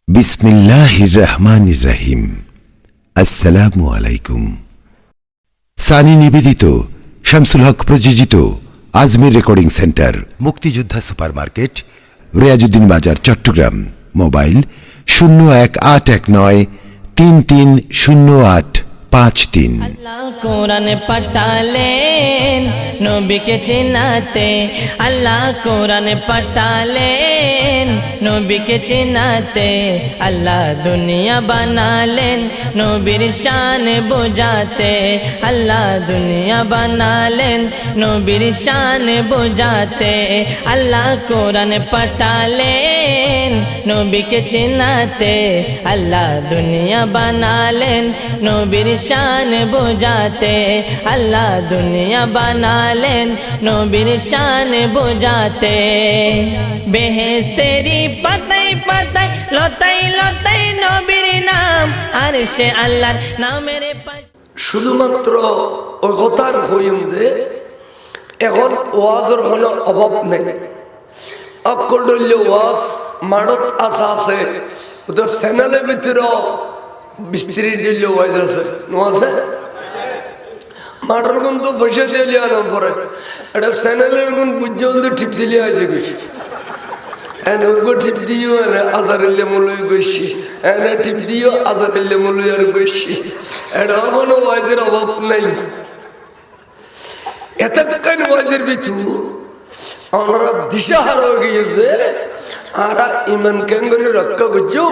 বিসমিল্লাহির রহমানির রহিম। আসসালামু আলাইকুম। সানি নিবেদিত, শামসুল হক প্রযোজিত আজমির রেকর্ডিং সেন্টার, মুক্তিযোদ্ধা সুপার মার্কেট, রিয়াজউদ্দিন বাজার, চট্টগ্রাম। মোবাইল 018193308553। আল্লাহ কোরআন পাঠালেন নবীকে চিনাতে, আল্লাহ কোরআন পাঠালেন নবীকে চিনাতে, আল্লাহ দুনিয়া বানালেন নবীর শান বোঝাতে, আল্লাহ দুনিয়া বানালেন নবীর শান বোঝাতে, আল্লাহ কোরআন পাঠালেন নবীকে চিনাতে, আল্লাহ দুনিয়া বানালেন নবীর শান বোঝাতে, আল্লাহ দুনিয়া বানালেন নবীর শান বোঝাতে। বেহেশতেরি পাতায় পাতায় লতায় লতায় নবীর নাম, আর সে আল্লাহর নামের পাশে। শুধুমাত্র ওই কথার হইম যে এখন ওয়াজের কোনো অভাব নেই। অকল্য ওয়াজ মাড়ত আসা আছে, ওদের চ্যানেলের ভিতরে বিস্ত্রি দিল্লি ওয়াজ আছে, আছে মাঠের গুণ তো পয়সা দিয়ে আনার পরে এটা চ্যানেলের গুণ বুঝতে ঠিক দিলে আছে বেশি। এনে টিপ দিও এনে আজারিল্লে মলই গেছি, এনে টিপ দিও আজারিল্লে মলই আর গেছি। এটা কোনো ওয়াজের অভাব নাই। এত কেন ওয়াজের ভিতর আমরা দিশাহারা হয়ে গিয়েছে, আর ইমান কেন করে রক্ষা করছো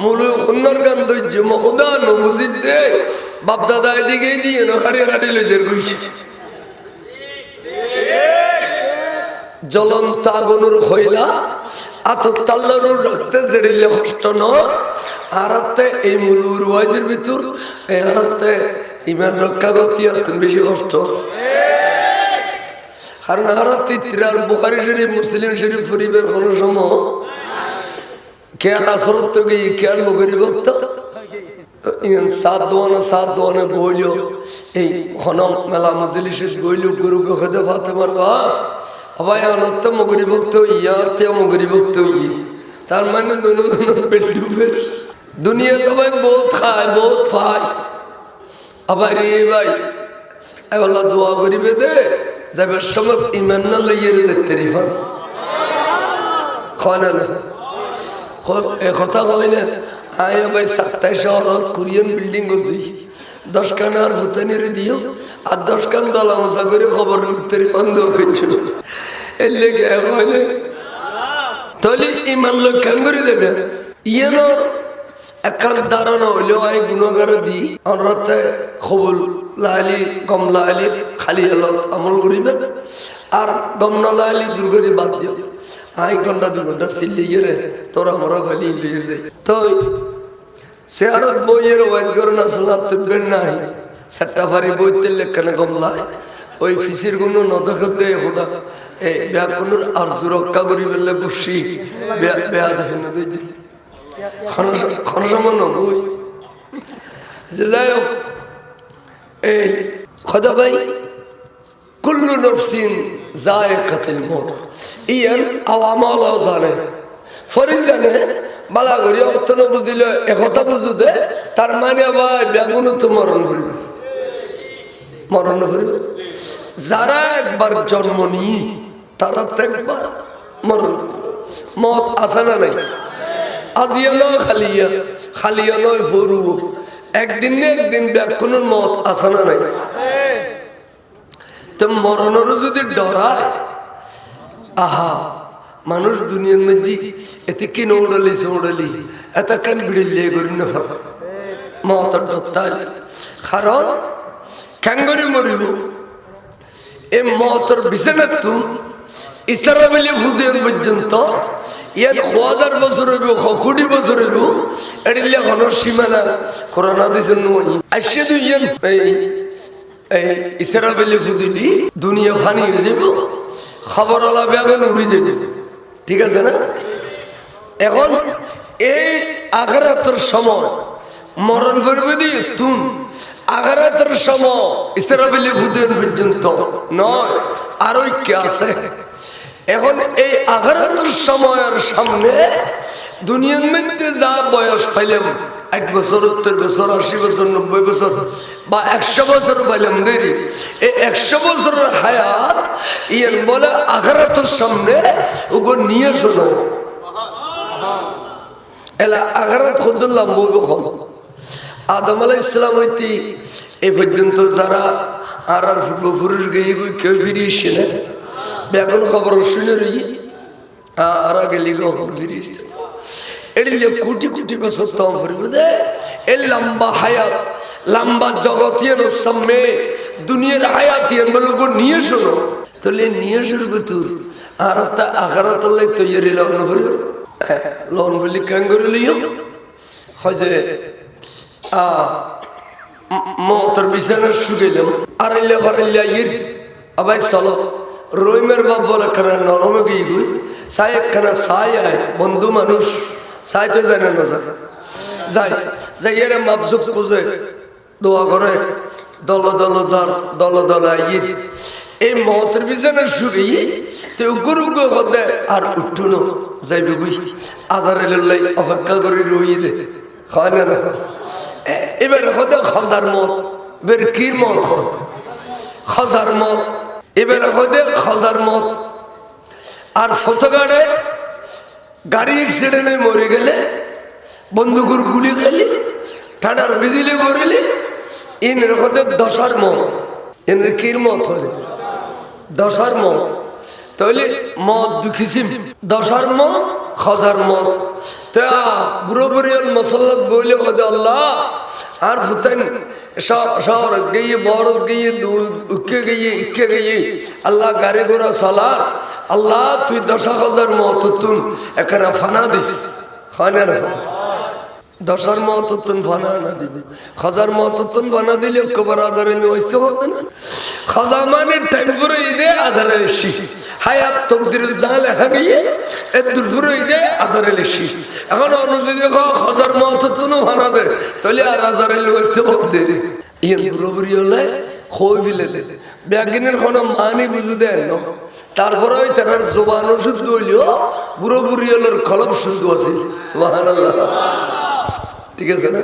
মূল অন্যর গান ধৈর্য মহদা নবুজিদ দে বাপ দাদা এদিকে দিয়ে নখারি হারি লেজের গইছে। জ্বলন্ত আগুনের হইলা আত তাল্লারুর রক্তে জেড়িলে কষ্ট নয়, আরাতে এই মূলুর ওয়াজের ভিতর এই আরাতে ইমান রক্ষা করতে আর বেশি কষ্ট। কারণ আরাতে তিরার বুখারী শরীফ মুসলিম শরীফ পরিবার কোন সময় কে আসরত গিয়ে কে মগরি ভক্ত সাত দোয়ানে বইল এই হনম মেলা মজলিসে বইল গুরুকে খেতে পাতে মারবা আবার অনত মগরি ভক্ত ইয়াতে মগরি ভক্ত তার মানে দুনিয়া তো ভাই বহুত খায় বহুত খায়। আবার রে ভাই আল্লাহ দোয়া করিবে দে যাবার সময় ইমান না লইয়ে যেতে রিফান খানা না এ কথা কইলে আয় ভাই 27 শহরত কোরিয়ান বিল্ডিং গছি 10 কানার ভুতানির দিও আর 10 কান দলা মশা করে খবর নিতে বন্ধ হয়েছে। এর লেগে কইলে তলি ইমান লোক কেন করে দেবে ইয়েনো একান দাঁড়ানো হইলো আই গুণগার দি অনরতে খবর লালি গম লালি খালি এলো আমল করিবেন আর গম না লালি দুর্গরি বাদ দিও। আই ঘন্টা 2 ঘন্টা সিলি গেলে তোরা মরা খালি লিয়ে যায় তো সে আর বইয়ের ওয়াজ করে না সালাত তুলবেন নাই সেটা ফারি বইতে লেখানে গমলায় ওই ফিসির গুলো নদখতে খোদা এই ব্যাকুনুর আর সুরক্ষা করি বললে বসি বেয়া দেখে না দুই দিন খনসামন বই যাই হোক এই খোদা ভাই কুল্লু নফসিন যায়কাতুল মউত ইয়ান আওয়ামাল জানে ফরিদ জানে বালা করি অর্থ না বুঝিলে একথা বুঝু দে তার মানে ভাই বেগুনো তো মরণ হইবে মরণ হইবে। যারা একবার জন্ম নি তারা তো একবার মরণ মত আসে না নাই আজিয়া নয় খালিয়া নয় ফরু একদিন না একদিন বেগুনোর মত আসে না নাই। তো মরণেরও যদি ডরায় আহা মানুষ দুনিয়ার মধ্যে এতে কি নৌড়ালি সৌড়ালি এত কেন ভিড়িয়ে করি না মত ডরতালে কারণ ক্যাঙ্গরি মরিব এ মতর বিছানা তু ইসরাবেলি ফুদিয়ান পর্যন্ত ইয়ার 1000 বছর হইব 1 বছর হইব এডিলে কোন সীমানা করোনা দিছেন নই আইছে দুইজন এই ইসরাবেলি ফুদিলি দুনিয়া ফানি হয়ে যাব খবর আলা বেগান উড়ে যাবে ঠিক আছে না। এখন এই আখিরাতের সময় মরণ করবে দি তুম আখিরাতের সময় ইসরাবেলি ফুদিয়ান পর্যন্ত নয় আরো কি আছে। এখন এই আখিরাতের সময়ের সামনে দুনিয়ার মধ্যে যা বয়স পাইলাম 1 বছর 70 বছর 80 বছর 90 বছর বা 100 বছর পাইলাম দেরি এই 100 বছরের হায়াত ইয়ান বলে আখিরাতের সামনে ওগো নিয়ে শোনো এলা আখিরাত খুদুল্লাহ বলবো আদম আলাইহিস সালাম হইতে এই পর্যন্ত যারা আর পূর্বপুরুষ গিয়ে কেউ ফিরে এসে না বেগুন খবর শুনে রই আর গেলি খবর ফিরে এসছে এড়িলে কোটি কোটি বছর তম ফিরবে দে এ লম্বা হায়াত লম্বা জগতের সামনে দুনিয়ার হায়াতের বলবো নিয়ে শোনো তাহলে নিয়ে শুরু তুই আর তা আখিরাত লাই তৈরি লন ফিরবে লন বলি কেন করে লিও হয় যে মৌতর বিছানা শুকাইলাম আড়াইলে বাড়াইলে ইর আবাই চলো রইমের বাপ বলে খানা নরমে গিয়ে গুই সাই একখানা সাই আয় বন্ধু মানুষ সাই তো জানে না যাই যাই এর মাপজুপ বুঝে দোয়া করে দল দল যার দল দল ইর এই মৌতর বিছানা শুকাই তো গুরু গো হদে আর উঠুনো যাইবে গুই আজারের অপেক্ষা করে রই দে হয় না এবার হতে খজার মত বের কির মত খজার মত এবার হতে খজার মত আর ফতোগাড়ে গাড়ি অ্যাক্সিডেন্টে মরে গেলে বন্দুকুর গুলি খেলি ঠান্ডার বিজলি মরিলি এর হতে দশার মত এর কির মত হলে দশার মত তাহলে মত দুখিসিম দশার মত খজার মত তা বুড়ো বুড়িয়াল মসল্লাত বইলে হতে আল্লাহ আর ফুতেন শহর গিয়ে বড় গিয়ে উকে গিয়ে ইকে গিয়ে আল্লাহ গাড়ি ঘোড়া সালার আল্লাহ তুই 10,000 মত তুন এখানে ফানা দিস খানে রাখো 10,000 মত তুন ফানা না দিবি 1000 মত তুন ফানা দিলে কবর আজারে হইতে হবে না খাজা মানে টাইমপুরে ঈদে আজারের শি হায়াত তকদির জাল হাগিয়ে এদুরপুরে ঈদে আজারের শি এখন অনুযায়ী খাজার মত তুন ফানা দে তাহলে আর আজারের হইতে হবে ইন বরাবরই হলে কই ফেলে দে ব্যাগিনের কোনো মানি বুঝু দেন না তারপরে ওই তার জবান শুদ্ধ হইলেও বুড়ো বুড়ি হলের কলম শুদ্ধ আছে সুবহানাল্লাহ ঠিক আছে না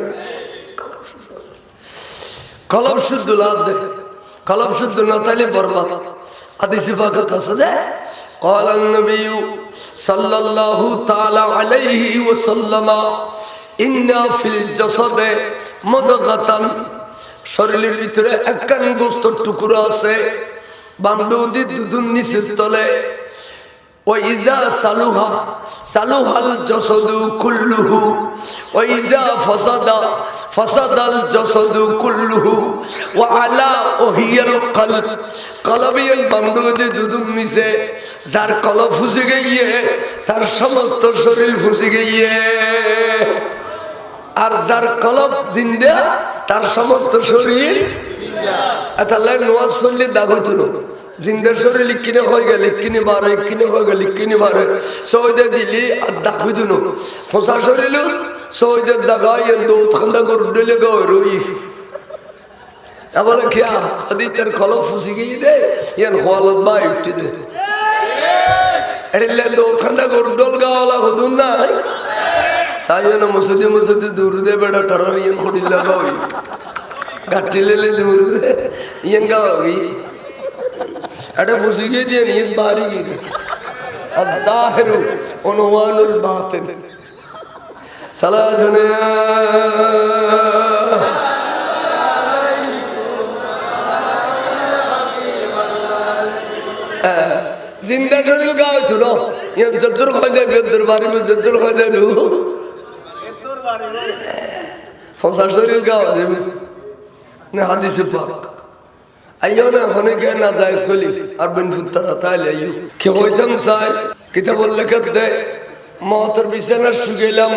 কলম শুদ্ধ লাভ দে কলম শুদ্ধ না তাইলে বরবাদ হাদিসে পাকে আছে যে قال النبي صلى الله تعالى عليه وسلم ان في الجسد مضغة শরীরের ভিতরে একখান গোস্তের টুকরো আছে বান্দুদি দুধুর নিচের তলে ওয়াইজা সালুহা সালুহাল জাসাদু কুল্লুহু ওয়াইজা ফাসাদা ফাসাদাল জাসাদু কুল্লুহু ওয়া আলা ওহিয়াল কলব কলবিয়াল বান্দুদি দুধুর নিচে যার কলব ফুসে গিয়ে তার সমস্ত শরীর ফুসে গিয়ে আর যার কলব জিন্দা তার সমস্ত শরীর আল্লাহ নওয়াজ পড়লে দাগ হইতো না জিন্দার শরীর লিখিনে হয়ে গেল লিখিনে বারে লিখিনে হয়ে গেল লিখিনে বারে সৌদে দিলি আর দাগ হইতো না ফসার শরীর সৌদের জায়গায় দুধ খান্দা করে দিলে গো রই আবার খেয়া আদি তার কলব ফুসি গিয়ে দে ইয়ার খোয়ালত বাই উঠে দে এড়িলে দুধ খান্দা করে ডল গাওয়ালা হদুন না সাইনা মসজিদে মসজিদে দূর দে বেড়া তারার ইয়ান খড়ি লাগাই গাটি লেলে দূর দে ইয়ান গাওই এটা বুঝি গিয়ে দিয়ে ইয়ান বাড়ি গিয়ে আয-যাহিরু উনওয়ানুল বাতিন সালাতুনা জিন্দা শরীর গাও তুলো ইয়ান যদ্দুর খোঁজে যদ্দুর বাড়ি যদ্দুর খোঁজে লু ফসার শরীর গাওয়া যাবে না হাদিসে পাক আইও না ওখানে কে না যায় স্কুলে আর বিন ফুত্তারা তাইলে আইও কে হইতাম চাই কিতাবুল লেখত দে মহতর বিছানা শুকাইলাম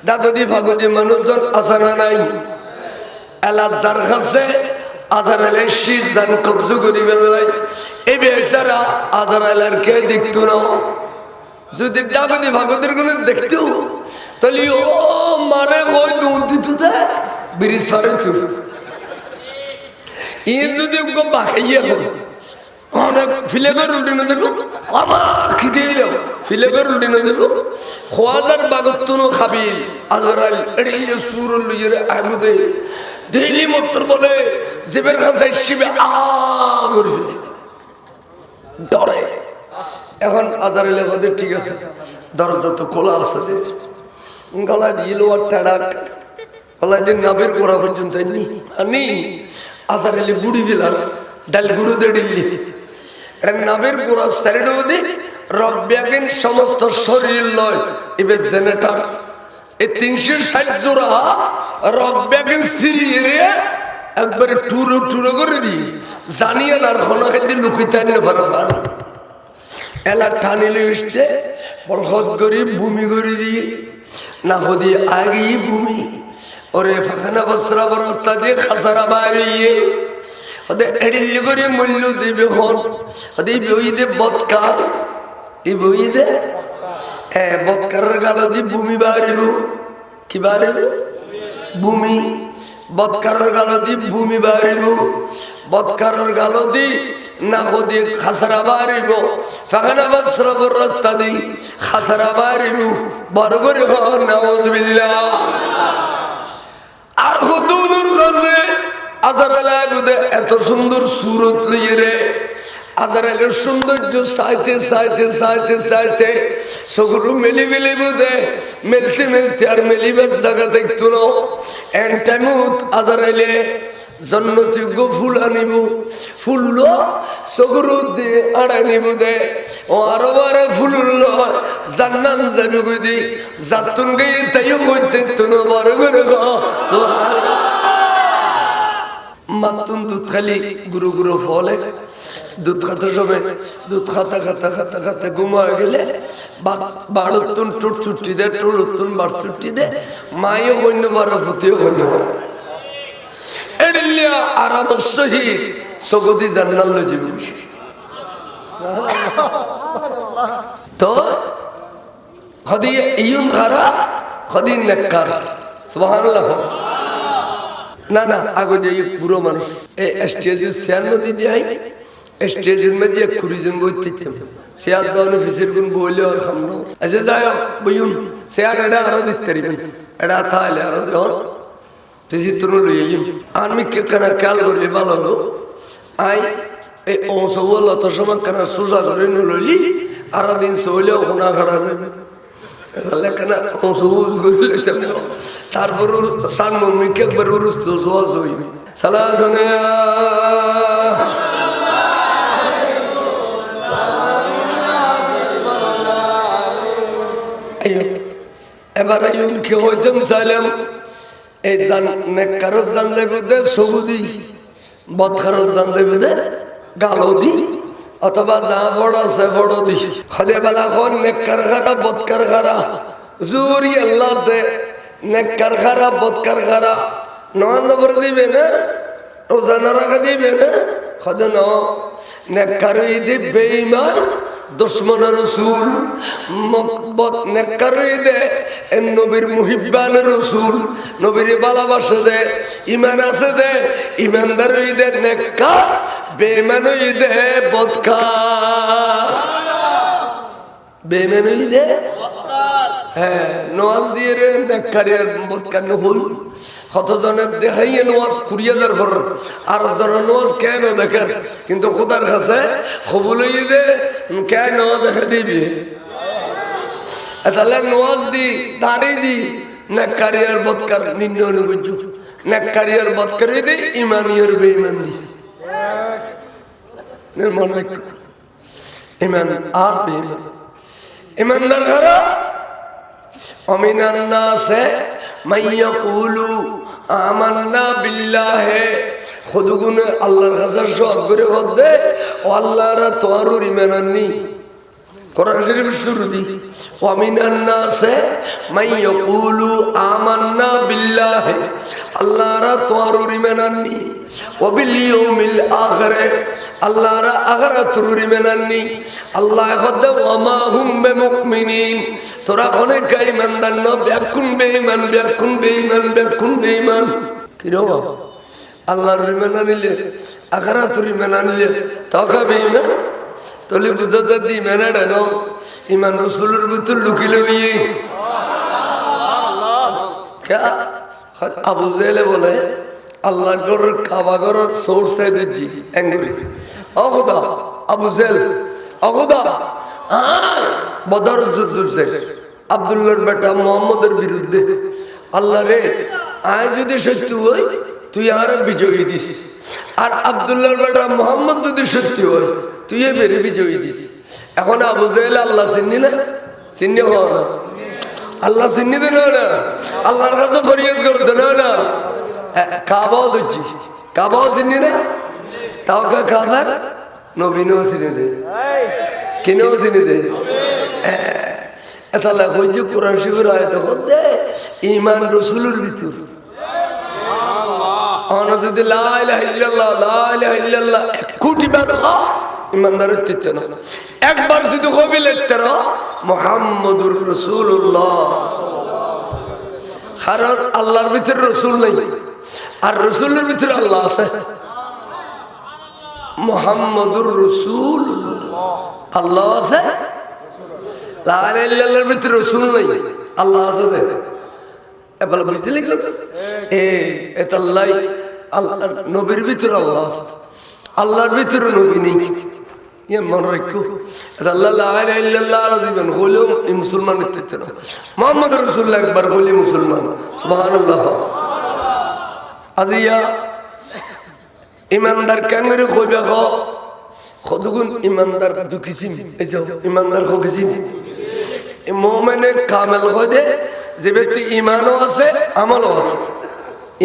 দাগদি ফাগদি মানুষজন আসানা নাই এলা যার কাছে আজার এলে শীত জান কবজ করি বেলাই এই বেচারা আজার এলার কে দেখতো না যদি দাগদি ফাগদির কোনো দেখতো তাহলে ও মারে কই দুধ দিত দে বিড়ি সরে তু ইন যদি ওকে বাকাইয়া অনেক ফিলে করে উঠে না দেখো আমার খিদে দাও ফিলে করে উল্টিনো ছিল খোয়াজার বাগত্তনো খাবিল আজরাইল এড়িয়ে সুর লইয়ে আগুদে দিল্লি মত্তর বলে জীবের কাছে শিবে করে ফেলে ডরে। এখন আজরাইল আমাদের ঠিক আছে, দরজা তো খোলা আছে, গলা দিয়ে লোয়ার টাড়া গলা দিয়ে নাবের গোড়া পর্যন্ত আনি আজরাইলে গুড়ি দিলাম ডাল গুঁড়ো দিয়ে দিল্লি এটা নাবের গোড়া সাইড দিয়ে রব্যাগিন সমস্ত শরীর লয় এবার জেনেটার এই 360 জোড়া রব্যাগিন সিরিয়ে একবারে টুরো টুরো করে দিই জানিয়ে না ঘনা খেতে লুকিতে আনলে পারবার এলা টানিলে উঠতে বলহত করি ভূমি করে দিয়ে না হদি আগেই ভূমি ওরে ফাঁকানা বস্ত্রা বরস্তা দিয়ে খাসারা বাইরে ওদের এড়িয়ে করে মূল্য দেবে হন ওদের বই দে বৎকার এই বই দে হ্যাঁ বৎকারের গালো দিয়ে ভূমি বাড়িব কি বাড়িব ভূমি বৎকারের গালো দিয়ে ভূমি বাড়িব বৎকারের গালো দি না হদি খাসারা বাড়িব ফাঁকানা বস্ত্রা বরস্তা দি খাসারা বাড়িব বড় করে হন নাউজুবিল্লাহ। আর হুদুনুর কাছে আজরাইল এত সুন্দর সুরত লইয়ে রে আজরাইলের সৌন্দর্য চাইতে চাইতে চাইতে চাইতে সগরু মেলি মেলি বুঝে মেলতে মেলতে আর মেলিবার জায়গা দেখতো না এন টাইমত আজরাইলে জন্নতিজ্ঞ ফুল আনিব ফুল সগরু দিয়ে আড়াই নিব দে ও আরো বারে ফুল জান্নান যাবি কই দি যাতুন গিয়ে তাইও কইতে তুনো বড় করে গো সুবহানাল্লাহ। মাতুন দুধ খালি গুরু গুরু ফলে দুধ খাতে সময় দুধ খাতা খাতা খাতা খাতা ঘুমায় গেলে বাড়তুন টুট ছুটি দে টুড়তুন বাড় ছুটি দে মায়ও কন্য বড় ফুটিও কন্য এড়িয়া আরাম সহিত সগতি জান্নাত লই যাবি তো খদি ইয়ুন খারা খদি নেককার সুবহানাল্লাহ। না না আগে দিয়ে পুরো মানুষ এই স্টেজে শেয়ার নদী দিয়ে স্টেজের মধ্যে 20 জন বইতে শেয়ার দাও ফিসের কোন বইলে আর খামনো আচ্ছা যাই বইউন শেয়ার এটা আরো দিতে পারবেন এটা তাহলে আরো দাও তেজি তুলো লইম আমি কে কানা কাল করলে ভালো হলো আই এই অংশগুলো তো সমান কানা সুজা করে নললি আর দিন সইলেও কোনা খাড়া যাবে তাহলে কানা অংশগুলো করে লইতাম তারপর সান মমিকে একবার উরুস্ত সোয়াজ হই সালাতুনা এবার আইন কে হইতাম সালাম এই জান নেককারত জান যাইবে দে সবুদি বদকারত জান যাইবে দে গালদি অথবা যা বড় আছে বড় দি খদে বালা কোন নেককার খারা বদকার খারা জুরি আল্লাহ দে নেককার খারা বদকার খারা নন নম্বর দিবে না রোজানা রাখা দিবে না খদে ন নেককার ইদি বেঈমান দুশমন রাসূল মকবত নেককার ইদে এ নবীর মুহিব্বান রাসূল নবীর ভালোবাসা দে ঈমান আছে দে ঈমানদার ইদে নেককার বেঈমান ইদে বদকার বেঈমান ইদে বদকার হ্যাঁ নওয়াজ দিয়ে রে নেককারের বদকার ন হই কতজনের দেখাইয়ে নওয়াজ কুড়িয়ে যার পর আর জন নওয়াজ কেন দেখেন কিন্তু খোদার কাছে কবুল হয়ে দে কেন দেখা দিবি তাহলে নওয়াজ দি দাঁড়ি দি নেককারিয়ার বদকার নির্ণয় করছো নেককারিয়ার বদকার দি ইমানিয়ার বেঈমান দি নির্মল ইমান আর বেঈমান ইমানদার ঘরা অমিনান নাসে মাইয়াকুলু আমান্না বিল্লাহি খুদগুন আল্লাহর কাছে সব করে হদে ও আল্লাহর তোয়ারুর ঈমানানি কোরআন শরীফ শুরু দি ওয়ামিনান নাসে মাইয়াকুলু আমান্না বিল্লাহি আল্লাহর তোয়ারুর ঈমানানি ওয়া বিল ইয়াউমিল আখির আল্লাহর আখিরাতুর ঈমানানি আল্লাহ হদে ওয়া মা হুম বিমুমিনিন তোরা কোনে কাই ইমানদার ন বেকুন বেঈমান বেকুন বেঈমান বেকুন বেঈমান কি রে আল্লাহর ঈমান আনিলে আখিরাতুর ঈমান আনিলে তাকা বেঈমান তাহলে বুঝা যায় ইমান এড়ান ইমান রসুলের ভিতর লুকিলে হইয়ে আবু জেলে বলে আল্লাহ ঘরের কাবা ঘরের সোর্স দিচ্ছি এঙ্গুরি অগদা আবু জেল অগদা বদর যুদ্ধ আব্দুল্লাহর বেটা মোহাম্মদের বিরুদ্ধে আল্লাহ রে আয় যদি সত্য হই তুই আর বিজয়ী দিস আর আব্দুল্লাহর বেটা মোহাম্মদ যদি সত্য হয় তুই বেড়ে বিজয়ী দিস এখন আবু জেল আল্লাহ চিনি না চিনি হওয়া না আল্লাহ চিনি দেন না আল্লাহর কাছে ফরিয়াদ করতে না কাবাও দিচ্ছি কাবাও চিনি না তাও কাবার নবীনও চিনি দে কিনেও চিনি দে এটা লেখা হয়েছে কোরআন শিবির আয়ত দে ইমান রসুলের ভিতর যদি লা ইলাহা ইল্লাল্লাহ লা ইলাহা ইল্লাল্লাহ 1 কোটি বার ইমানদারের চিত্ত না একবার যদি কবিলে তেরা মুহাম্মাদুর রাসূলুল্লাহ কারণ আল্লাহর ভিতরে রসুল নাই আর রসুলের ভিতরে আল্লাহ আছে মুহাম্মাদুর রাসূলুল্লাহ আল্লাহ আছে লা ইলাহা ইল্লাল্লাহর ভিতরে রসুল নাই আল্লাহ আছে এবারে বুঝতে লাগলো এটা আল্লাহ আল্লাহর নবীর ভিতরে আল্লাহ আছে আল্লাহর ভিতরে নবী নেই ये मन रखो अल्लाह ला इलाहा इल्लल्लाह रजीबन बोलो ये मुसलमान कहते ना मोहम्मद रसूलुल्लाह एक बार बोले मुसलमान सुभान अल्लाह अजिया ईमानदार कंगरे खोबे को खुदगुन ईमानदार दु किसिम ऐसे ईमानदार को किसिम मोमेने कामिल हो दे যে ব্যক্তি ঈমানও আছে আমলও আছে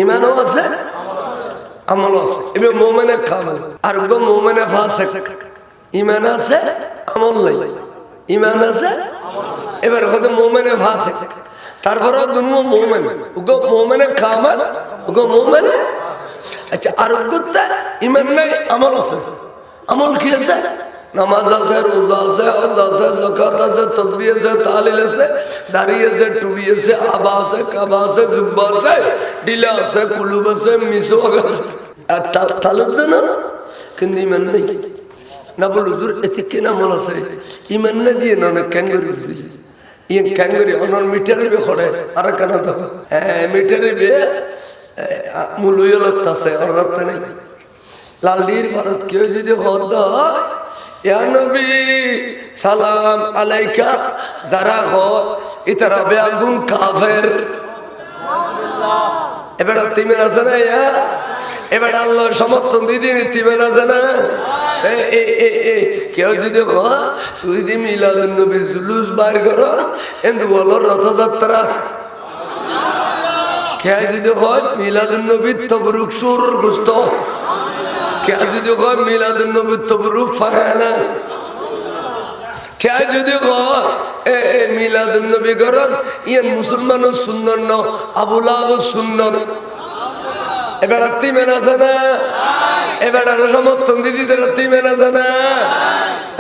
ঈমানও আছে আমলও আছে এবে মুমিনে কামিল আর গো মুমিনে ফাসিক ঈমান আছে আমল নাই ঈমান আছে এবার হতে মুমিনে ফাসিক তারপর দুনো মুমিন গো মুমিনে কামিল গো মুমিন আচ্ছা আর গো ঈমান নাই আমল আছে আমল কি আছে নামাজ আছে রোজা আছে হজ আছে যাকাত আছে তাসবিহ আছে তাহলিল আছে দাড়ি আছে টুপি আছে আবা আছে কাবা আছে জুব্বা আছে ডিলা আছে কুলুব আছে মিসো আছে আর তালুদ না কিন্তু ঈমান নাই না বল হুজুর এতে কেন আমল আছে ঈমান না দিয়ে না ক্যাঙ্গারু বুঝলি ইন ক্যাঙ্গারু অনর মিটারে বে খড়ে আর কেন দাও হ্যাঁ মিটারে বে মুলুয়লত আছে অরত নাই লালদির ভারত কেউ যদি হদ ইয়া নবী সালাম আলাইকা যারা হয় ইতারা বেআগুন কাফের এবার তিমের আছে না ইয়া এবার আল্লাহর সমর্থন দিদিন তিমের আছে না কেউ যদি হয় তুই দি মিলাদুন নবীর জুলুস বার করো কিন্তু বলো রথযাত্রা কেউ যদি হয় মিলাদুন নবীর তবরুক সুর গুস্ত क्या যদি কয় মিলাদুন নবী তবরুক ফাখানা क्या যদি কয় মিলাদুন নবী গরত ইয়ান মুসলমানের সুন্নাত ন আবু লাহাব সুন্নাত এবার আত্মি মেনা জানা এবার আর সমর্থন দিদিদের আত্মি মেনা জানা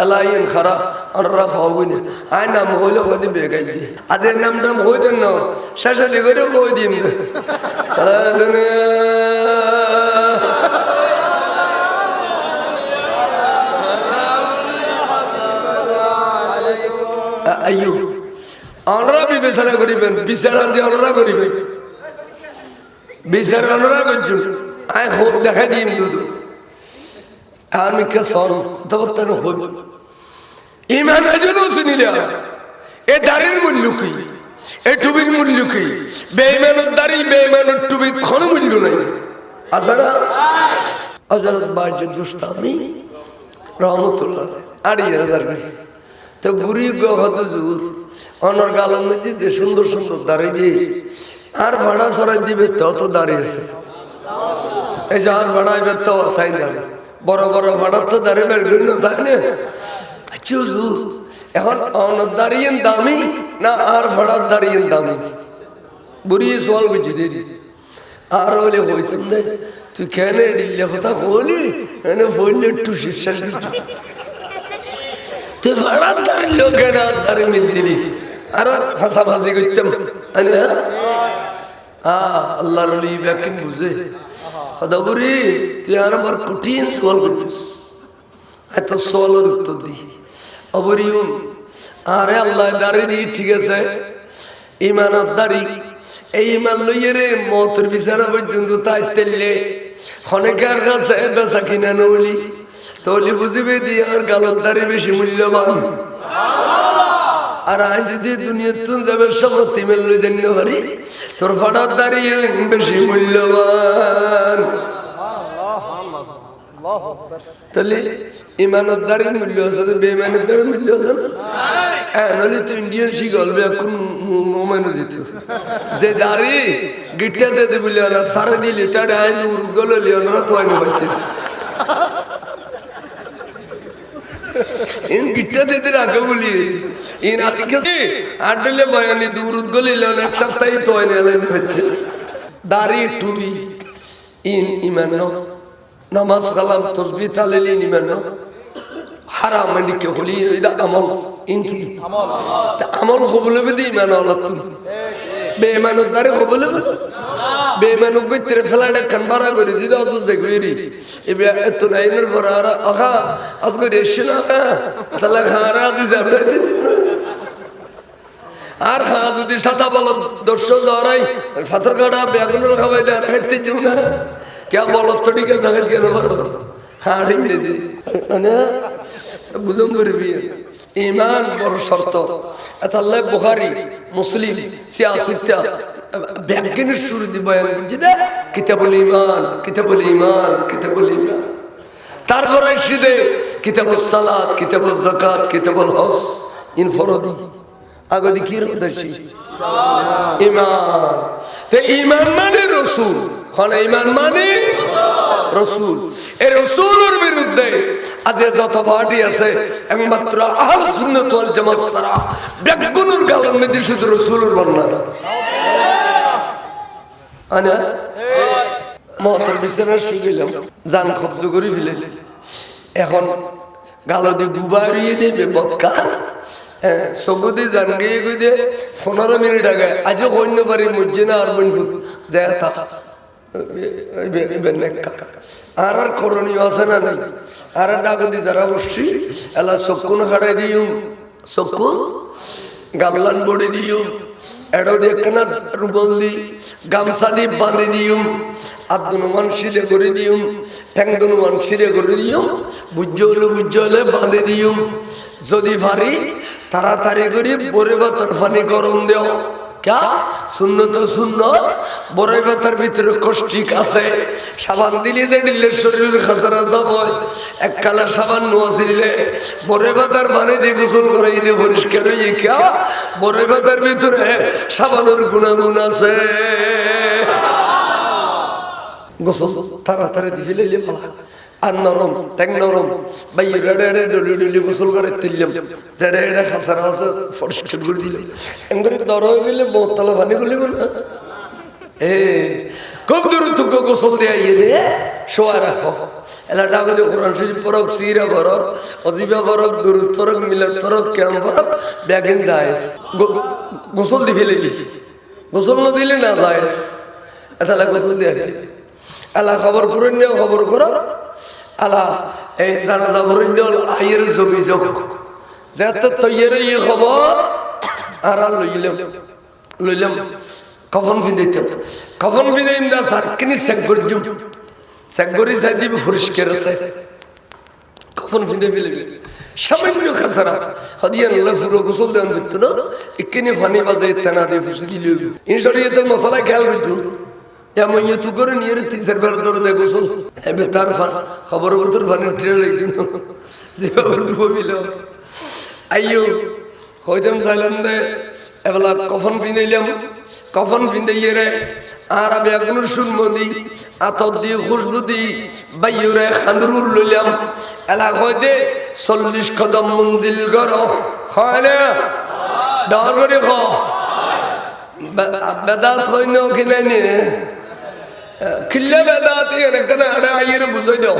আলাইন খারা আনরা ফাউনে আই নাম হইলো কদি বেগাই দি আদের নামটা হই দেন না শেষে দিগরে কই দিম সারা দুনিয়া আইয়ো আমরা বিবেচনা করিবেন বিচারা যে আমরা করিবেন বিচার আমরা করছুন আই হোক দেখা দিম দুদু আমি কে সন তবতন হইব ঈমান আজনো শুনিলা এ দাড়ির মূল্য কি এ টুবির মূল্য কি বেঈমানের দাড়ি বেঈমানের টুবি কোন মূল্য নাই আজারা হযরত বাজিদ বুস্তামি রহমাতুল্লাহ আড়িয়ে হাজার তো বুড়ি গহত জুর অনর গালের মধ্যে যে সুন্দর সুন্দর দাঁড়িয়ে দিয়ে আর ভাড়া সরাই দিবে তত দাঁড়িয়ে আছে এই যে আর ভাড়াইবে তো তাই দাঁড়িয়ে বড় বড় ভাড়ার তো দাঁড়িয়ে বের না তাই না আচ্ছা জুর এখন অনর দাঁড়িয়ে দামি না আর ভাড়ার দাঁড়িয়ে দামি বুড়ি সওয়াল বুঝি দেরি আর হলে হইতাম না তুই কেন ডিলে কথা বলি এনে বললে একটু শিষ্যা তুই ভাড়ার দাঁড়িয়ে লোকের দাঁড়িয়ে মিল দিলি আর ফাঁসাফাঁসি করতাম আল্লাহ রলি ব্যাকিং বুঝে খদাবুরি তুই আর আমার কঠিন সওয়াল করছিস এত সওয়ালের উত্তর দি অবরিউন আরে আল্লাহ দাঁড়িয়ে দিই ঠিক আছে ইমানত দাঁড়ি এই ইমান লইয়ে রে মতের বিচারা পর্যন্ত তাই তেললে অনেকের কাছে বেচা কিনা নলি তলি বুঝিবে দিয়ে আর গালত দাঁড়ি বেশি মূল্যবান আর আজ যদি দুনিয়ার তুন যাবে সম্মতি মেল লই জানি পারি তোর ফাটার দাঁড়িয়ে বেশি মূল্যবান তাহলে ইমানত দাঁড়িয়ে মূল্য আছে বেইমানের দাঁড়িয়ে মূল্য আছে না নলি তো ইন্ডিয়ান শিখ হলবে এখন মোমেন যেত যে দাঁড়ি গিটটা দিতে বলি না সারা দিলি তাড়ে আইন গলে লিওনারা তো আইন হইতে ইন গিটটা দিতে রাখে বলি ইন আতিকে আডলে বয়ানি দূর গলে লিওন এক সপ্তাহে তো আইন হইতে দাড়ি টুবি ইন ইমান নামাজ কালাম তসবিহ তাহলিল ইমান হারাম মানে কে হলি এটা আমল ইনকি আমল কবুল হবে দি ইমান আল্লাহ তুমি বেঈমানের দ্বারে কবুল হবে বেঈমানক ভিতরে ফেলাটা কানবারা করে যদি অসুস্থ কইরি এবে এত নাইনের পর আর আহা আজকে রেশন আহা তাহলে খারা দিছে আর খা যদি সাসা বলো দর্শক ধরাই ফাতর কাটা বেগুনের খাবাই দেয় খাইতে চাও না क्या बोलो तो ठीक है जगत के नंबर हाँ ठीक है दी ना बुझुंग भी ईमान बड़ शर्त अतल्ला बुखारी मुस्लिम सियासत्या बैगन शुरू दी बयान जिधर किताबुल ईमान किताबुल ईमान किताबुल ईमान तारपर ऐशिदे किताबुल सलात किताबुल ज़कात किताबुल हज इन फरोदी आगे दिखी रही ईमान ते ईमान माने रसूल खाना ईमान माने रसूल ए रसूलेर बिरुद्धे आज যত পার্টি আছে একমাত্র আহলে সুন্নাত ওয়াল জামাত ছাড়া বেগুনের গালের মধ্যে শুধু রসুলের বর্ণনা আনা মতের বিচারে শুইলাম জান খবজ করে ফেলে এখন গালো দিয়ে দুবারিয়ে দেবে বদকা সবুদি জান গিয়ে গিয়ে 15 মিনিট আগে আজও কইন্য পারি মসজিদে আর বনফুট যায় তা আর করণীয় আছে না নাই আর ডাগদি যারা বসছি এলা চকুন হাড়াই দিও চকুন গামলান বড়ি দিও এড়ো দেখনা রুবল দি গামছা দি বাঁধে দিও আদুন মানসিদে করে দিও ঠ্যাংদুন মানসিদে করে দিও বুঝলে বাঁধে দিও যদি ভারী তাড়াতাড়ি করে বরে বা তরফানি গরম দেও क्या सुन्नत सुन्नत বড়ই ভাতার ভিতরে কষ্টিক আছে সাবান দিলে যে দিলে শরীরের খাসারা সব হয় এক কালা সাবান নোয়া দিলে বড়ই ভাতার পানি দিয়ে গোসল করাই দিয়ে পরিষ্কার হয়ে क्या বড়ই ভাতার ভিতরে সাবানের গুণাগুণ আছে গোসল তাড়াতাড়ি দিলে ভালো আর নরম ট্যাং নরম ভাই রেডে ডলি ডলি গোসল করে তিললাম জেডে এডে খাসারা আছে পরিষ্কার করে দিলাম এমনি দর হয়ে গেলে বোতলে পানি গুলিব না খুব দূর থেকে গোসল দিয়ে রে শোয়া রাখো এলাটা আমাদের কোরআন শরীফ পড়ক সিরা পড়ক অজিবা পড়ক দুরুদ পড়ক মিলাদ পড়ক কেরাম পড়ক ব্যাগিন যায় গোসল দিয়ে ফেলে গোসল না দিলে না যায় তাহলে গোসল দিয়ে এলা খবর করেন না খবর করো আলা এই জানাজা ভরিন্ডল আয়ের জমি যোগ যেত তৈয়ারে ই খবর আর লইলাম কফন ভিন্দাইতাম কফন ভিন্দাইম না সারকিনি সেগরি সাই দিবে পরিষ্কার আছে কফন ভিন্দে ফেলে সামান্য খাসারা হদিয়ান আল্লাহ পুরো গোসল দেন দিত না ইকিনি ফানি বাজে তানা দিয়ে ফুসকি লিও ইনশাআল্লাহ তো মশলা খেয়াল করছো এমন ইয়ে তু করে নিয়ে তিনবার বার করে গোসল এবে তার খবর বতর ফানি ট্রেল একদিন যেভাবে ডুবিল আইয়ো হইতাম চাইলাম দে এবেলা কফন পিনাইলাম কফন পিনাইয়ে রে আর আমি এখনো শুনবো দি আতর দিয়ে খুশবু দি বাইরে খান্দরুর লইলাম এলা কই দে 40 কদম মঞ্জিল গর হয় না ডান করে খ বেদাত হইন কি নাই নে কিল্লে বেদাত এখানে আরে আইরে বুঝাই দাও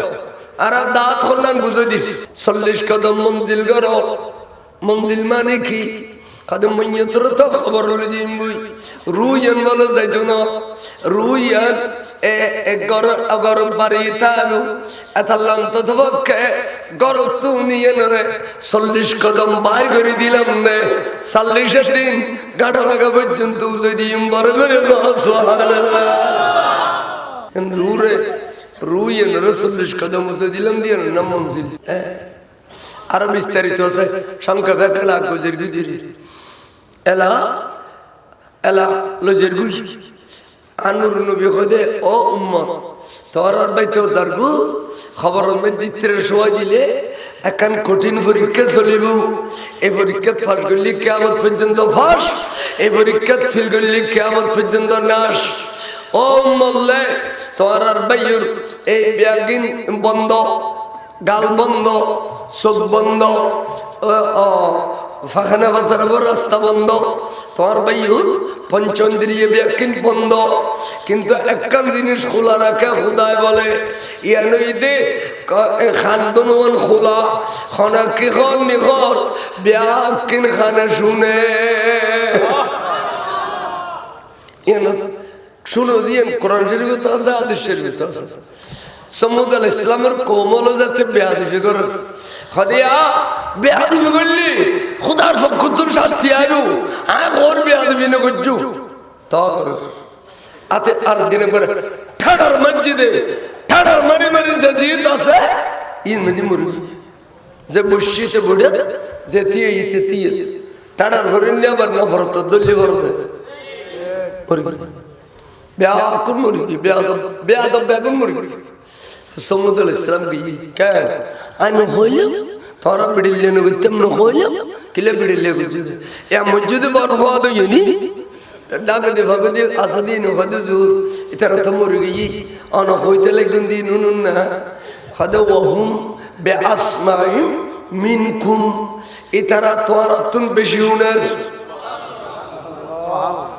আর দাঁত হলান বুঝাই দি 40 কদম মঞ্জিল গর মঞ্জিল মানে কি কাদে মইয়তর তো খবর হলো জিমবুই রুইয়ান বলে যাইতো না রুইয়ান এ গর বাড়ি তালু এতাল্লান তো তবকে গর তু নিয়ে নরে 40 কদম বাইর করে দিলাম নে 40 দিন গাড়া লাগা পর্যন্ত যদি বড় করে সুবহানাল্লাহ রুরে রুইয়ান 40 কদম দিলাম দিয়ে না মঞ্জিল আর বিস্তারিত আছে সংখ্যা ব্যাখ্যা গোজের ভিতরে এলা এলা লজের গুই আনুর নবী কদে ও উম্মত তোর আর বাইতেও দারগু খবর মধ্যে সময় দিলে এখন কঠিন পরীক্ষা চলিব এই পরীক্ষা পাস করলে কিয়ামত পর্যন্ত ফাঁস এই পরীক্ষা ফেল করলে কিয়ামত পর্যন্ত নাশ ও উম্মতলে তোর আর বাইর এই ব্যাগিন বন্ধ গাল বন্ধ চোখ বন্ধ ফাখানা বাজার রাস্তা বন্ধ তোমার বাইর পঞ্চন্দ্রিয় ব্যাকিন বন্ধ কিন্তু একখান জিনিস খোলা রাখে খুদায় বলে ইয়ানইদে খানদনওয়ান খোলা খানা কি খন নিখর ব্যাকিন খানা শুনে ইয়ান শুনো দিয়েন কোরআন শরীফে তো আছে হাদিস শরীফে তো আছে সমুদ আল ইসলামের কোমল যাতে বেয়াদবি করে খদিয়া বেয়াদবি করলি খুদার ফকুতুর শাস্তি আইবো আয় ওর বেয়াদবি না করছু তা করে আতে আর দিনে পরে ঠাড়ার মসজিদে ঠাড়ার মারি মারি জাজিত আছে ই নদী মুরগি যে বসিতে বড়ে যে তিয়ে ইতে তিয়ে ঠাড়ার হরিণ আবার না ভরত দল্লি ভরত বেয়াকুন মুরগি বেয়াদব বেগুন মুরগি সমুদ আল ইসলাম কি কেন আমি হইলাম তোরা বিড়িলে নগত্যম ন হইলাম কিলে বিড়িলে গুজু এ মসজিদে বড় হওয়া তো ইনি ডাগদে ভগদে আসাদিন হদু জুর ইতারা তো মুরগি অন হইতে লাগুন দিন নুন না হদ ওহুম বিআসমাইম মিনকুম ইতারা তোরা তুন বেশি উনার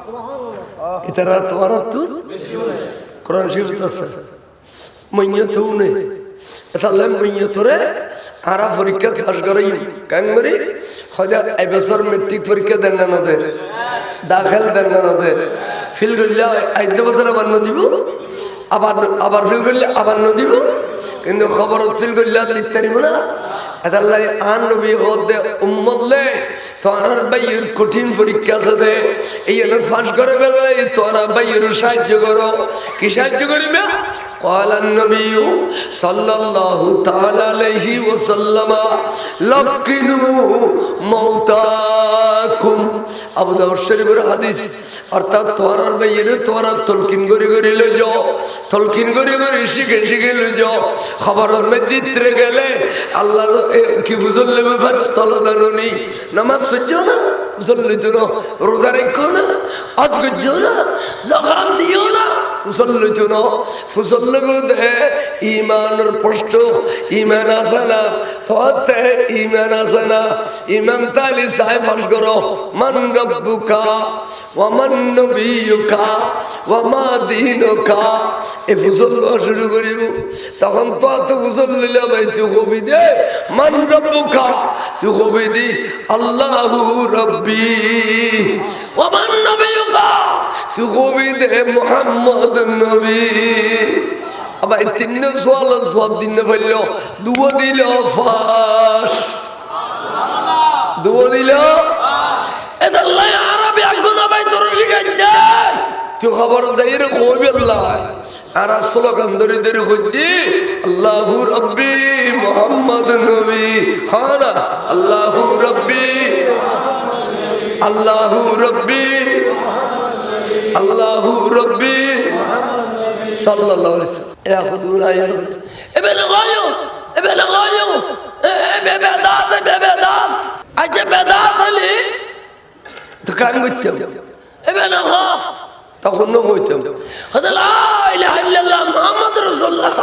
সুবহানাল্লাহ ইতারা তোরা তুন বেশি উনার কোরআন শরীফ আছে মইয়তুনে তাহলে মইয়তরে আরা পরীক্ষা পাস করাই কেন করি হয়তো এবছর মেট্রিক পরীক্ষা দেন না দে দাখিল দেন না দে ফিল করলে আইতে বছর আবার ন দিব আবার ফিল করলে আবার ন দিব কিন্তু খবর ফিল করলে লিখতে পারিব না তাহলে আন নবী হতে উম্মতলে তোর বাইয়ের কঠিন পরীক্ষা আছে এই পাস করে গেলে তোরা বাইয়ের সাহায্য করো কি সাহায্য করিবে قال النبي صلى الله تعالى عليه وسلم لقنوا موتاكم আবু দাউদ শরীফের হাদিস অর্থাৎ তোরার বাইরে তোরা তলকিন করে করে লজো তলকিন করে করে শিখে শিখে লজো খবরের মধ্যে দিতে গেলে আল্লাহ কি বুঝল নেবে ফেরেশতা দাননি নামাজ পড়ছো না বুঝল নিতো না রোজা রাখো না হজ করছো না যাকাত দিও না বুঝল নিতো না বুঝল নেবে ঈমানের প্রশ্ন ঈমান আছে না তোতে ঈমান আছে না ঈমান তালি সাহেব ফাঁস করো মান রব্বুকা ওয়া মান নবিয়ুকা ওয়া মা দীনুকা এ বুঝল শুরু করিব তখন তো বুঝল লইলা ভাই তুই কবি দে মান রব্বুকা তুই কবি দি আল্লাহু রাব্বি ওয়া মান নবিয়ুকা তুই কবি দে মুহাম্মদ নবী আবার তিন সোয়াল জবাব দিন ফেললো দুয়া দিল ফাঁস দুয়া দিল এদাল্লাহ আরবি আগুনা ভাই তোর শিখাই যায় তুই খবর যাই রে কইবে আল্লাহ আর স্লোগান ধরে ধরে কইদি আল্লাহু রাব্বি মুহাম্মদ নবী খানা আল্লাহু রাব্বি আল্লাহু রাব্বি আল্লাহু রাব্বি সাল্লাল্লাহু আলাইহি ওয়াসাল্লাম ইয়াখুদুনা ইয়ারুদ ইবন গায়ু বেদাত আচ্ছা বেদাত হলি তো কান করতাম ইবন গা তখন ন কইতাম লা ইলাহা ইল্লাল্লাহ মুহাম্মাদুর রাসূলুল্লাহ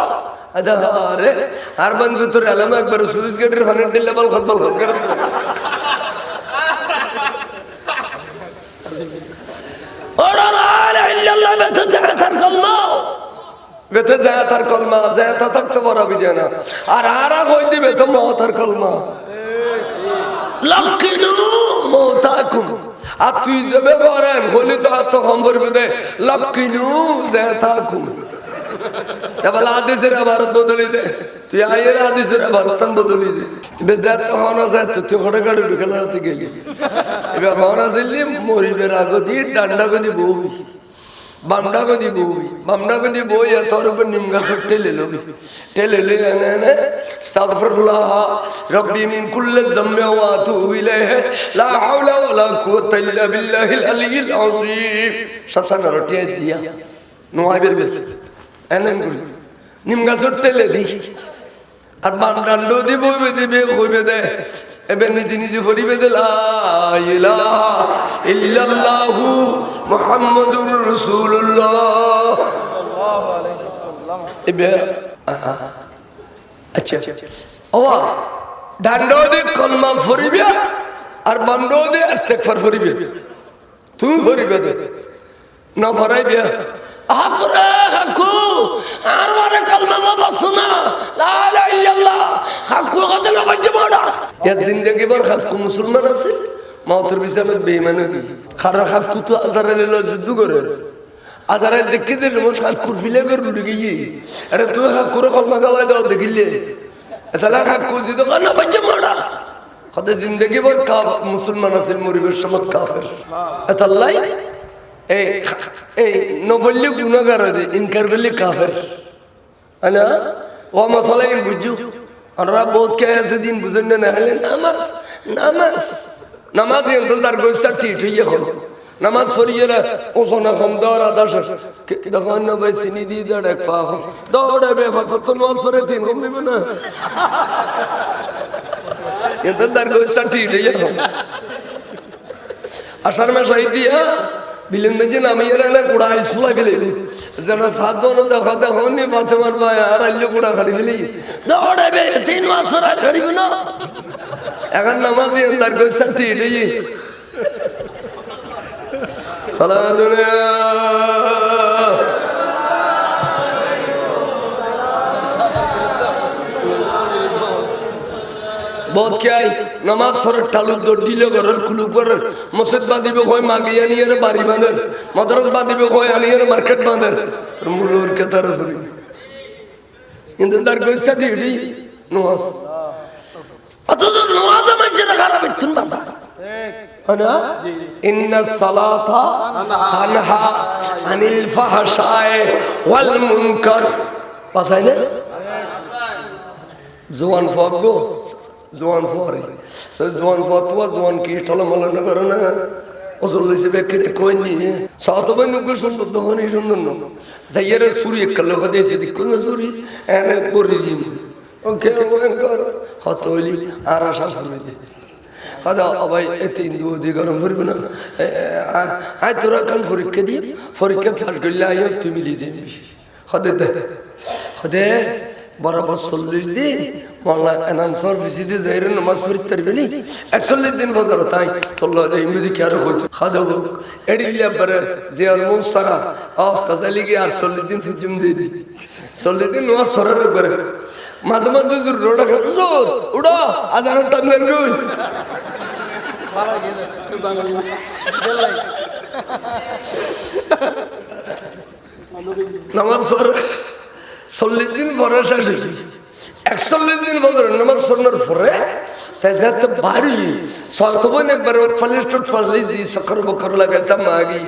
আদা রে আরবান ভিতর আলামা একবার সুরজ গেটের 100 লেভেল খতম করে ওরা লা ইলাহা ইল্লাল্লাহ বেতে জাকাতার কলমা বেতে জাকাতার কলমা জাকাত থাকতে পারবি না আর আরা কই দিবে তো মওতার কলমা লাকিনু মওতাকুম আর তুই যাবে বলেন হলি তো আর তো কম করবে দে লক্ষ্মীনু যে থাকুন বলে আদিসের ভারত বদলি দে তুই আয়ের আদিসের ভারতান বদলি দে বেজাত তখন আছে তুই খড়ে কাটে ঢুকেলা হতে গেলি এবার মনে আসলি মরিবের আগদি ডান্ডা গদি বউবি বামডা গদি বউবি বামডা গদি বই আর তোর উপর নিম গাছের টেলে লবি টেলে লে এনে আস্তাগফিরুল্লাহ রব্বি মিন কুল্লি যামবি ওয়া আতুবু ইলাইহি লা হাওলা ওয়ালা কুওয়াতা ইল্লা বিল্লাহিল আলিয়্যিল আযীম সাতানা রটিয়ে দিয়া নোয়াই বেরবে এনে নিম গাছের টেলে দি আর বামডান্ডো দিব দিবে কইবে দে এবার নিজে নিজে করিবে দে লা ইলাহা ইল্লাল্লাহু মুহাম্মাদুর রাসূলুল্লাহ সাল্লাল্লাহু আলাইহি ওয়াসাল্লাম এবার আচ্ছা ওয়া ডান্ডো দি কলমা পড়িবে আর বামডো দি ইস্তিগফার পড়িবে তুই পড়িবে দে না পড়াইবে আকুরে হাকু আর ওরে কলমা বাসনা লা ইলাহা ইল্লাল্লাহ হাকু কথা না কইতে বড়া এ জিন্দেগি ভর হাকু মুসলমান আছে মাওতের বিছানে বেঈমান হবি খারা হাকু তো আজারালে যুদ্ধ করে আজারাল দেখি দে মত হাকুর ফিলে করে ঢুকে গিয়ে আরে তুই হাকুর কলমা গালা দাও দেখিলে এতলা হাকু যদি না কইতে বড়া কত জিন্দেগি ভর মুসলমান আছে মরিবের সমত কাফের এতলাই এই নবল্লি গুনাহগার দে ইনকার করলে কাফের আনা ও মশলা ইন বুঝু আমরা বহুত কে আছে দিন বুঝেন না হলে নামাজ নামাজ নামাজ ইন্তজার গোসা ঠিক হইয়া হল নামাজ পড়িয়ে না ও সোনা কম দর আদাস দেখুন না ভাই সিনি দি দড় এক পা দৌড়ে বে ফসত নল সরে দিন কম দিবে না ইন্তজার গোসা ঠিক হইয়া হল আষাঢ় মাস হই দিয়া বিলেন যে নামি এরা না কুড়াই সুলা গেলে যেন সাধন দেখা দেখুন নি ফাতেমার ভাই আর আইলে কুড়া খালি ফেলি দৌড়াবে 3 মাস আর ছাড়িব না এখন নামাজি আল্লাহর গোসা ঠিক হই সালাতুনা बहुत क्या है नमाज फरक टालू दो डिले करो खुलू करो मस्जिद बांधी पे कोई मांगी यानी ये बारी बांधर मदरस बांधी पे कोई यानी ये मार्केट बांधर पर मुलोर के तरफ भी इंतजार कोई सच्ची भी नमाज अतः तो नमाज में जरा खराब है तुम बस है ना इन्ना सलाता तन्हा अनिल फहशाए वल मुनकर बस है ना जुआन फागो জোয়ান পরে জোয়ান ফতোয়া জোয়ান কি টলমল না করে না ওসল লইছে বেকে কই নি সাত বই নুকে সুন্দর দহনি সুন্দর ন যাইরে সুরি একল কদেছে দিকুন সুরি এনে পরি দিন ওকে ওন কর হতলি আর আশা শুরু দি খাদা ভাই এতে ইন্দু দি গরম করব না আই তোরা কান পরীক্ষা দি পরীক্ষা পাস করলে আইও তুমি লিজে খদে খদে বরাবর 40 দিন মোল্লা এনাম সার্ভিসে যাইরে নামাজ পড়তে পারবেনি 41 দিন ফজর তাই তোল্লা যে ইমদি কি আর কইতো খাদাও এডিলিয়া পরে যে আল মুসারা আস্তাজালি কি আর 40 দিন জুম দি 40 দিন নামাজ পড়ার পরে মাঝে মাঝে জোর রোডা জোর উড়া আজান টাঙ্গেন গুল নামাজ পড়ে 40 দিন পরে শেষ হইছে 41 দিন বদর নামাজ পড়ার পরে তাজাত ভারী সতবন একবার ফলিস্ট ফলিস দি সকর বকর লাগা সামাগি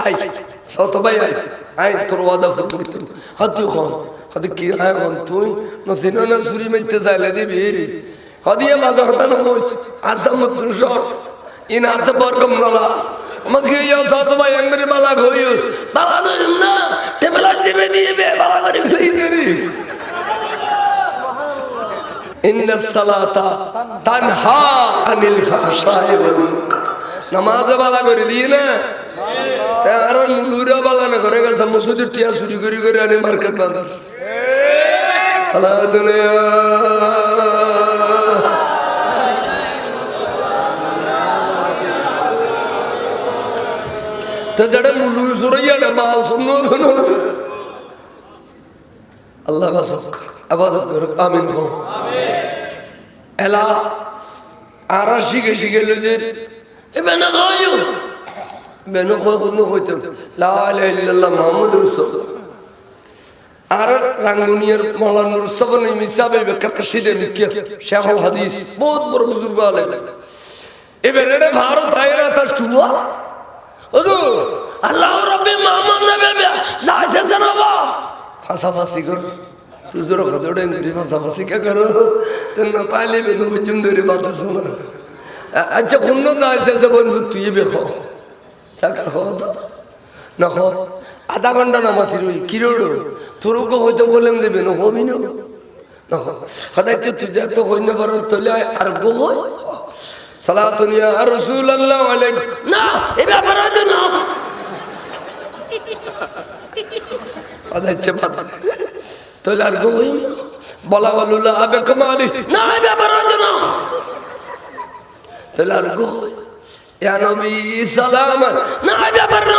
আই সতবাই আই তোর ওয়াদা করতে হাতু খন হাতে কি আয় খন তুই নসিনা না সুরি মেতে যাইলে দিবি হাদিয়া মাজা হতা না হইছ আসাম তুষর ইন হাতে বরকম নলা মগে ইয়া সতবাই আঙ্গরি বালা গইস বালা না টেবলা দিবে দিবে বালা করে ফেলাই দেরি ইন্না সালাতা তানহা আনিল ফাহশাই ওয়াল মুনকার নামাজ বালা করে দিয়ে না তার মুলুরা বালা না করে গেছে মসজিদ টিয়া চুরি করি করে আনে মার্কেট বাজার সালাতুনা তো যারা মুলু সুরাইয়া না বাল শুনো আল্লাহ বাসক আবাদত করুক আমিন কো আমিন এলা আর শিখে শিখে যে এবার না কয় বেনো কয় কোনো কইতাম লা ইলাহা ইল্লাল্লাহ মুহাম্মাদুর রাসূলুল্লাহ আর রাঙ্গুনিয়ার মাওলানা রুসবনি মিসাবে কাশিদে মিকিয়া শেখুল হাদিস বহুত বড় বুজুর্গ আলেম এবার এটা ভারত আইরা তার শুয়া হুজুর আল্লাহ রাব্বি মুহাম্মদ নবী যাইছে জানাবা ফাসাফাসি কর তুজুর কদড়ে নরি ফাসাফাসি কে করো তেন পাইলে বেনো বুঝুম ধরে বাদ শোনা আচ্ছা কোন যাইছে যে বন্ধু তুই বেখো চাকা খো না খো আধা ঘন্টা নামাতি রই কিরোড়ো তোরকে হয়তো বললাম দেবে না হবি না সদাই তুই যা তো হইন পারো তোলে আর গো হয় সালাতুন ইয়া রাসূলুল্লাহ আলাইকুম না এই ব্যাপার হয়তো না সদাই চাপা তোলে আর গো হই না বলা বলুলা আবে কমালি না এই ব্যাপার হয়তো না তোলে আর গো ইয়া নবী সালাম না এই ব্যাপার না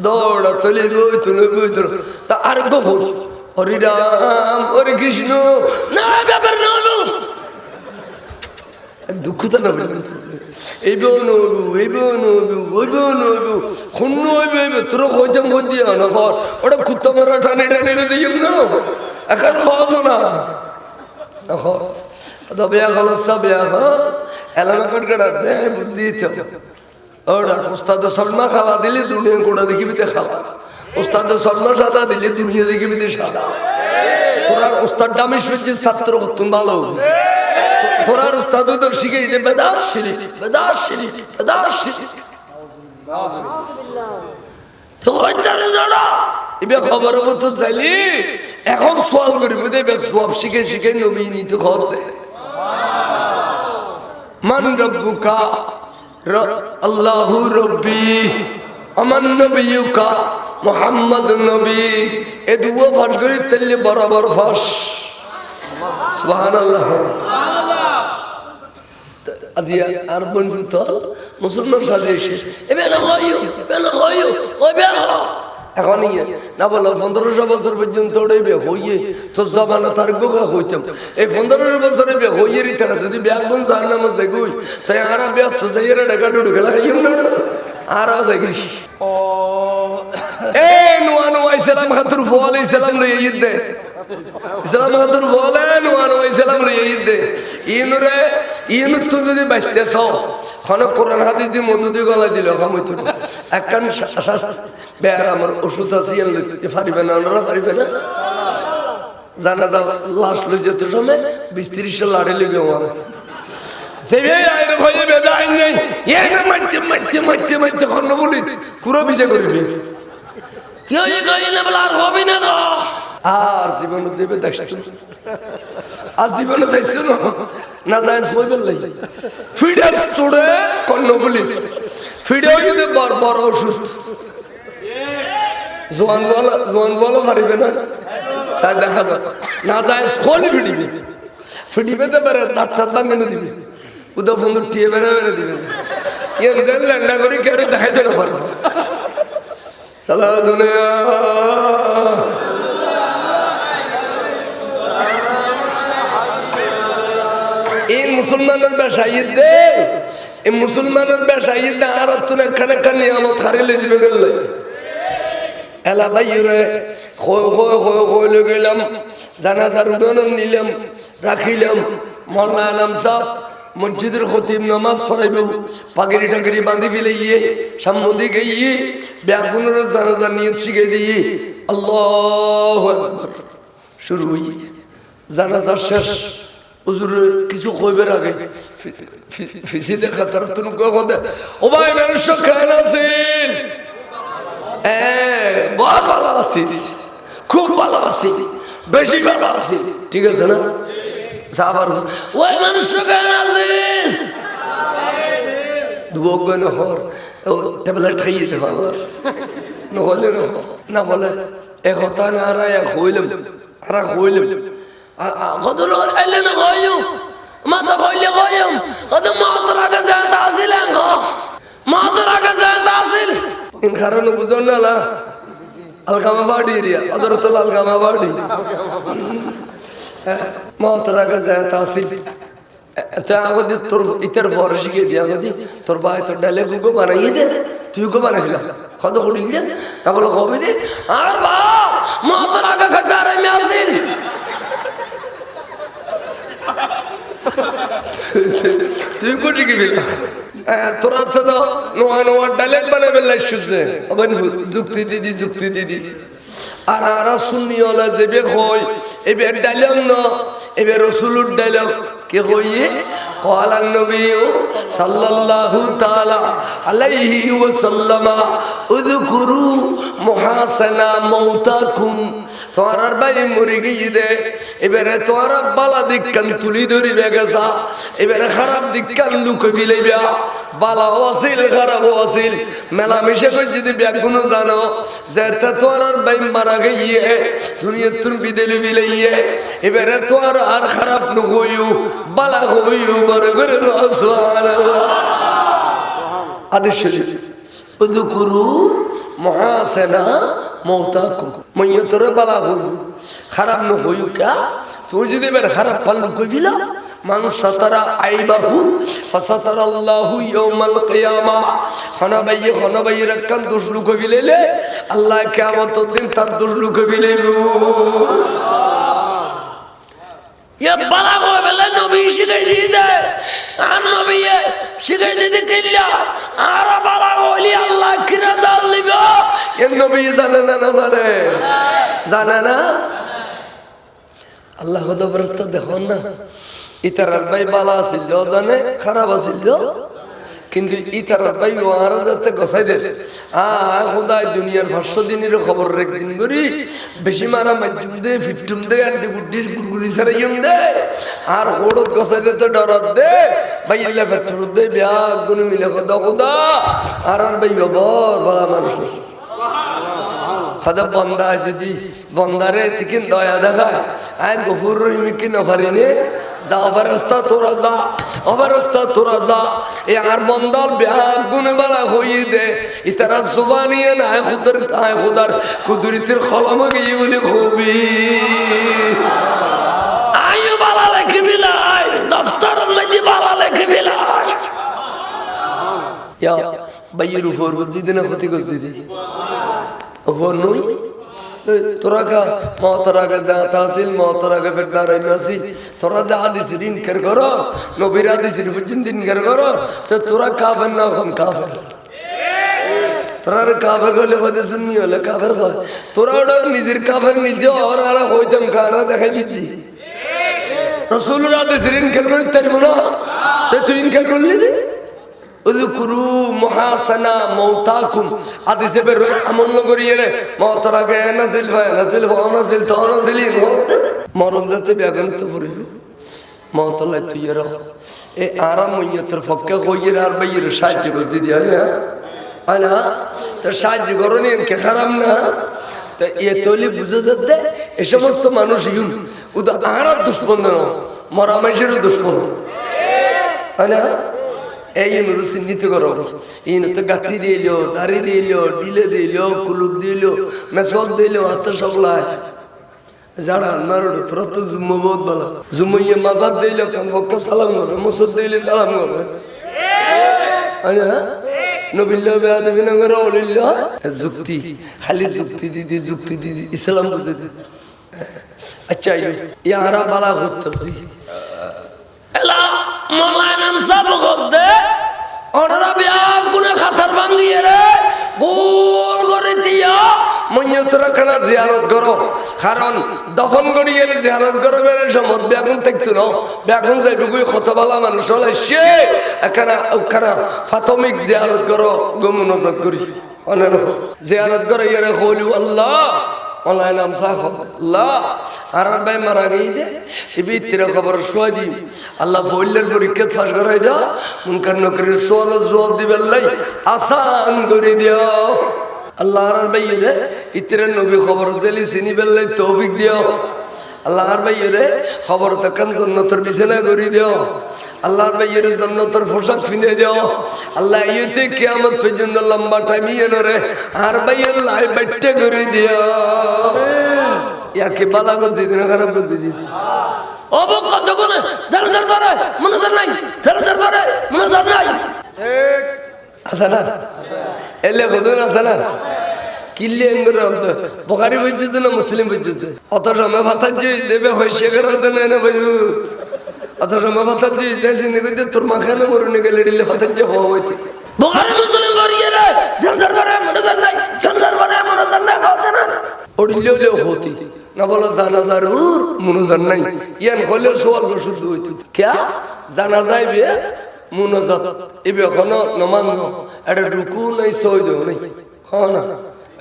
দৌড়া তলে গই তুলে গই তা আর গো হরি রাম হরি কৃষ্ণ না ব্যাপার না দুঃখ তো না এই বোনো এই বোনো ওই বোনো খুন্ন হইবে তোর কইতাম কই দিয়া না কর ওটা কুত্তা মারা টানে টানে দিই না এখন হজ না দেখো তবে এখন সব এলাকা কটকড়া দে বুঝি তো ওরা উস্তাদ সলমা খাওয়া দিলে দুনিয়া গোড়া দেখিবি খাওয়া উস্তাদ সলমা সাদা দিলে দুনিয়া দেখিবি সাদা তোরার উস্তাদটা আমি শুনছি ছাত্র তুমি ভালো তোরার উস্তাদ তো শিখেই যে বেদাত শিরি বেদাত শিরি বেদাত শিরি তো ওইটারে জানা এবার খবর মতো চাইলি এখন সোয়াল করিব দেবে সব শিখে শিখে নবী নিতে খবর দে মান রব্বুকা আল্লাহু রব্বি আমার নবিয়ুকা মুহাম্মদ নবী এ দুও ফাঁস করি তেলে বরাবর ফাঁস সুবহানাল্লাহ আজিয়া আর বন্ধু তো মুসলমান সাজেছে এবার না হইও ওই বে এখন না বলো 1500 বছর পর্যন্ত ওড়াইবে হইয়ে তো জমানা তার গোগা হইতাম এই 1500 বছরে বে হইয়েরই তারা যদি ব্যাগুন জাহান্নাম যাগুই তাই আর ব্যাস যাইরা ঢাকা ঢুকে গেল আর যাগি ও এ নুয়ানো ইসলাম খাতুর ফলে ইসলাম লই ঈদ দে ইসলাম খাতুর ফলে নুয়ানো ইসলাম লই ঈদ দে ইনু তো যদি বাঁচতেছ কোন কোরআন হাদিস দি মধু দি গলা দিল খামইতো একখান বেয়ার আমার ওষুধ আছে লইতে পারিবে না ওরা পারিবে না জানা যা লাশ লই যেতে সময় 20-30 লাড়ে লিবে আমার সেবে আইর হয়ে বেদাই নাই এনে মাইতে কোন বলি কুরো বিজে করবে কি হই কইলে বল আর হবে না তো আর জীবন দেবে দেখছো আর জীবন দেখছো না যায় কইবে লাই ফিডে ছড়ে কোন বলি ফিডে যদি বড় ওষুধ জোয়ান বলা পারিবে না সাই দেখা না যায় কোলি ফিডিবে তো বেরে দাঁত ভাঙে দিবে উদা বন্ধু টিয়ে বেড়ে দিবে এর জন্য ল্যান্ডা করে কেউ দেখাইতে না পারবো সালা দুনিয়া এই মুসলমানের বেশাইদ দে এই মুসলমানের বেশাইদ দে আর তুই এখানে কানে নিয়ামত হারিয়ে দিবে গেল এলা ভাইরে হয়ে গেলাম জানাজার উদাহরণ নিলাম রাখিলাম মৌলানা আলম সাহেব মসজিদের খতিব নামাজ পড়াইব পাগড়ি টাগড়ি বাঁধি ফেলে গিয়ে সামনে গিয়ে ব্যাগুনের জানাজার নিয়ত শিখে দিয়ে আল্লাহু আকবার শুরু হই জানাজার শেষ হুজুর কিছু কইবার আগে ফিসি দেখা তার তুমি কথা ও ভাই মানুষ কেন আছেন বহুত ভালো আছি খুব ভালো আছি বেশি ভালো আছি ঠিক আছে না সাবার ওই মানুষ কেন আছেন দুবগন হর ট্যাবলেট খাইয়ে দে ভালো নহলে না বলে এক হতা না আর এক হইলাম কত লোক আইলে না কইও মাথা কইলে কইও কত মাতর আগে যায় তা আসিলেন গো মাতর আগে যায় তা আসিল ইন কারণে বুঝন না আলগামা বাড়ি এরিয়া অদরত আলগামা বাড়ি মাতর আগে যায় তা আসিল আগদি তোর ইতার পরে শিখে দিয়া আগদি তোর ভাই তোর ডালে গুগো বানাইয়ে দে তুই গো বানাইলা কত করিল তা বলো কবে দে আর বা মতর আগে ফেটে আর আমি আসিল তুই কোটি কি বিলা তোরা তো নোয়া নোয়া ডালে বানাবে লাইসুছে আবার যুক্তি দিদি আর আর শুনি ওলা যাবে কই এবার ডায়লগ ন এবার রাসূলুর ডায়লগ কে কইয়ে قال النبي صلى الله تعالى عليه وسلم اذكروا محاسن موتاكم তোরার ভাই মরে গিয়ে দে এবারে তোরা বালা দিককান তুলি ধরি বেগেছা এবারে খারাপ দিককান লুকে ফিলাইবা বালা ওয়াসিল খারাপ ওয়াসিল মেলা মিশে কই যদি ব্যাগুনো জানো যেটা তোরার ভাই মারা গিয়ে দুনিয়া তুন বিদেলি বিলাইয়ে এবারে তোর আর খারাপ ন হইউ বালা হইউ বড় করে সুবহানাল্লাহ আদেশ উযকুরু মুহাসানা মৌতাকুম মাইয়তরে বালা হইউ খারাপ ন হইউ কা তুই যদি বের খারাপ পালু কইবিলা মান সাতারা আইবাহু ফাসাতারাল্লাহু ইয়াউমাল কিয়ামা খানা বাইয়ে রাকান দুসলু কইবিলে আল্লাহ কিয়ামতের দিন তার দুসলু কইবিলেবু ইয়া বালা কইবেলে নবী শিখাই দিতে আর নবী শিখাই দিতে কিল্লা আর বালা কইলি আল্লাহ কিরা জাল দিব এ নবী জানে না জানে না আল্লাহ খোদা ফেরেশতা দেখুন না ইতারার ভাই বালা আছিল জানে খারাপ আছিল কিন্তু ইতারার ভাই ওয়ারা যাতে গসাই দে খোদা দুনিয়ার 500 দিনের খবর একদিন করি বেশি মারা মাধ্যম দে ফিফটুম দে আন্টি গুড্ডিস গুরগুরি সারাইম দে আর হোড়ত গসাই দে ডরাত দে ভাই ইল্লা ফেটর দে বিয়া গুণ মিলে খোদা আর ভাই বড় বড় মানুষ আছে খোদা বন্দা যদি বন্দারে থেকে দয়া দেখায় আয় গফুর রহিম কি না পারিনে যা অবস্থা তোরা যা এ আর বন্দার বিহার গুণ বালা হইয়ে দে ইতারা জুবানিয়ে না খুদার কুদরতের খলমা গিয়ে বলে খুবই আয়ু বালা লেখে বিলাই দফতর মধ্যে বালা লেখে বিলাই ইয়া বাইয়ের উপর জিদিনা ক্ষতি করছি উপর নই তোরা কা মতরা কা জাতা আসিল মতরা কা ফেদার আইনাসি তোরা যা হাদিস দিন কর করো নবীর হাদিস দিন কর করো তো তোরা কাফের না কম কাফের তোরা কাফের হলে কদে সুন্নি হলে কাফের হয় তোরা ওটা নিজের কাফের নিজে আর আর হইতাম কারা দেখাই দিতি রাসূলুর হাদিস দিন কর করতে পারবো না তো তুই ইনকার করলি উযকুরু মুহাসানা মৌতাকুম হাদিসে বের আমল করিয়ে রে মওতের আগে নাজিল মরণ যেতে বেগুন তো পড়িল মওতলা তুইরা এ আরাম মইয়তের ফক্কা কইরা আর বাইর সাহায্য করছি দিয়া না আনা তো সাহায্য করনি কে খারাপ না তো এ তলি বুঝে যেতে এই সমস্ত মানুষ ইউন উদা আরার দুশমন না মরা মানুষের দুশমন আনা এই নুরুসিন নিতে করো ইন তো গাঠি দিলো দাড়ি দিলো ডিলে দিলো কুলুপ দিলো মেসওয়াক দিলো হাতে সবলাই যারা মারো তোরা তো জুম্মা বহুত ভালো জুম্মাইয়ে মাজার দিলো কাম বক্কা সালাম করে মুসদ দিলে সালাম করে আয়া নবিল্লাহ বেয়াদবি না করে ওলিল্লাহ যুক্তি খালি যুক্তি দিদি ইসলাম বুঝে দিদি আচ্ছা ইয়ারা বালা করতেছি এলা মৌলানাম সব গদে ওরা বিয়া গুনে খাতার ভাঙিয়ে রে গোল করে দিয়া মইয়তরা খানা জিয়ারত করো কারণ দফন করিয়ে জিয়ারত করো বের সমত বেগুন থাকতো না বেগুন যাইবুই কত ভালো মানুষ হলে সে এখানা ফাতমিক জিয়ারত করো গমনজত করি অনেক জিয়ারত করে ইয়ারে কইলু আল্লাহ মৌলানাম সাহেব আল্লাহ আর ভাই মারা গই দে ইবি তেরা খবর সোয়াদি আল্লাহ বললের পরীক্ষা পাস করাই দাও মুনকার নকরির সওয়াল জবাব দিবে আল্লাহ আসান করে দিও আল্লাহ আর ভাই রে ইতরে নবী খবর দিলি চিনি বেল্লাই তৌফিক দিও আল্লাহর ভাইয়েরে খবর তখন জান্নাতের বিছানা করে দিও আল্লাহর ভাইয়েরে জান্নাতের পোশাক পিনে দিও আল্লাহ ইতে কিয়ামত পর্যন্ত লম্বা টাইম ইয়েনরে আর ভাইয়ের লাই বাইটে করে দিও আমিন ইয়াকে বালা করে দিন খারাপ করে দিন ও বউ কত কোনে জানাজার ধরে মনোজার নাই জানাজার ধরে মনোজার নাই আছে না এলে কদন আছে না কিল্লি এঙ্গুর বুখারী বুঝছিস না মুসলিম বুঝছিস অত সময় ভাতা যে দেবে হইছে করতে না না বুঝু অত সময় ভাতা যে দেশে নিগতে তোর মাখানো মরনে গেলে দিলে ভাতা যে হইতে বুখারী মুসলিম করিয়ে রে জানাজার ধরে মনোজার নাই জানাজার ধরে মনোজার নাই হতে না ওড়িলেও হতি না বলো জানাজার মনোজার নাই ইয়ান হলে সওয়াল শুদ্ধ হইতো কে জানা যাইবে মুনাজাত এবে এখনো নমান এটা রুকু নাই সওয়াল নাই হ্যাঁ না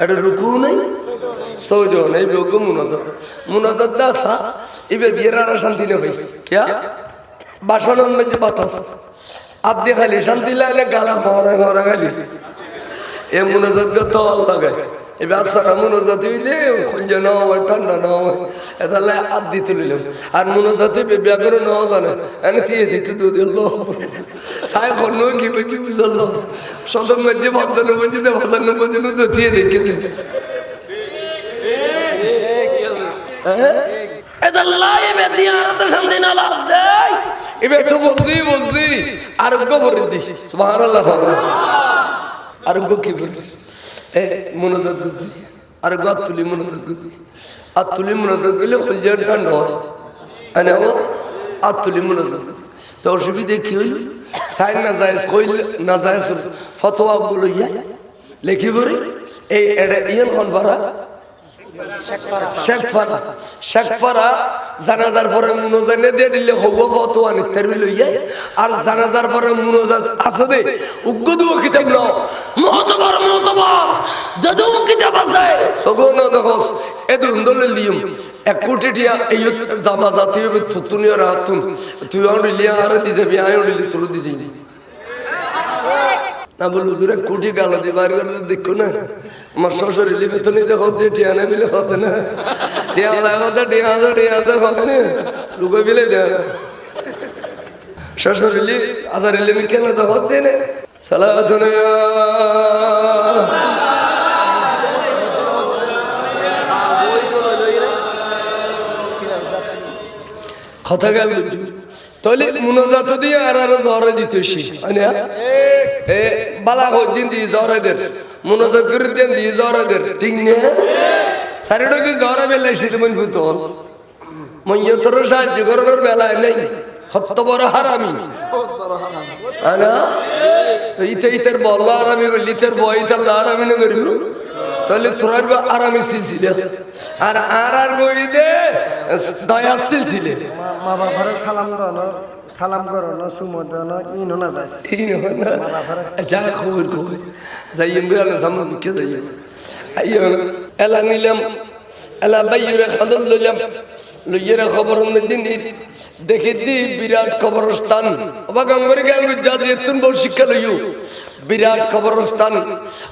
এটা রুকু নাই সওয়াল নাই বেগো মুনাজাত দাসা এবে বিয়েরার শান্তি না ভাই কে বাসনের মধ্যে বাতাস আদে খালি শান্তি লাগলে গালা ঘরা খালি এ মুনাজাত তো লাগায় এবার সারা মনোজাতি দে খুঁজে নাও হয় ঠান্ডা নাও হয় তাহলে আদ দিতে নিলাম আর মনোজাতি ব্যাপারে নাও জানে এনে দিয়ে দিতে দুধ সাই খন্ন কি বুঝি বুঝল সদম মধ্যে ভাজানো বুঝি দে ভাজানো বুঝি তো দিয়ে রেখে দে আরোগ্য করে দি সুবহানাল্লাহ আরোগ্য কি বলি মনোজাত দিছি আর গাতুলি মনোজাত দিছি আতুলি মনোজাত গেলে খুলজান ঠান্ডা হয় আনে ও আতুলি মনোজাত তো অসুবিধা কি হইল সাইন না যায় কইল না যায় ফতোয়া বলইয়া লেখি বরি এই এডা ইয়ান কোন পারা শেখপারা জানাজার পরে মুনোজানে দিয়ে দিলে হবো ফতোয়া নিতের লইয়া আর জানাজার পরে মুনোজাত আছে দে উগ্গদু কিতাব নাও মহতবার যদু কিতাব আছে সগন দেখোস এদুন দলে লিয়ম 1 কোটি টিয়া এই জামা জাতীয় তুতুনিয়া রাতুন তুই আউলিয়া আর দিতে বিয়ায় উড়িলি তুই দিছি না বলু জুরে কোটি গালো দিবার করে দেখো না আমার শ্বশুর লিবে তো নিতে হতে টিয়া না বিলে হতে না টিয়া লাগতে টিয়া আছে হবে না লুকো বিলে দেয় না শ্বশুর লি আদার লিমি কেন তো হতে না সালাতুন কথা গাল তাহলে মুনাজাত দিয়ে আর জহরে দিতেছি এ বালা দিন দিয়ে জহরেদের মুনাজাত করে দিন দিয়ে জহরেদের ঠিক না সারিডো কি জহরে বেলাইছি তুমি ফুতল মইয়া তোর সাহায্য করার বেলায় নেই কত বড় হারামি আনা ইতের বল্লা আরামি করলি তোর বই তার আরামি না করিল তাহলে তোর আরামি ছিল আর আর বই দে দয়া ছিল মা বাবার সালাম করো না সুমো দাও না ইনো না যায় যা খবর যাইম বেলা সামনে কে যাইম আইও এলা নিলাম এলা বাইরে খাদল লইলাম লইয়েরা খবর দিন দেখে দি বিরাট কবরস্থান অবাক করে গেল জাতি এতুন বড় শিক্ষা লইও বিরাট কবরস্থান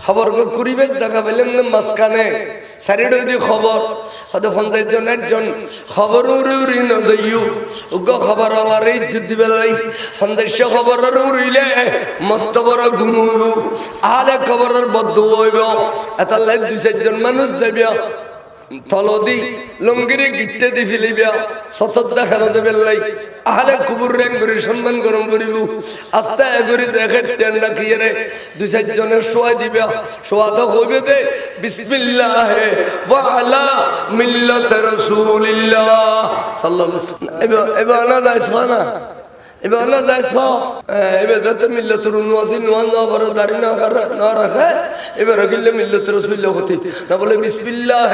খবর করিবে জায়গা পেলেন মাঝখানে সারিডো দি খবর হয়তো 50 জনের জন খবর উড়ি ন যাইও উগ খবর আলার ইজ্জত দিবে লাই 50 খবর উড়িলে মস্ত বড় গুণ হইব আলে খবরের বদ্ধ হইব এত লাই 2-4 জন মানুষ যাবে তলদি লঙ্গিরে গিট্টে দি ফেলিবা সতত দেখানো দেবে লাই আহলে কুবুর রেং করে সম্মান গরম করিব আস্তে করে দেখে টেন রাখিয়ে রে 2-4 জনের শোয়া দিবা শোয়া তো হইবে দে বিসমিল্লাহ ওয়া আলা মিল্লাত রাসূলিল্লাহ সাল্লাল্লাহু আলাইহি ওয়াসাল্লাম এবার না যাইছ না এবার না যাইছ এবার যত মিল্লাতুর নওয়াজি নওয়াজ করে দাঁড়ি না রাখে এবার রাখিলে মিল্লাতুর রাসূলিল্লাহ হতে না বলে বিসমিল্লাহ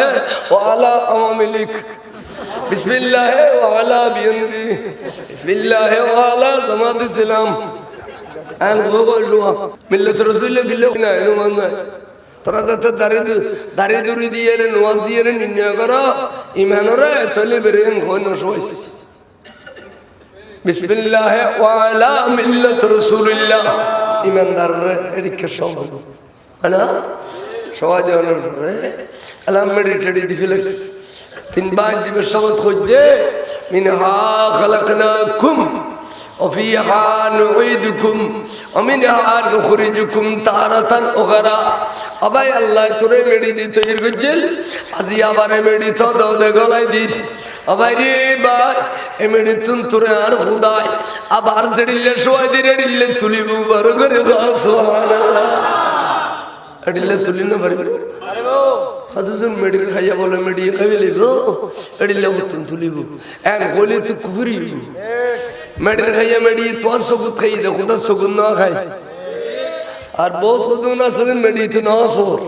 ওয়া আলা আওয়ামিলিক বিসমিল্লাহ ওয়া আলা বিয়ানবি বিসমিল্লাহ ওয়া আলা জামাত ইসলাম আন গোগো জুয়া মিল্লাতুর রাসূলিল্লাহ গিলে না নওয়াজ না তোরা যত দাড়ি দুরি দিয়ে নওয়াজ দিয়ে নির্ণয় করো ঈমানরে তলে বেরেন হয় না সইস বিসমিল্লাহ ওয়া আলা মিল্লাত রাসূলিল্লাহ ইমানদার এদিকে সব আনা সবাই দেওয়ার পরে আলাম মেডিটেডি দিলে 3 বার দিবে শব্দ খুঁজে মিনহা খালাকনাকুম ওয়া ফিহা নুঈদুকুম ওয়া মিনহা নুখরিজুকুম তারাতান উখরা আবাই আল্লাহ তোরে মেডি দি তৈরি করছিল আজি আবারে মেডি তো দাও দে গলাই দি আবাইরে ভাই এমনি তুন তোরে আর খুদাই আবার জড়িলে শোয়া দিরে রিলে তুলিব বড় করে সুবহানাল্লাহ এডিলে তুলি না পারবে হাদুজন মেডিকে খাইয়া বলে মেডিকে খাইবে লিব এডিলে তুন তুলিব এন গলি তো কুফরি মেডিকে খাইয়া মেডি তো সগুত খাই দে খুদা সগুত না খাই আর বহুত খুদুন আছে মেডি তো না সর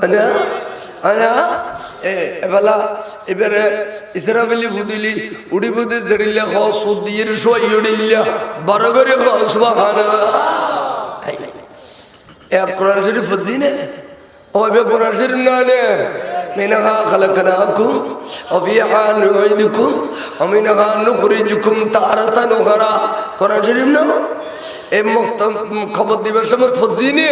আনা আনা এবেলা এবারে ইসরাফিলি ফুদিলি উড়ি বুদি জড়িলে খ সুদির শোয় উড়িল্লা বড় করে সুবহানাল্লাহ এক কোরআন শরীফ ফজিনে ওবে কোরআন শরীফ না নে মিনহা খালাকনাকুম ওয়া ফিহা নুঈদুকুম ওয়া মিনহা নুখরিজুকুম তারাতান উখরা কোরআন শরীফ না এ মুক্তম খবর দিবার সময় ফজিনে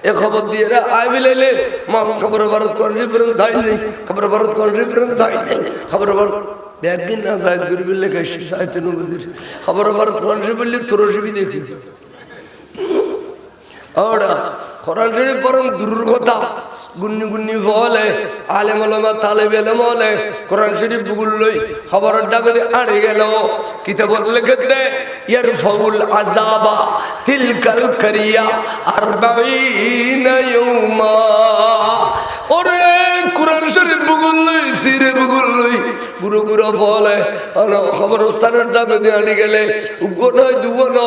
এ খবর দিয়ে রা আই বিলেলে মম খবর ভারত কোরআন শরীফ যাই নাই খবর ভারত কোরআন শরীফ যাই নাই খবর ভারত ব্যাগিন না যাই গুরবিলে কাশি সাইতে নবজির খবর ভারত কোরআন শরীফ বললি তুরশবি দেখি ওরা কোরআন শরীফ পড়ন দূরের কথা গুন্নি গুন্নি বলে আলেম ওলামা তালেব ইলম বলে কোরআন শরীফ বুগুল লই খবরের ডাগতে আড়ে গেল কিতাব লিখে দে ইয়ারফাউল আযাবা তিলকাল কারিয়া 40 ইয়াউমা ওরে কোরআন শরীফ বুগুল লই সিরে বুগুল লই গুরু গুরু বলে আর খবরস্থানের ডাগতে আড়ে গেলে উগনয় দুবন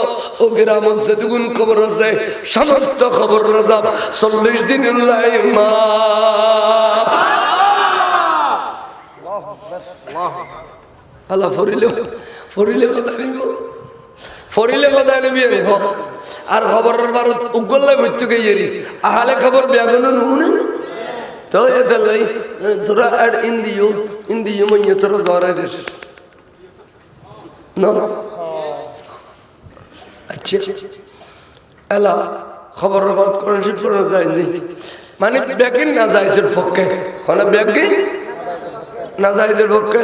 ও গ্রাম যেগুন খবর আছে সমস্ত খবর রাজাব 40 দিন লাইমা আল্লাহ ফরিলে কথা নিবি আর খবর ভারত উগল্লাই ভর্তি গেলি আহালে খবর ব্যাগন নুনে তো এদালাই তোরা আর ইন্দিও মইয়ে তোরা জরা দেশ না আচ্ছা আল্লাহ খবর বাদ কোরআন শরীফ পড়া যায় নাই মানে ব্যাগিন না যাইছের পক্ষে কোন ব্যাগিন না যাইছের পক্ষে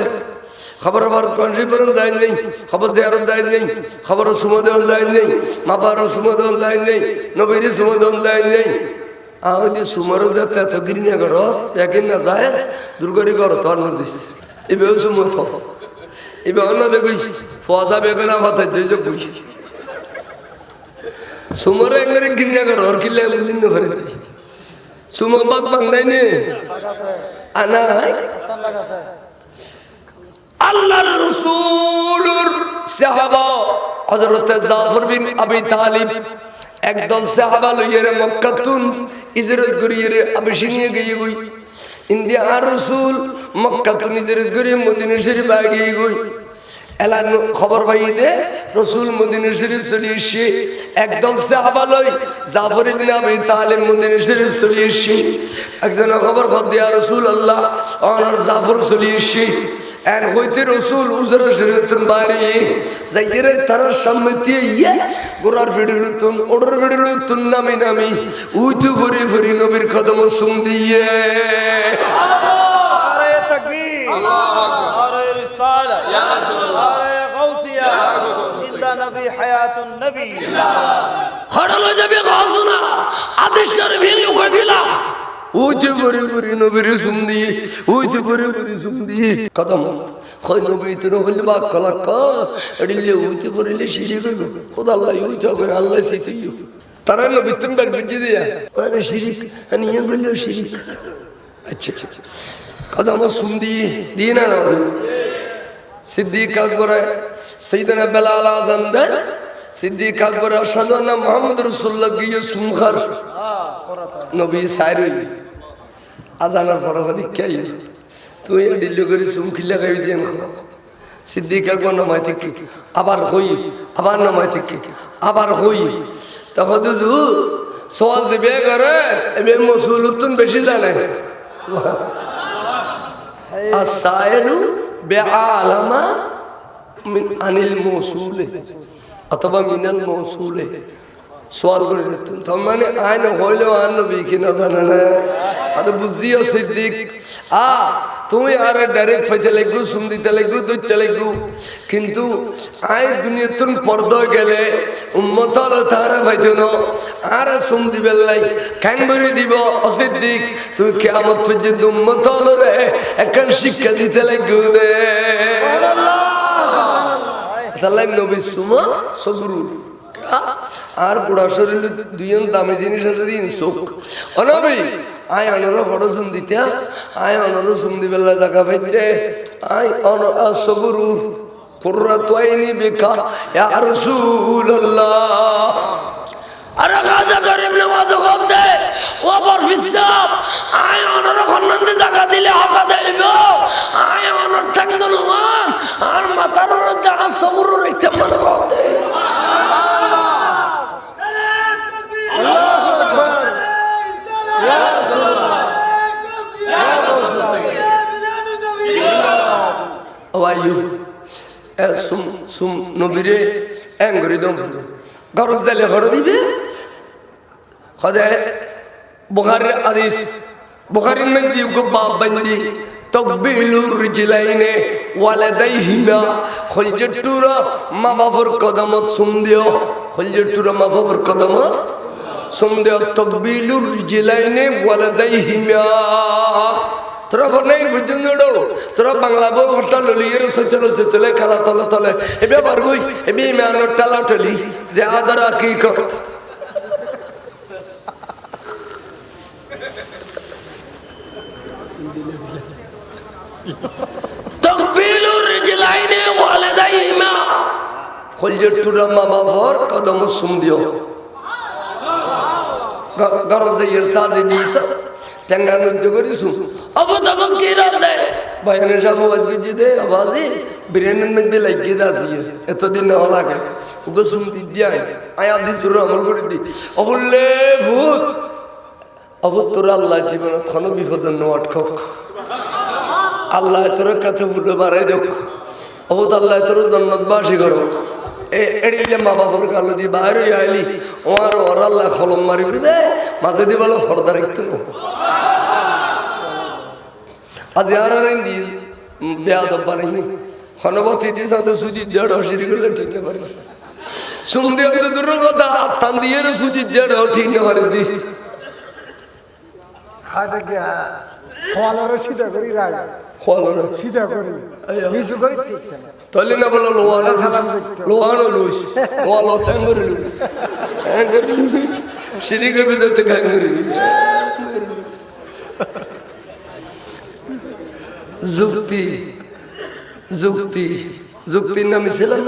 খবর বাদ কোরআন শরীফ পড়া যায় নাই খবর জিয়ারত যায় নাই খবর সুমদেন যায় নাই মাবার সুমদেন যায় নাই নবীর সুমদেন যায় নাই আওদি সুমর যেতে এত গিরিনা করো ব্যাগিন না যায় দুর্গরি করো তোর নদিস এবেও সুমত এবে অন্য দেখুই ফজা বেগনা ভাতা যে কই সুমর এঙ্গরে গিরিনা করো আর কিলে বুঝিন না পারে সুমর বাগ বাং নাই নে আনা আল্লাহর রাসূলুর সাহাবা হযরত জাফর বিন আবি তালিব একদল সাহাবা লইয়ে মক্কা তুন হিজরত করিয়ে আবিসিনিয়া গিয়ে গই ইন্ডিয়া আর রাসূল মক্কা তুন হিজরত করিয়ে মদিনা শরীফ গিয়ে গই এলান খবর পাই দে রাসূল মদিনা শরীফ চলে এসে একদল সাহাবা লই জাফর ইবনে আবি তালিব মদিনা শরীফ চলে এসে একজন খবর দিয়া রাসূলুল্লাহ আর জাফর চলে এসে আর হইতে রাসূল উজরা শরীফ বাড়ি যাইরে তার সামনে দিয়ে গোরার ভিড়ুতুন ওড়র ভিড়ুতুন নামি নামি উইতু ভরি ভরি নবীর কদম সুম দিয়ে নারে তাকবীর আল্লাহু আকবার নারে রিসালাত ইয়া রাসূলুল্লাহ নারে গাউসিয়া জিন্দা নবী হায়াতুন নবী হড়লো যাবে গাউসনা আদেশের ভিড় কইলা উইতু ভরি ভরি নবীর সুম দিয়ে উইতু ভরি ভরি সুম দিয়ে কদম কই নবী তো হইল বা কলক এডিলে উইতু ভরিলে শিরি কইব খোদা আল্লাহ উইতু কই আল্লাহ সিতিও তারা নবী তুমি বাগ বিজি দিয়া আরে শিরিক আনিয়া বলল শিরিক আচ্ছা কদম সুম দিয়ে দিনা না সিদ্দিক আকবর সাইয়েদনা বেলাল আযমদার সিদ্দিক আকবর আশহাদু আন্না মুহাম্মাদুর রাসূলুল্লাহ গিয়ে সুমখার নবী সাইরি আজানের পরবর্তী কে তুই দিল্লি করে সুমখিলা গাই দেন সিদ্দিক আকবর নামাই থেকে আবার হই আবার নামাই থেকে আবার হই তখন দুজু সওয়াল দিবে করে এবে মসউলুতুন বেশি জানে আসাইলু বিআলামা মিন আনিল মৌসুলে অথবা মিনাল মৌসুলে সওয়াল করে তো মানে আইন হইলেও আন নবী কি না জানে না আদে বুঝিও সিদ্দিক তুমি আর ডাইরেক্ট ফাইতে লাগু সুম দিতে লাগু দইতে লাগু কিন্তু আই দুনিয়াতুন পর্দা গেলে উম্মত হল তারা ফাইতো না আর সুম দিবে লাই কেন করে দিব অসিদ্দিক তুমি কিয়ামত পর্যন্ত উম্মত হল রে এখন শিক্ষা দিতে লাগু দে তাহলে নবী সুমা সবরু আর বুড়া শরীরে দুইজন দামি জিনিস আছে দিন চোখ অনবী আয় অনর হরসুন দিতে আয় অনর সুন্দি বেলা জায়গা পাইতে আয় অন সবরু কুররাতু আইনি বিকা ইয়া রাসূলুল্লাহ আরে গাজা গরিব নামাজ করতে ও পরফিসাব আয় অনর খন্নতে জায়গা দিলে হকা দেব আয় অনর ঠাকদ নমান আর মাথার জায়গা সবরু রাখতে মনে করতে Awayu, sum nobire, angry don't. Garuzelle Hordibe Hode Bukhari Adis Bukhari Mendi Gubabandi Tokbilur Rijilaine Waladayhima Holjetura Mabavur Kodamot Sumdio Holjetura Mabavur Kodamot Sumdio Tokbilur Rijilaine Waladayhima তোরা বনাই বুঝুন তোরা বাংলা বই হরতাল লিয়ের সচল সচলে খেলা তলে তলে এবে বারগুই এবে মেয়ানোর টালা টলি যে আদরা কি কর তকবিলুর রিজলাইনে ওয়ালাদাইহিমা খলজতুরা মাবাবর কদম সুন্দিও গরজে ইরসাদে দিতা টাঙ্গানো জগরিসু अब तब की रात है बयान शाह आवाज की जिदे आवाज़ी बिरयानी में भी लगी दासी है ये तो दिन ना लगे उनको सुन दिया है आया दिन तुरा अमल कर दी अब ले भूत अब तुरा अल्लाह जीवन थानो बिफदन नोट को अल्लाह तुरा कथे बुरे बारे दो अब तो अल्लाह तुरा जन्नत बाशी करो एडिले माँ बाप पर कालो दी बाहर ही आयली और अल्लाह खलम मारी बिदे माज़े दी वाला फर्दर इतना आज यार रेंदी ब्याह बनेंगे खनबती थी साथ सूची जड़ और श्री गुल्ले ठीक है बने सुंदर तो दूर को दा तंदिये रे सूची जड़ और ठीक है बने খাদে গিয়া খোয়ালোর সিধা করি রাগ খোয়ালোর সিধা করি নিচু করি ঠিক না তলে না বলো লোহানো লুস লোহানো তেঙ্গুরি লুস শ্রী কবি দতে গাঙ্গুরি যুক্তি যুক্তি যুক্তির নাম ইসলাম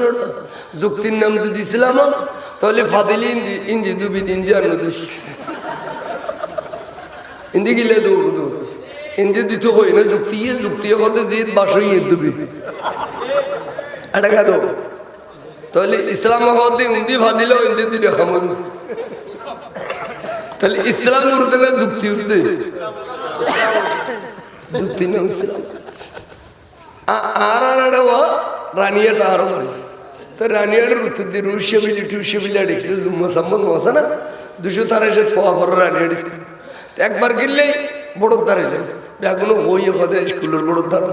যুক্তির নাম যদি ইসলাম তাহলে ফাদিলি ইন্দি দুবি ইন্ডিয়ার নদুস ইন্দি গিলে দৌড় দৌড় ইন্দি দিতে হই না যুক্তি করতে জিত বাসই দুবি এটা গা দো তাহলে ইসলাম হতে ইন্দি ফাদিল ইন্দি দিলে খামন তাহলে ইসলাম উঠতে না যুক্তি উঠতে যুক্তি নাম ইসলাম ആറാടവോ റാണിയുടെ ആറോ പറയും রানিয়ার ঋতুতে রুশিয়া দেখছে সম্বন্ধ আছে না 200 ফর রানিয়া ডিসকাস একবার গেলেই বড় দাঁড়াইলে ব্যাগুনো হই হদে স্কুলের বড় দাঁড়া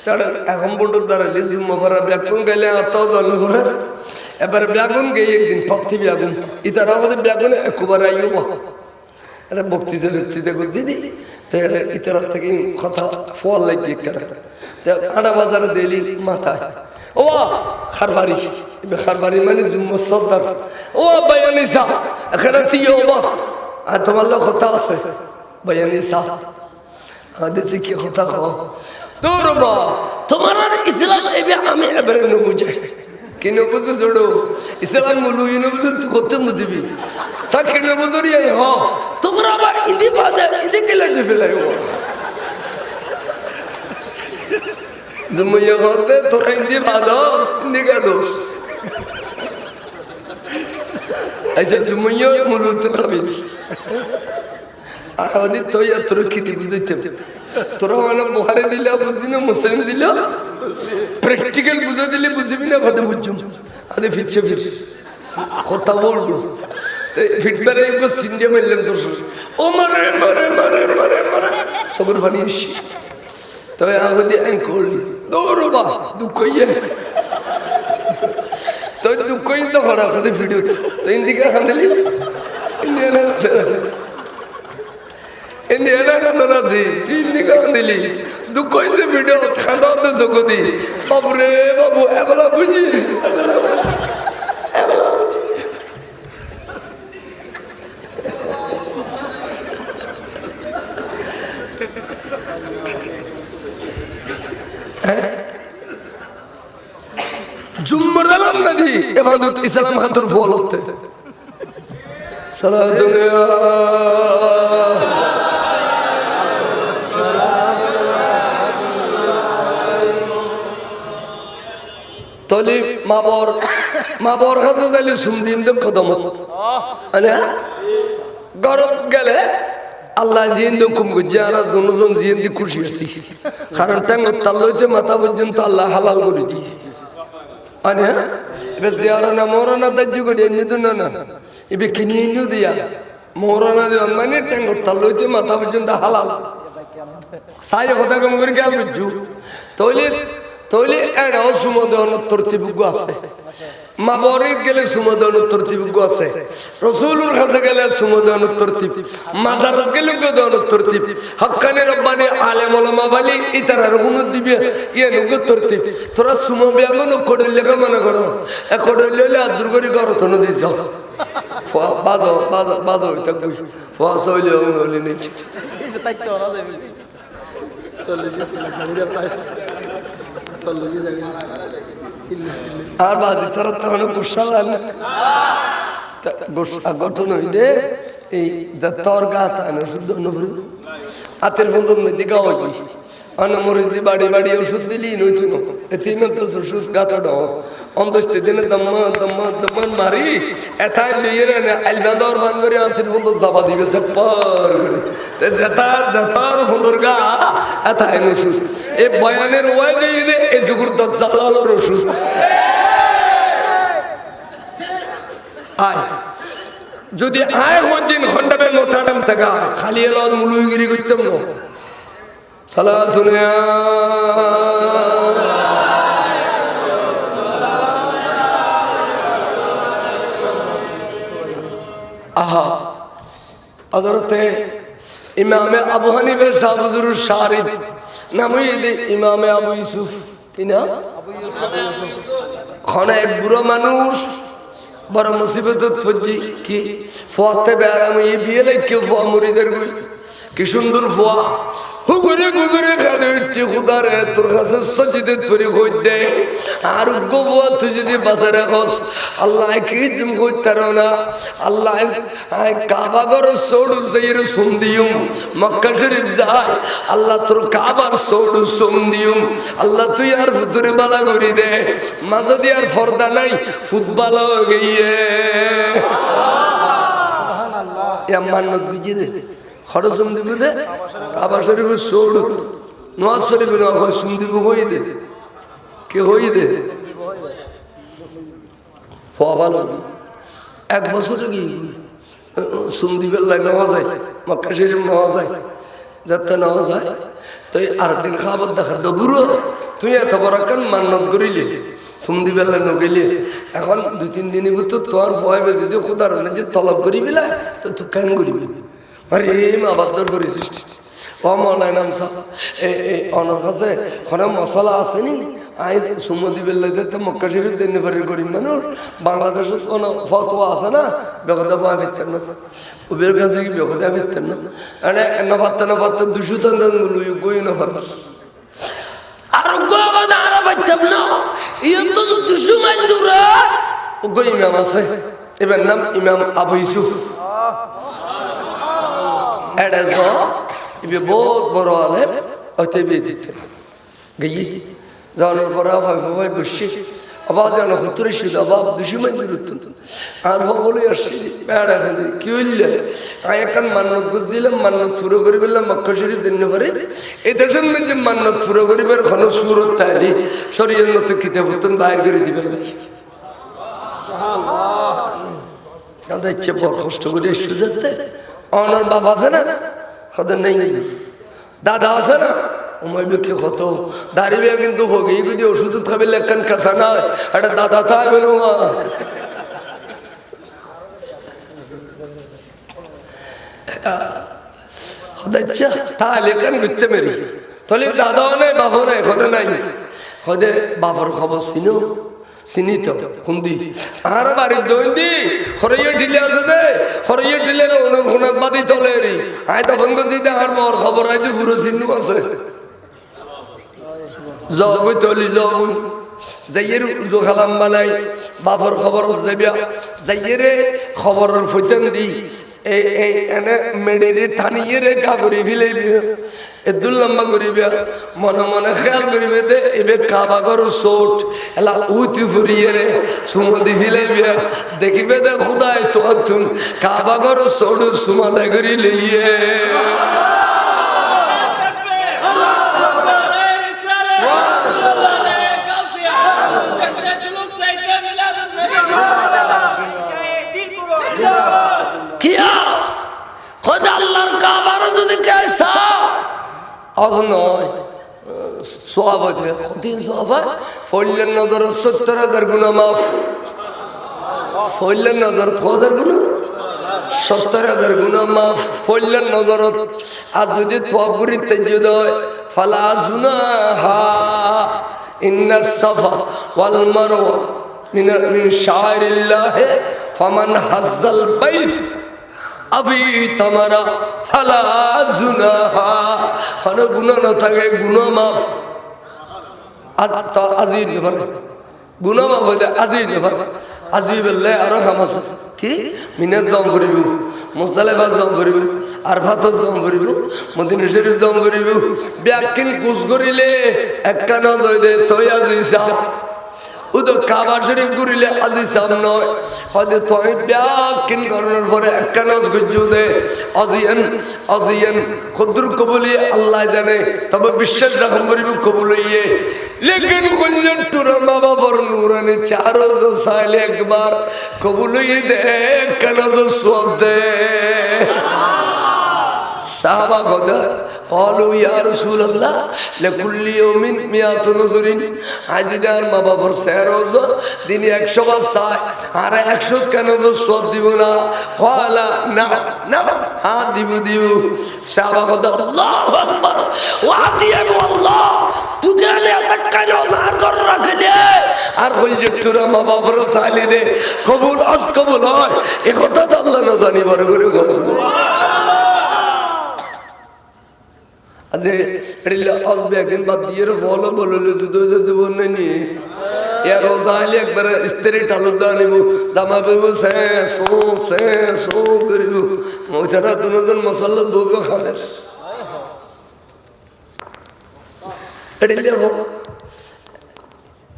তারা এখন বড় দাঁড়াইলে জুম্মারা ব্যাগুন গেলে আতাও দল করে এবার ব্যাগুন গিয়ে একদিন পক্ষি ব্যাগুন ইতারা হদে ব্যাগুন একবার আইও এটা বক্তৃতা করছি তাহলে ইতারা থেকে কথা ফল লাগিয়ে করে আড়া বাজারে দিলি মাথায় ও খারবারি খারবারি মানে জুম্মা সর্দার ও বায়ানিসা এখানে তিও বা আর তোমার লোক কথা আছে বায়ানিসা আদেশে কি কথা কও দূর বা তোমার ইসলাম এবে আমি এবারে ন বুঝে কেন বুঝে জড়ো ইসলাম মুলু ইনো বুঝে করতে মুদিবি সাকে ন বুঝরি হ তোমরা আবার ইদি বাদে ইদি কেলে দে ফেলাইও জুম্মিয়া হতে তোরা ইন্দি ভালো নিগা দোষ আচ্ছা জুম্মিয়া মুলুত খাবি আদি তো ইয়া তোর কি বুঝতে তোরা মানে বুখারী দিলা বুঝদি না মুসলিম দিলা প্র্যাকটিক্যাল বুঝে দিলে বুঝবি না কথা বুঝছুম আদি ফিরছে কথা বলবো ফিটবারে একবার সিনজে মারলাম তোর ও মারে মারে মারে মারে মারে সবর ভানিস তো আগদি এনকলি দৌড়বা দুঃখইয়ে তো দুঃখই তো ভরা কদে ভিডিও তো ইন্দিকা খান্দলি ইন্ডিয়ানা খান্দলি দুঃখ হয়েছে ভিডিও খান্দা হতে জগতি বাবুরে বাবু এবেলা বুঝি জুম্মর আলাম নদী এবাদত ইসলাম খাতর ফল হতে সালা দুনিয়া তলি মাবর কাছে যাইলে সুমদিন দেন কদমত গরম গেলে আল্লাহ জিন হুকুম করছে আর দুজন জিন দি খুশি আছি কারণ টাঙ্গ তাল লইতে মাথা পর্যন্ত আল্লাহ হালাল করে দিয়ে আনে এবার জিয়ারা মৌরানা দাহ্য করি এমনি তো না এবার কিনে এনেও দিয়া মৌরানা মানে টাঙ্গ তাল লইতে মাথা পর্যন্ত হালাল সাই কথা কম করে খেয়াল করছু তৈলে এটাও সুমোদনের তরতিবিজ্ঞ আছে মাবরিদ গেলে সুমোদনের তরতিবিজ্ঞ আছে রসুলুর কাছে গেলে সুমোদনের তরতিব মাজারত গেলে গোদনের তরতিব হক্কানি রব্বানি আলেম ওলামা বলি ইতারার হুকুমত দিবে ইয়ে নুগো তরতিব তোরা সুমো বিয়াগন কড়ইলেকে মনে করো এ কড়ইলে হলে আদুর করি করো তো নদী যাও বাজো বাজো বাজো হইতে কই ফোয়া সইলে হলি নেই আর বাজে তারা তখন গুসা গঠন হইলে এই তোর গা তানো শুদ্ধ হাতের বন্ধন মধ্যে গাওয়া মরিচ দিয়ে বাড়ি বাড়ি ওষুধ দিলি নইছুন তিন ওষুধ গাতা ড অন্তস্তে দিনে দম্মান মারি এথাই লিয়ে আলবা দর বান করে হাতের বন্ধন চাপা দিবে পার করে জেতার সুন্দর গা এথাই ওষুধ এই বয়ানের ওয়াই যে এই যুগুর দজ্জালানোর ওষুধ আয় যদি আয় দিন ঘন্টাবের মতাটাম থাকা খালি এলাম মুলুগিরি করতাম না সালা দুনিয়া আহা হযরতে ইমামে আবু হানিফা সাহেবুর শারিফ নামই ইমামে আবু ইউসুফ কি না আবু ইউসুফ খানা এক বুড়ো মানুষ বড় মুসিবত ফজি কি ফতে বেরাম এই বিয়ে লাগে ফোয়া মুরিদের গই কি সুন্দর ফোয়া হুগুরে গুগুরে খাদে উঠে খুদারে তোর কাছে সজিদে তরি কই দে আর গোবুয়া তুই যদি বাসা রাখস আল্লাহ কি জিম কইতার না আল্লাহ কাবা ঘর সোড়ু যাইর সুন্দিয়ুম মক্কা শরীফ যায় আল্লাহ তোর কাবার সোড়ু সুন্দিয়ুম আল্লাহ তুই আর ফুতুরে বালা করি দে মাঝে দি আর পর্দা নাই ফুটবল গইয়ে সুবহানাল্লাহ ইয়া মান্নত বুঝি দে খরচম দিব দে কাবা শরীফ সোড়ু নওয়াজ শরীফ না হয় সুন্দিব হই দে কে হই দে ফওয়াল এক বছর কি সুন্দিবেল্লাহ নেওয়া যায় মক্কা শরীফ নেওয়া যায় যাতে নেওয়া যায় তো আর দিন খাবার দেখা তো বুড়ো তুই এত বড় কান মান্নত করিলে সুন্দিবেল্লাহ নগেলে এখন 2-3 দিনের ভিতর তোর ভয় যদি খোদার যে তলব করিবি না তো তুই কেন করিবি আরে মা বাদ্দর করেছিস ও মৌলানা অনর কাছে ওখানে মশলা আছে নি আই সুমদিবেল্লাহ যেতে মক্কা শরীফ দিনে পারে গরিব মানুষ বাংলাদেশের কোনো ফতোয়া আছে না বেগদা পাওয়া ফিরতেন না ওদের কাছে কি বেগদা ফিরতেন না মানে না পারতেন 200 টাকা গই না পারতেন আর গোগদা আর পারতেন না ইয়ে তো 200 মাইল দূরে ও গই ইমাম আছে এবার নাম ইমাম আবু ইউসুফ এটা তো ইবে বহুত বড় আলেম ওতে বে দিতে গই জানার পর ভাই বসে আবার জানো হুতুরে শুধু আবার 200 মাইল দূরত্ব আর বলে আসছে বেড়া খালি কি হইলে আই এখন মান্নত গুজিলাম মান্নত পুরো করে বললাম মক্কা শরীফ দিন পরে এই দেশের মধ্যে মান্নত পুরো করিবার কোন সুরত তাইলি শরীয়ত মত কিতাব হতন বাইর করে দিবেন সুবহানাল্লাহ কাঁদা ইচ্ছে বড় কষ্ট করে সুজাতে অনর বাবা আছে না খদর নেই দাদা আছে না ওমাই বেকে কত দাঁড়িয়ে কিন্তু হোগেই যদি ওষুধ খাবে লেখান কাঁচা না একটা দাদা থাকবে না হদাচ্ছা তা লেখান ঘুরতে মেরি তাহলে দাদাও নাই বাবাও নাই এখানে নাই হদে বাবার খবর চিনি তো খুন্দি আর বাড়ির দৈন্দি হরইয়ে টিলে আছে দে হরইয়ে টিলে অনুগুণাত বাদি তলে রে আয় তখন দিতে আর বর খবর আইতে পুরো চিন্নু আছে জবই তলি জবই যাইয়ের উজু খালাম বানাই বাবার খবর যাবিয়া যাইয়েরে খবরের ফইতেন দি এই এনে মেডেরে টানিয়ে রে কাগরি ফিলাইবি এদুল লম্বা করিবা মনে মনে খেয়াল করিবে দে এবে কাবা করো সোট এলা উতি ফুরিয়ে রে সুমদি ফিলাইবিয়া দেখিবে দে খুদাই তো তুন কাবা করো সোট সুমাদা করি লইয়ে কিয়া খোদা আল্লাহর কাবারও যদি কেসা আজ নয় সওয়াব হবে কতদিন সওয়াব হয় ফইলের নজর ৭০,০০০ গুনাহ মাফ ফইলের নজর ১০০০ গুনাহ ৭০,০০০ গুনাহ মাফ ফইলের নজর আর যদি তওয়াবুরি তাজ্জুদ হয় ফালা জুনাহা ইন্নাস সাফা ওয়াল মারওয়া মিন শাআইরিল্লাহ ফামান হাজ্জাল বাইত আবি তামারা ফালা জুনাহা কোন গুনাহ না থাকে গুনাহ মাফ আজির নেভার গুনাহ মাফ হইতে আজির নেভার আজি বললে আরো খামাস কি মিনাজ জম করিব মুজদালিফা জম করিব আরফাত জম করিব মদিনা শরীফ জম করিব ব্যাকিন কুস করিলে একখানা জয় দে তই আজি সাহ উদো কাবা শরীফ করিলে আজি সাহ নয় হয়তো তই ব্যাকিন করার পরে একখানা গুজু দে আজিয়ান খুদুর কবুলি আল্লাহ জানে তবে বিশ্বাস রাখম করিব কবুল হইয়ে लेकिन कुल्लन तुरा बाबा पर नूरानी चारों तो साले एक बार कबूल ही दे कना तो स्वाब दे साहबा खुदा قالوا يا رسول الله لكل يوم 100 نذر आज दार बाबा पर सेरोज दिन 100 বার সাই আর 100 কেন তো সব দিব না قال نعم হ্যাঁ দিব সাহাবা খুদা আল্লাহু আকবার ওয়াদিয়ান আল্লাহ তুগালে তাকাই রোজার কর রাখলে আর হল যে তোরা মা বাবার সাইলে দে কবুল কবুল হয় এই কথা তো আল্লাহ না জানি বড় করে আজ এরিলা আসবে একদিন বাদ দিয়ে বলো বললে দুধ দেব নি ইয়া রোজাইলে একবার স্ত্রী টালু দানিব জামা বেবু সে করিব মোতারা দুজন মশলা দুগো খাবে এরিলা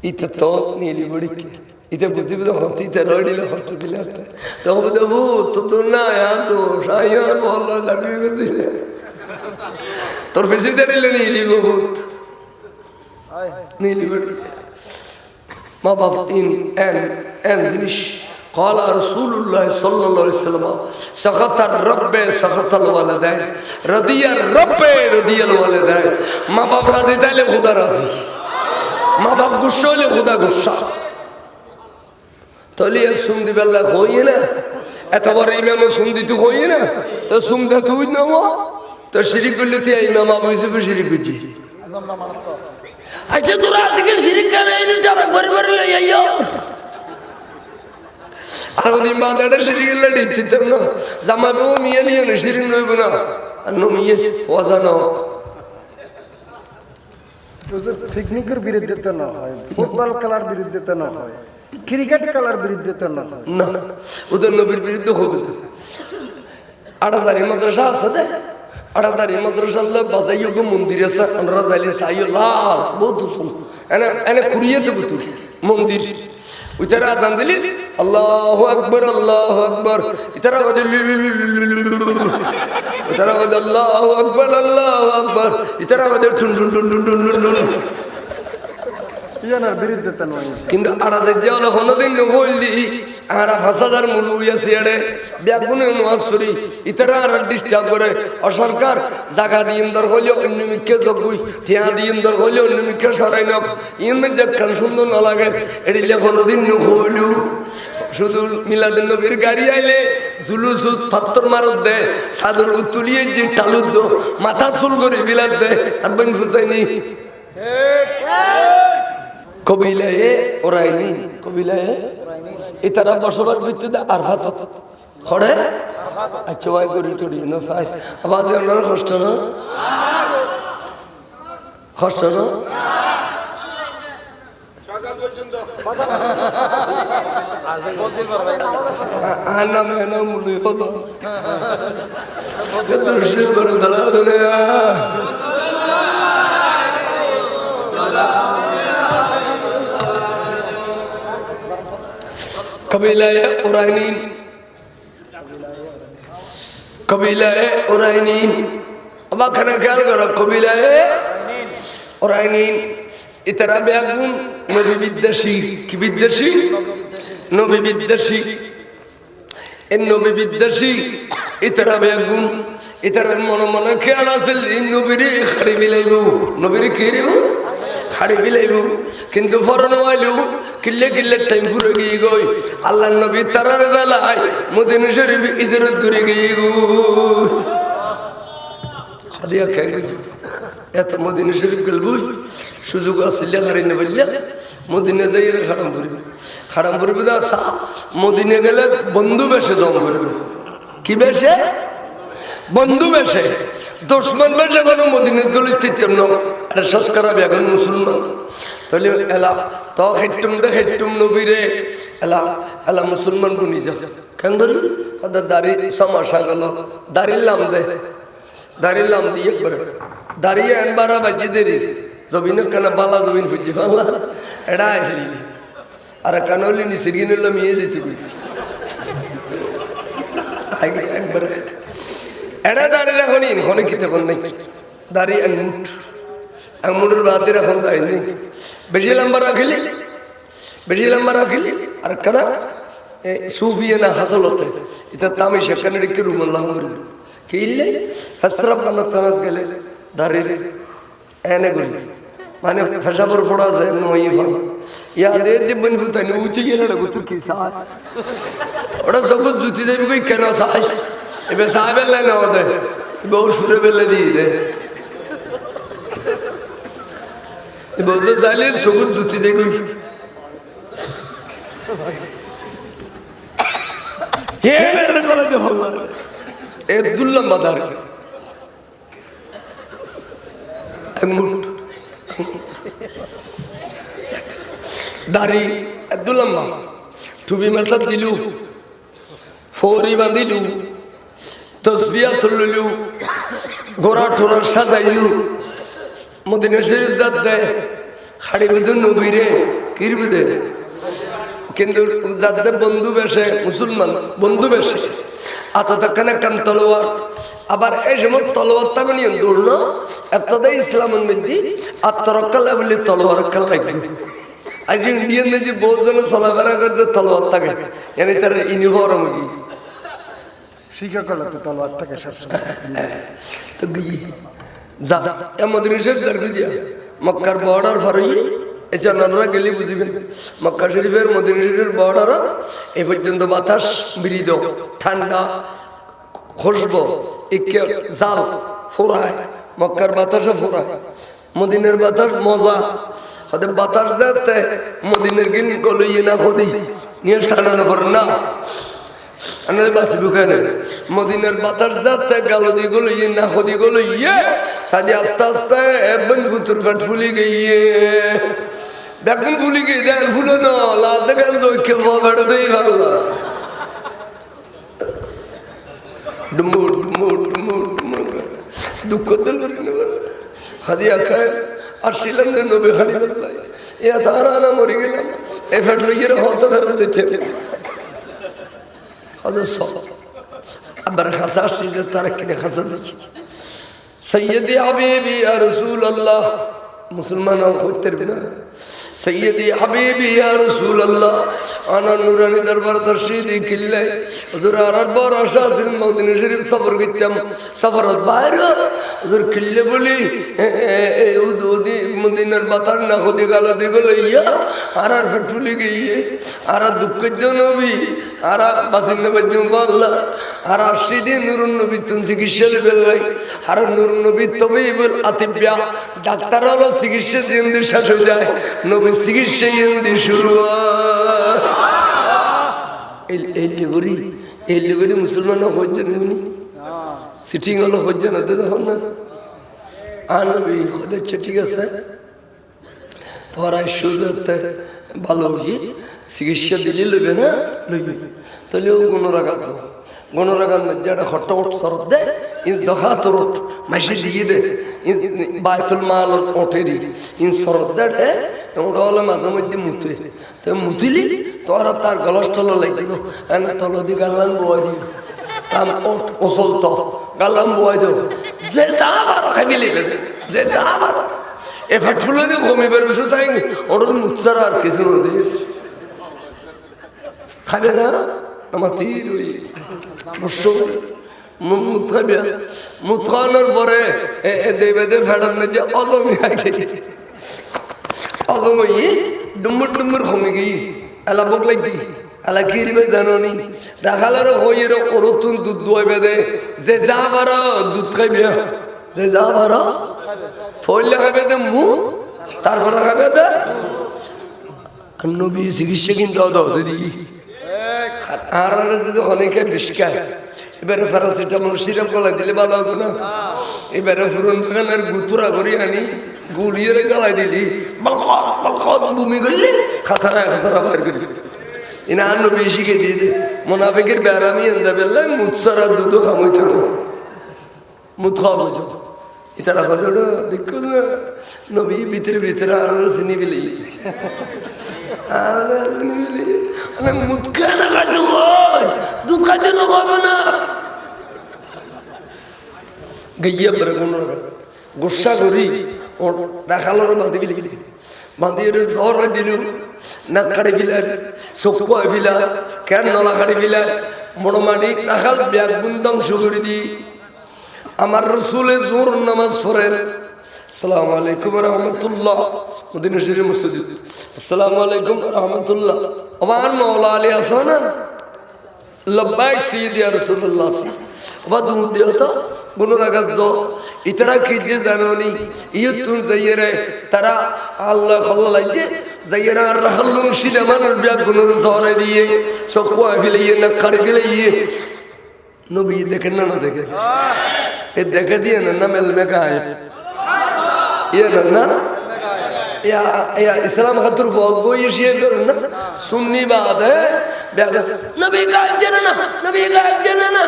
ইতে তো নীলি বড়ি ইতে বুঝিব তো হতিতে রইলে হত দিলে তো দেবু তো না তো সাইয়া বললা লাগি গেছিলে তোর বেশি জানিলে নীলি বহুত নীলি বড়ি মা বাবা এন জিনিস قال رسول الله صلى الله عليه وسلم سخط الرب سخط الوالدين رضي الرب رضي الوالدين মা বাবা রাজি তাইলে খোদা রাজি মা বাপ গুসা হলে খোদা গুসা তাহলে সুম দিবে আল্লাহ কই না এতবার ইমাম সুম দিতে কই না তো সুম দে তুই না তো শিরিক করলে তুই ইমাম আবু ইউসুফ শিরিক করছি আচ্ছা তোরা আজকে শিরিক করে এই যারা বড় লই আইও আর উনি মাদারে শিরিক লড়ি দিতেন না জামাবে ও মিয়া নিয়ে শিরিক নইব না আর নো মিয়া ওয়াজানো পিকনিকের বিরুদ্ধে তো না হয় ফুটবল খেলার বিরুদ্ধে তো না হয় ক্রিকেট খেলার বিরুদ্ধে তো না হয় না ওদের নবীর বিরুদ্ধে হবে আড়াদারি মাদ্রাসা আছে আড়াদারি মাদ্রাসা বাজাইও গো মন্দির আছে আমরা যাইলে চাইও লাল বহুত এনে এনে কুড়িয়ে দেবো তুই মন্দির ওইটারা আজান দিলি আল্লাহু আকবার ইতারা ইতারা আল্লাহু আকবার ইতারা টুন টুন টুন টুন টুন টুন ইয়ানার বিরুদ্ধে তো নয় কিন্তু আড়াদের যে হলো কোনোদিন বললি আর ৫০০০ মুলু হইয়াছে এড়ে ব্যাগুনে নোয়াসুরি ইতারা আর ডিস্টার্ব করে অসরকার জায়গা দিম দর হইলে অন্য মিকে জগুই টিয়া দিম দর হইলে অন্য মিকে সরাই নক ইন যে কান সুন্দর না লাগে এড়িলে কোনোদিন হইলু শুধু মিলাদুন নবীর গাড়ি আইলে জুলুস পাত্তর মারত দে সাদর তুলিয়ে যে টালুদ দো মাথা চুল করে বিলাত দে আর বন ফুতাইনি কবিলায়ে ওরাইনি কবিলায়ে ইতারা বসবাস করতে আরফাত খড়ে আচ্ছা ভাই করি টরি না সাই আওয়াজ এর কষ্ট না কষ্ট না আনা মেনা মুলি হলো দর্শে বড় দাঁড়া ধরে কবিলায়ে ওরাইনিন কবিলায়ে ওরাইনিন আবার খানা খেয়াল করো কবিলায়ে ওরাইনিন ইতারা বেগুন নবী বিদ্বেষী কি বিদ্বেষী নবী বিদ্বেষী এই নবী বিদ্বেষী ইতারা বেগুন ইতারার মনে মনে খেয়াল আছে নবীরে খাড়ি বিলাইব নবীরে কি রে খাড়ি বিলাইব কিন্তু ফরনো আইলো কিল্লে কিল্লে টাইম পুরো গিয়ে গই আল্লাহ নবী তারার বেলায় মদিনা শরীফ ইজরত করে গিয়ে গো হাদিয়া কে এত মদিনা শরীফ গেলবো সুযোগ আসলে হারিয়ে বললে মদিনা যাই খাড়াম পড়বে মদিনা গেলে বন্ধু বেশে জম করবে কি বেশে বন্ধু বেশে দুশ্মন বেশে কোনো মদিনা গেলে তৃতীয় এটা সৎকারা এখন মুসলমান তাহলে এলা তো হেট্টুম নবীরে এলা এলা মুসলমান গুনি যা কেন ধরি ওদের দাড়ি সমস্যা গেল দাঁড়িলাম দে দাঁড়িলাম দিয়ে করে দাঁড়িয়ে একবারা বাজি দেরি জমিন কেন বালা জমিন ফুজি বাংলা এটা আসলি আর কেন হলি নিচে গিয়ে নিলাম ইয়ে যেতে একবারে এটা দাঁড়িয়ে এখন ইনখনে কি তখন নেই দাঁড়িয়ে এক মুঠের বাদের এখন যায়নি বেশি লম্বা রাখিলি আর কেন সুফিয়ে না হাসলতে এটা তামি সেখানে রেখে রুমাল্লাহ কি ইল্লে হাসরাব কানাত গেলে দাঁড়িয়ে এনে গলি মানে ফেসাবর ফোড়া যায় নই ভাব ইয়া দে দিবন ফুতানি উঠে গেলে না গুতুর কি সাহ ওটা সব জুতি দেবি কই কেন সাহস এবে সাহেবের লাইন দে বহু সুরে বেলে দিয়ে দে বলতে চাইলে সবুজ জুতি দেবি দুল্লাম বাদার দাড়ি একদুল্লাম টুপি মাথা দিলু ফৌরি বাঁধিলু তসবিয়া তুললু গোড়া টোরা সাজাইলু মদিনা শরীফ দাঁত দেয় হাড়ি বেঁধে নবীরে কিরবি দে কিন্তু যাদের বন্ধু বেশে মুসলমান বন্ধু বেশে আততাখানে কান তলোয়ার আবার এই সময় তলোয়ার তাকে নিয়ে দৌড়ল এতটাই ইসলামের মধ্যে আত্মরক্ষা বলে তলোয়ার রক্ষা লাগবে আজ ইন্ডিয়ান যে বহুত জন চলাফেরা করতে তলোয়ার থাকে জানি তার ইউনিফর্ম কি শিখা করলে তো তলোয়ার থাকে তো গিয়ে যা মদিনা শরীফ দরকার দিয়া মক্কার বর্ডার ফারই এছাড়া গেলে বুঝবেন মক্কা শরীফের মদিনা শরীফের বর্ডার এ পর্যন্ত বাতাস মৃদ ঠান্ডা খুশবু একে জাল ফোরায় মক্কার বাতাসে ফোরায় মদিনের বাতাস মজা হতে বাতাস যাতে মদিনের গিন গলইয়ে না খদি নিয়ে টানানো পড়ে না বাসি ঢুকানে মদিনের বাতাস যাতে গালো দিয়ে গলইয়ে না খদি গলইয়ে সাজি আস্তে আস্তে এমন ফুতুর ফাট ফুলি গিয়ে দেখুন ফুলি গিয়ে দেন ফুলো না লাল দেখেন জৈকে ফাড়ে দেই ভালো ডুমুর ডুমুর ডুমুর ডুমুর দুঃখ দিল হাদিয়া খায় আর ছিলাম যে নবী হাড়ি বেলায় এ তারা না মরে গেলাম এ ফেট লইয়ের হত ফেরত দিতে আবার খাসা আসছি যে তারা কিনে খাসা দেখি সৈয়দি হাবিবি ইয়া রাসূলুল্লাহ মুসলমান হইতে পারবে না সৈয়দি হাবিবি ইয়া রাসূলুল্লাহ আনা নুরানি দরবার দর্শিদি কিল্লে হুজুর আরার বড় আশা ছিল মদিনা শরীফ সফর করতাম সফরত বাইরে হুজুর কিল্লে বলি উদুদি মদিনার বাতার না হতে গেল দিগুলো ইয়া আর ফেটুলি গিয়ে আর দুঃখের নবী আর বাসিন আল্লাহ আর সেদিন নুরুন নবী তুন চিকিৎসা বেলাই আর নুরুন নবী তবে আতিব্যা ডাক্তার হলো চিকিৎসা দিন শেষ হয়ে যায় নবী চিকিৎসা দিন শুরু এই লেগরি মুসলমান হচ্ছে নেবনি সিটিং হলো হচ্ছে না দেখুন না আনবি হচ্ছে ঠিক আছে তোরা সুযোগ ভালো চিকিৎসা দিলে লইবে না লইবে তাহলে ও গণরাগার মধ্যে একটা হট্টমট সরত দেয় ইন জখা তরত মাসি দিয়ে দে বায়তুল মাল ওঠেরি ইন সরত দেয় ওটা হলো মাঝে মধ্যে মুতে তো মুতিলি তোরা তার গলস টল লাগছিল এনে তল দিয়ে গাল্লাম বয় দিও ওসল তো গাল্লাম বয় দিও যে যা বারো খাবি লিখে দে যে যা বারো এ ফেটফুলো দিয়ে কমিবার ওষুধ তাই ওটার মুচ্ছার আর কিছু নদীর খাবে না আমার তীর ওই মুখ খাবে মুখ খাওয়ানোর পরে দেবে ফেটার যে অজমি অজমই ডুম্বুর ডুম্বুর কমে গিয়ে এলা বুক লাগি এলা কিরবে জানো নি রাখালার হইয়ের ওরতুন দুধ দোয় বেঁধে যে যা বারো দুধ খাইবে যে যা বারো ফইলে খাবে দে মুখ তারপরে খাবে দে নবী চিকিৎসা কিন্তু দিদি আর যদি অনেকে বেশি খায় এবারে প্যারাসিটামল সিরাপ গলা দিলে ভালো হবে না এবারে ফুরন বাগানের গুতুরা করি আনি গুলিয়ে গালাই দিলি ভূমি করলি খাতারা বার করে দিলি এনে আর নবী শিখে দিয়ে দে মোনাফেকের ব্যারামি এনজা বেললেন মুৎসারা দুধও খামইতে তো মুত খাওয়া বুঝো ইতারা কথা দেখো না নবী ভিতরে ভিতরে আর চিনি গেলি আর চিনি গেলি মুত খানা খাইতে দুধ খাইতে না খাবে না গইয়া পরে কোনো গোসা করি রাখালোর বাঁধি বিলি বাঁধিয়ে জ্বর দিল নাক কাড়ি বিলার চক্ষু ফিলা কেন নলা কাড়ি বিলার বড় মাটি রাখাল ব্যাগ বুন্দংশ করে দি আমার রসুলে জোর নামাজ পড়েন আসসালামু আলাইকুম রহমতুল্লাহ মদিনা শরীফ মসজিদ আসসালামু আলাইকুম রহমতুল্লাহ আমার মৌলা আলী আসো না লব্বাইক সৈয়দ ইয়া রাসূলুল্লাহ ওবা দুধ দিও তো গুণরাগাজ ইতারা কি যে জানোনি ইয়ে তুন যাইয়ে তারা আল্লাহ খাল্লা লাগছে যাইয়ে আর রাখাল্লুম সিদা মানুষ ব্যাগ গুণর জ্বরে দিয়ে চক্ষু ফেলিয়ে না কাড়ি ফেলিয়ে নবী দেখেন না না দেখে এ দেখে দিয়ে না মেলমে গায়ে ইয়ে না ইসলাম খাতুর বইয়ে না সুন্নি বাদ নবী গায়েব জানে না নবী গায়েব জানে না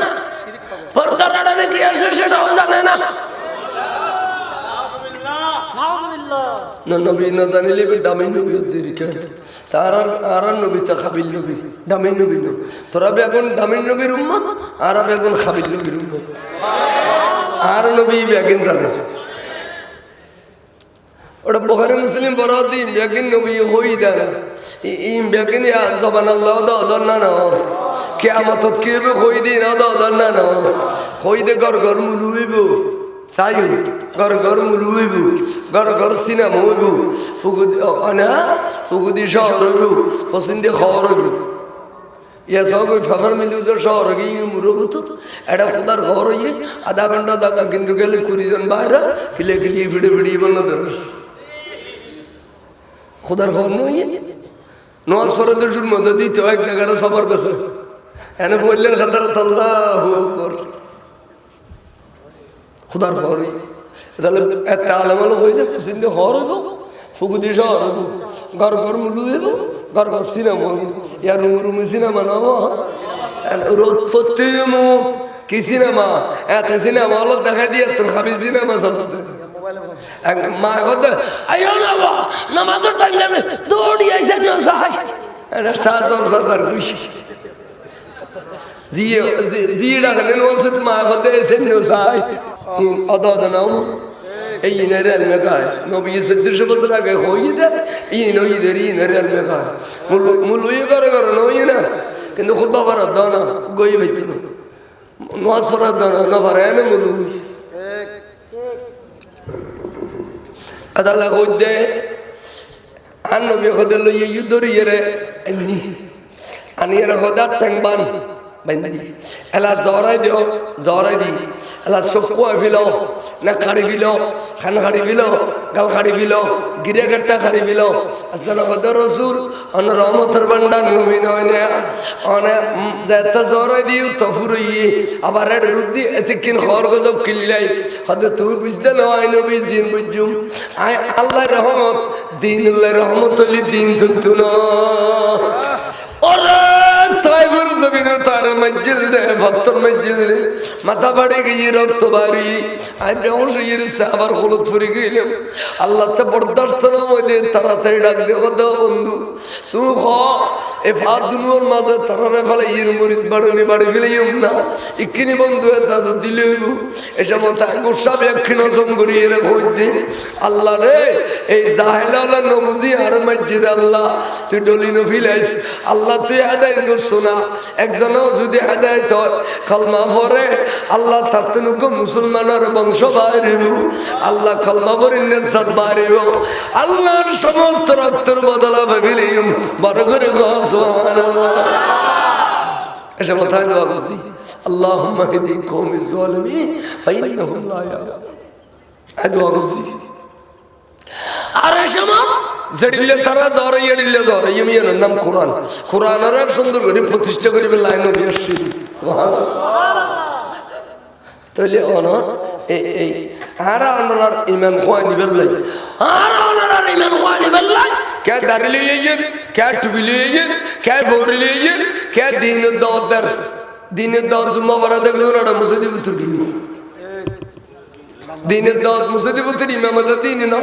পর্দার আড়ালে কি আছে সেটাও জানে না না নবী না জানিলে দামি নবী দেরি কেন তার আর নবী তা খাবিল নবী দামি নবী নো তোরা বেগুন দামি নবীর উম্মত আর বেগুন খাবিল নবীর উম্মত আর নবী বেগুন জানে ওটা বুখারী মুসলিম বড় দিন বেগুন নবী হই দেয় ইম বেগুন সুবহানাল্লাহ দাও না না কিয়ামতত কিবে হই দিন দাও না না হই দে ঘর ঘর মুলুইব চাইও ঘর ঘর মুলুইব ঘর ঘর সিনেমা হইব ফুগুদি শহর হইব পছন্দি খবর হইব ইয়া সব খবর মিলুজ শহর গিয়ে মুরবত এটা খুদার খবর হইয়ে আধা ঘন্টা দাদা কিন্তু গেলে 20 জন বাইরে কিলে কিলি ভিড়ে ভিড়ি বলল খুদার খবর নয় নওয়াজ ফরদের মধ্যে দিতে এক জায়গায় সফর করছে এনে বললেন খাতার আল্লাহু আকবার খুদার খবর তাহলে একটা আলামাল হয়ে যাবে সিন্ধে খবর হইব ফুকুদি শহর হইব ঘর ঘর মুলু হইব ঘর ঘর সিনেমা হইব ইয়ার রুমে সিনেমা নাম রোদ ফতে মুখ কি সিনেমা এত সিনেমা হলো দেখা দিয়ে তোর খাবি সিনেমা চলতে মা হতে আইও না নামাজের টাইম যাবে দৌড়ি আইছে না সাহাই রাস্তা দরজার খুশি জিয়ে জিড়া নেন ওসত মা হতে এসে না সাহাই অদদ নাও এই ইনারেল মেগায় নবী 600 বছর আগে হই দে ইনো ইদেরি ইনারেল মেগায় মুলুই করে করে নই না কিন্তু খুদবা বড় দানা গই হইতো নওয়াজ ফরজ দানা না পারে না মুলুই আদালা কই দে আর নবী খদে লইয়ে ইউদরিয়ে রে এমনি আনিয়ে খদার টেংবান বাইন্দি এলা জরাই দি এলা চকুয়া ফিল না খাড়ি ফিল খান খাড়ি ফিল গাল খাড়ি ফিল গিরে গাট্টা খাড়ি ফিল আসলে খদর রসুল অন রহমতের বান্ডার নবী নয় না অনে যেতে জরাই দিও তফুরই আবার এর রুদ্দি এতকিন খর গজব কিল্লাই খদে তুই বুঝতে নয় নবী জিন বুঝুম আয় আল্লাহর রহমত দিনুল্লাহর রহমত হলি দিন চলতো না ওরে তাইবুর জমিনে তার মসজিদ দে ভক্তর মসজিদ দে মাথা বাড়ে গিয়ে রক্ত বাড়ি আজ অংশীর সাবার হলুদ ফুরি গেলাম আল্লাহ তে বরদাস্ত না মধ্যে তাড়াতাড়ি ডাক দে কত বন্ধু তুই খ এ ফাদুনুর মাঝে তারারে ফেলে ইর মরিস বাড়ুনি বাড়ি ফেলে না ইকিনি বন্ধু এসা দিলে এসব তাই গোসাব একখিন অজম করিয়ে রে ভোজ দিন আল্লাহ রে এই জাহেলা নবুজি আর মসজিদ আল্লাহ তুই ডলিনো ফিলাইস আল্লাহ তুই হেদায়েত করছো না একজনও যদি হেদায়েত হয় কলমা পড়ে আল্লাহ থাকতে নুক মুসলমানের বংশ বাড়িব আল্লাহ কলমা পড়ে নেজাত বাড়িব আল্লাহর সমস্ত রক্তের বদলা ভাবিলিম বড় করে সুবহানাল্লাহ এসব কথাই দোয়া করছি আল্লাহুম্মা হিদি কওমি যালিমিন ফাইন্নাহুম লা ইয়ালামুন এই দোয়া করছি আর এসব জড়িলে তারা ধরে এড়িলে ধরে ইমিয়ার নাম কোরআন কোরআনের আর সুন্দর করে প্রতিষ্ঠা করিবে লাইন নিয়ে আসছি তাহলে অনা এই আর অনার ইমান খোয়া নিবেল লাই আর অনার ইমান খোয়া নিবেল লাই কে দাঁড়ি লিয়ে কে টুবি লিয়ে কে ভোর লিয়ে কে দিনের দাওয়াত জুম্মা বারা দেখলো না মসজিদে উত্তর দিই দিনের দাওয়াত মসজিদে উত্তর ইমামরা দিনে না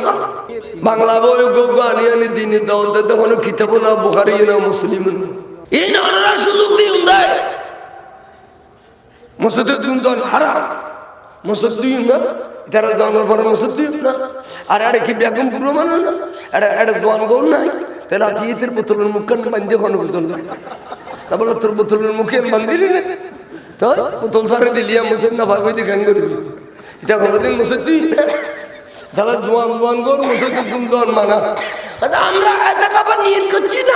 বাংলা বই গো আনি দিনের দাওয়াত তখন কিতাব না বুখারী না মুসলিম এই না সুযোগ দিন দেয় মসজিদে তুমি জন হারাম মসজিদ দিন না তারা জন্মের পরে মসজিদ দিন না আর আরে কি বেগম পুরো মানে না এটা দোয়ান গো নাই তাহলে আতিয়ের বোতলের মুখখান বান্ধে কোনো বুঝল না তা বলে তোর বোতলের মুখে বান্ধিলি না তো বোতল সারে দিলিয়া মসজিদ না ভাগ হইতে গান করবি এটা কোনোদিন মসজিদ দিই না তাহলে জোয়ান গো মসজিদ তুমি জন মানা আমরা এত খাবার নিয়ত করছি না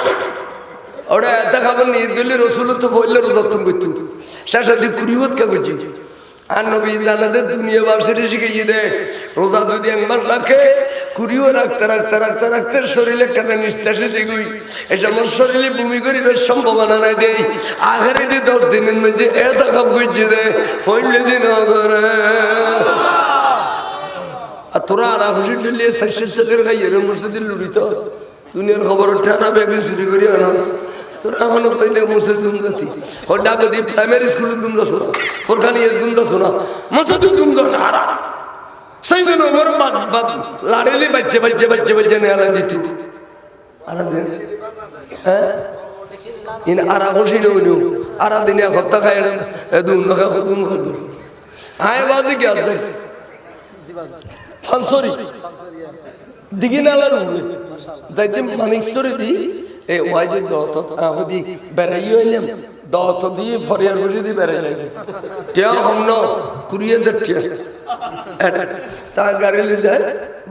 ওরা এত খাবার নিয়ত করলে রসুল তো বললে রোজাতন করতো শেষে কুড়িবত কে করছি আর নবী জানাদের দুনিয়া বাসের শিখিয়ে দেয় রোজা যদি একবার রাখে কুড়িও রাখতে শরীরে কেন নিস্তাসে যেগুই এসব শরীরে ভূমি করিবার সম্ভাবনা নাই দেয় আখেরে দিয়ে 10 দিনের মধ্যে এত খাপ করছে দেয় হইলে দিন করে আর তোরা আর খুশি ডলিয়ে শেষের খাইয়ে মসজিদে লুড়িত দুনিয়ার খবর ঠারা বেগুন চুরি করি আনাস তোরা এখনো কই দেখ মসজিদ তুমি যাতি ও ডাকদি প্রাইমারি স্কুলে তুমি যাস না ফোরখানি তুমি যাস না মসজিদ তুমি যাও না হারা সেই দিন আমার বাদ লাড়েলি বাচ্চা নিয়ে আনা দিত আনা দিন হ্যাঁ ইন আরা খুশি নইলো আরা দিনে হপ্তা খাই দুন না খাও তুমি করো আয় বাদে কি আছে ফানসরি দিগি নালার যাইতে মানিকসরি দি এ ওয়াইজে দত আহদি বেরাইও এলাম দত দিয়ে ফরিয়ার বসে দি বেরাই লাগে টিয়া হমন কুরিয়ে যাচ্ছে তার গাড়ি লি যায়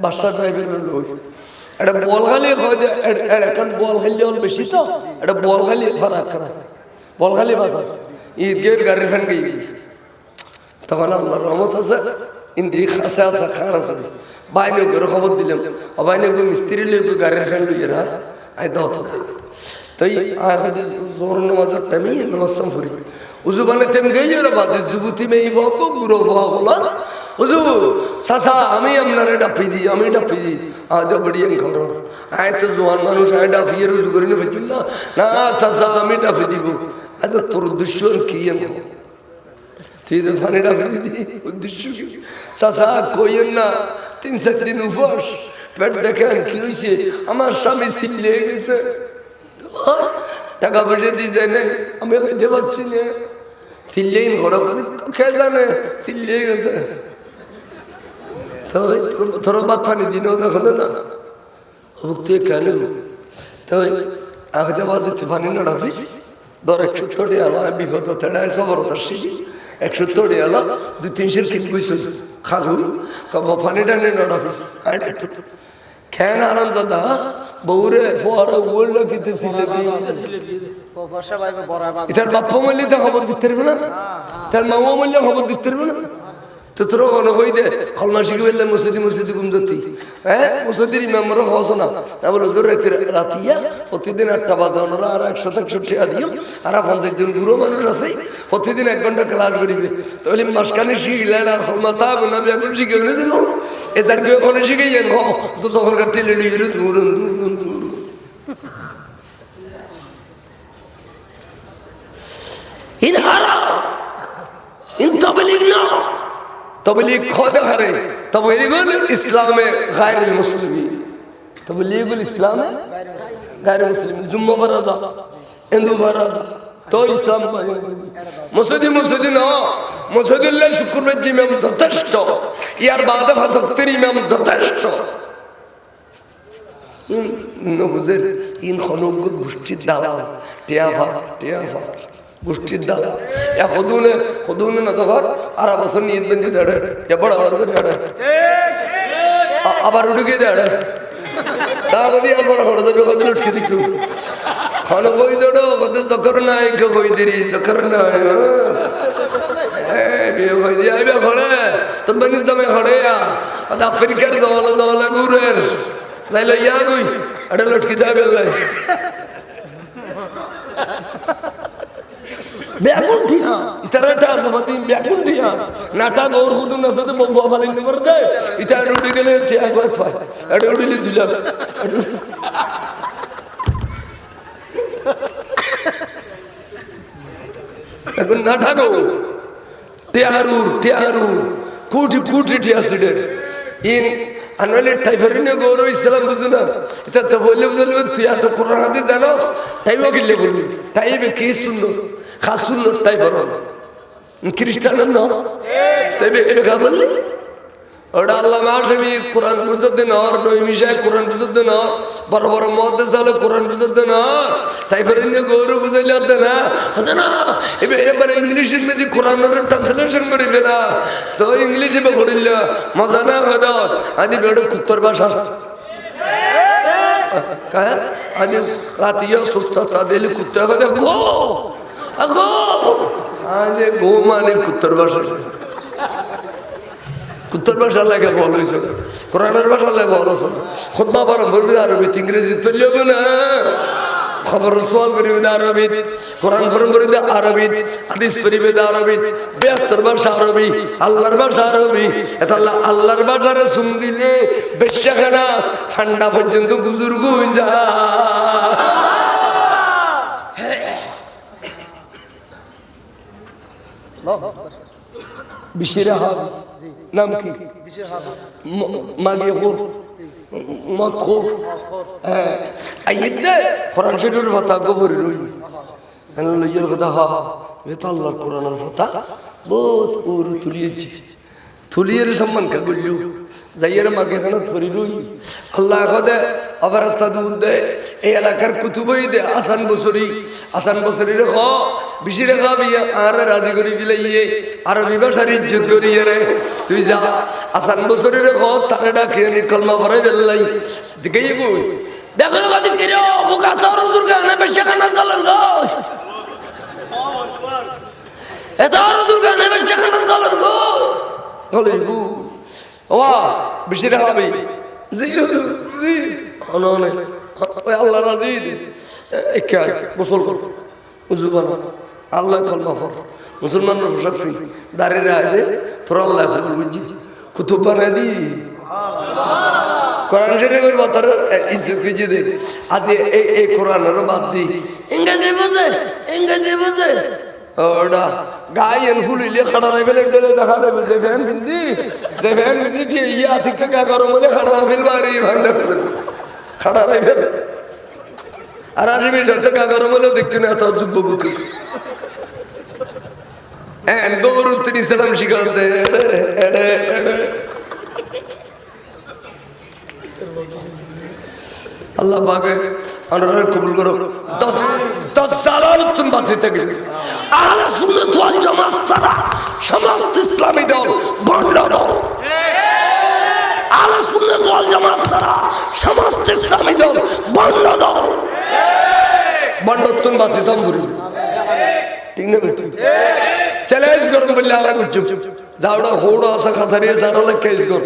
বাসা ড্রাইভার লই এটা বল খালি হয় এটা বল খালি হল বেশি তো এটা বল খালি ফারাক করা বল খালি বাসা ঈদের গাড়ি খান গই তখন আল্লাহর রহমত আছে ইন্দি খাসা খারা আছে বাইনে করে খবর দিলাম বাইনে মিস্ত্রি লই গাড়ি খান লই এরা আই দাও তো তাই আর জোর নামাজের টাইমে নামাজ পড়ি উজু বানে তেম গই এর বাজে যুবতী মেই বকো গুরু বকলা উজু সাসা আমি আপনারে ডাপি দি আমি ডাপি দি আজ বড়িয়ান খবর আই তো জওয়ান মানুষ আই ডাপি এর উজু করি না বুঝিন না না সাসা আমি ডাপি দিব আজ তোর দুশ্মন কি এন তুই তো পানি ডাপি দি উদ্দেশ্য কি সাসা কইেন না 3-4 দিন উপবাস পেট দেখেন কি হয়েছে আমার স্বামী সিলে গেছে টাকা পয়সা দিয়ে যায় না আমি খাইতে পারছি না সিলেই ঘোড়া করে খেয়ে জানে সিলে গেছে তো তোর বাদ পানি দিন দেখো না ভুক্তি কেন তো আগে বাজে পানি না ডাফিস ধর 170 টাকা বিপদ তেড়ায় সবরতার শিখি 170 টাকা 2-3 কিন কইছ খাগু কব পানি ডানে না ডাফিস কেন আরাম দাদা বউরে পরে বললো কিন্তু এটার বাপ্পা মূল্য তো খবর দিতে পারবে না, তার মামা মূল্য খবর দিতে পারবে না। তো তোর মনে হই দে খলমা শিখে ফেললে মসজিদি গুমজতি, হ্যাঁ মসজিদের ইমামরা হস না বলো জোর রাতিয়া প্রতিদিন 8টা বাজে ওনারা আর 161 টাকা দিও আর 50 জন বুড়ো মানুষ আছে প্রতিদিন 1 ঘন্টা ক্লাস করিবে, তাহলে মাসখানে শিখলেন আর খলমা তা না এখন শিখে ফেলেছিল এসার কেউ ওখানে শিখে যান তো যখন কাটতে লেলি ইন হারা ইন তাবলীগ না तबलीग खुद करे तबलीगुल इस्लाम में गैर मुस्लिम तबलीगुल इस्लाम में गैर मुस्लिम जुम्मा बरादा हिंदू बरादा तो इस्लाम मुस्लिम ना मुस्लिम शुक्र में जी में যথেষ্ট यार बाद फसक्तरी में যথেষ্ট इन गुजर इन खनों को गुष्टी डाला टियाफा গোষ্ঠীর দাদা খুদুনে না তখন আর বছর নিয়ে বেঁধে দেড়ে বড় দেড়ে আবার উঠে দেড়ে তা কদি আর বড় হড় দেবে কত লুটকে দিক খন কই দেড়ো কত চক্কর নাই কেউ কই দেরি চক্কর নাই বিয়ে কই দিয়ে আইবে ঘরে তোর বানিস দামে ঘরে আফ্রিকার দলে ঘুরের যাইলে ইয়া কই আরে লুটকে যাবে ব্যাকুণ্ঠিয়া ইস্তারাটা বাবাতি ব্যাকুণ্ঠিয়া নাটক ওর খুদ নসতে বম্বা ফালিং করে দে ইতা রুডি গেলে টিয়া করে ফায় এটা উড়িলি দিলাম এখন নাটক টিয়ারু কুটি টিয়া সিডে ইন আনলে টাইফারিনে গৌর ইসলাম বুঝনা এটা তো বললে তুই এত কোরআন হাদিস জানোস তাইও গিলে বলবি তাইবে কি সুন্দর খাসুন তাই বড় খ্রিস্টান না তাই একা বললি ওটা আল্লাহ মাসবি কোরআন বুঝতে না আর নই মিশায় কোরআন বুঝতে না বড় বড় মধ্যে চালে কোরআন বুঝতে না তাই ফেরিনে গৌর বুঝাইলে হতে না এবার ইংলিশের মধ্যে কোরআনের ট্রান্সলেশন করে ফেলা তো ইংলিশে করিল মজা না কথা আদি বেড়ে উত্তর ভাষা আদি রাতিও সুস্থতা দিলে কুত্তা কথা গো আরে গো মানে কুত্তর ভাষা লাগে বল কোরআনের ভাষা লাগে বল খুতবা বলবি আরবি ইংরেজি তৈরি হবে না খবর সোয়াল করিবে আরবি কোরআন ফরম করিবে আরবি হাদিস পড়িবে আরবি ব্যস্তর ভাষা আরবি আল্লাহর ভাষা আরবি এটা আল্লাহর ভাষারে শুন দিলে বেশখানা ঠান্ডা পর্যন্ত বুজুর্গ হয়ে যায় বিশিরা হাব নাম কি মাগে খোর মদ খোর হ্যাঁ আইদে কোরআন শরীফের কথা গোবর রই লইয়ের কথা হা এটা আল্লাহর কোরআনের কথা বহুত ওর তুলিয়ের সম্মান কা গল্লু যাইয়ের মাগে খানা ধরি রই আল্লাহ কদে আবার রাস্তা দুল দে এই এলাকার কুতুবই দে আসান বসরি রে খ বেশি রে খাবিয়া আর রাজি করি বিলাইয়ে আরবি ভাষার ইজ্জত করিয়ে রে তুই যা আসান বসরি রে খ তারে ডাকে নি কলমা পড়াই বেলাই জিগাই কই দেখো বাদি কি রে বুকা তোর হুজুর কানে বেশি খানা গলর গো এটা হুজুর কানে বেশি খানা গলর গো গলে গো ওয়া বেশি রে খাবি জি অননে ওই আল্লাহ রাজি একা গোসল কর উযু কর আল্লাহ কলমা পড় মুসলমানরা পোশাক পরি দাঁড়িয়ে রাখে তোরা আল্লাহ কবুল বুঝি কুতুব বানাই দি কোরআন শরীফের কথা ইজ্জত কি দে আজ এই কোরআনের বাদ দি ইংরেজি বুঝে ওডা গায়েন ফুলিলে খাড়া রাখবে লেডলে দেখা যাবে যে ফ্যান বিন্দি দিয়ে ইয়া থেকে কা গরম হলে খাড়া ফেল বাড়ি ভান্ডা করে খাড়া রাখবে আর আসবে সাথে কা গরম হলে দেখতে না এত যুববতী এন্ড গৌরু তিনি সালাম শিখাতে এড়ে আল্লাহ পাকে অনুরোধ কবুল করো 10 সাল তুমি বাঁচে থাকবে আহলে সুন্নাত ওয়াল জামাত ছাড়া সমস্ত ইসলামী দল বন্ধ দাও আহলে সুন্নাত ওয়াল জামাত ছাড়া মতন বাঁচিতাম ঘুরি ঠিক না বেটি চ্যালেঞ্জ করুন বললে আলা করছো যাওড়া হোড়া আসা খাতারে যারা লেখেজ কর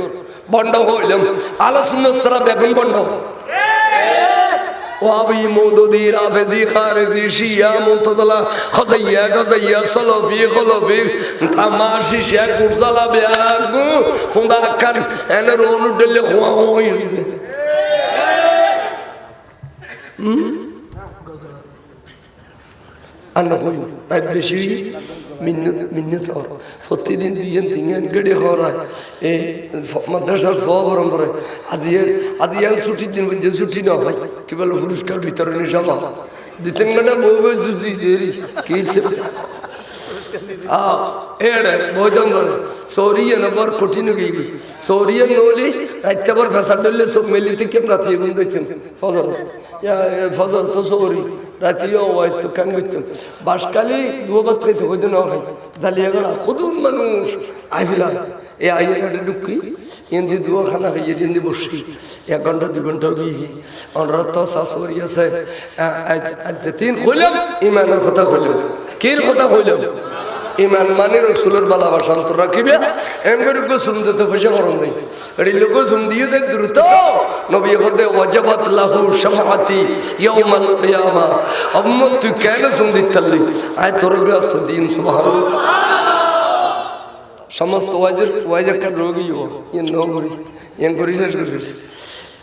বন্ধ হইলাম আলোচনা সারা বেগুন বন্ধ ওয়াবি মওদুদি রাফেজি খারিজি শিয়া মুতদলা খাজাইয়া গাজাইয়া সালাফি খলাফি তামাশি শিয়া কুরজালা বিয়াগু খুদা কান এনে রোন ডলে খোয়া হই আন্না কই রাত বেশি মিন্নত আর প্রতিদিন দুইজন তিনজন গড়ে খরায় এই মাদ্রাসার ফরম করে আজি ছুটির দিন যে ছুটি না হয় কি বলে পুরস্কার বিতরণী সভা 2-3 ঘন্টা বউ জুজি দেরি কি এড়ে বৈদম করে সৌরিয়া নম্বর কঠিন গই সৌরিয়া নলি রাতবার ফসল দিলে সব মিলিতে কে রাতে গুন দিতেন ফজর ফজর তো সৌরি রাতিও ওয়াইস তো কান গইতেন বাসকালি দুবার খাইতে কইতে না ভাই জালিয়া গড়া খুদুন মানুষ আইলা এ আইয়াটা ঢুকি ইন্দি দুয়া খানা খাইয়ে ইন্দি বসি 1 ঘন্টা 2 ঘন্টা গই অনরত তো শাশুড়ি আছে আজ 3 কইলাম ইমানের কথা কইলাম কির কথা কইলাম ইমান মানে রসুলের ভালোবাসা অন্তর রাখিবে এমগরকে শুনতে তো পয়সা করন নাই এই লোক শুন দিয়ে দে দ্রুত নবী হতে ওয়াজাবাত লাহু শাফাআতি ইয়াউমাল কিয়ামা উম্মত তুই কেন শুন দিতালি আয় তোর ব্যস্ত দিন সুবহানাল্লাহ সমস্ত ওয়াজে কার রোগী হো ইন নগরি ইন করি শেষ করি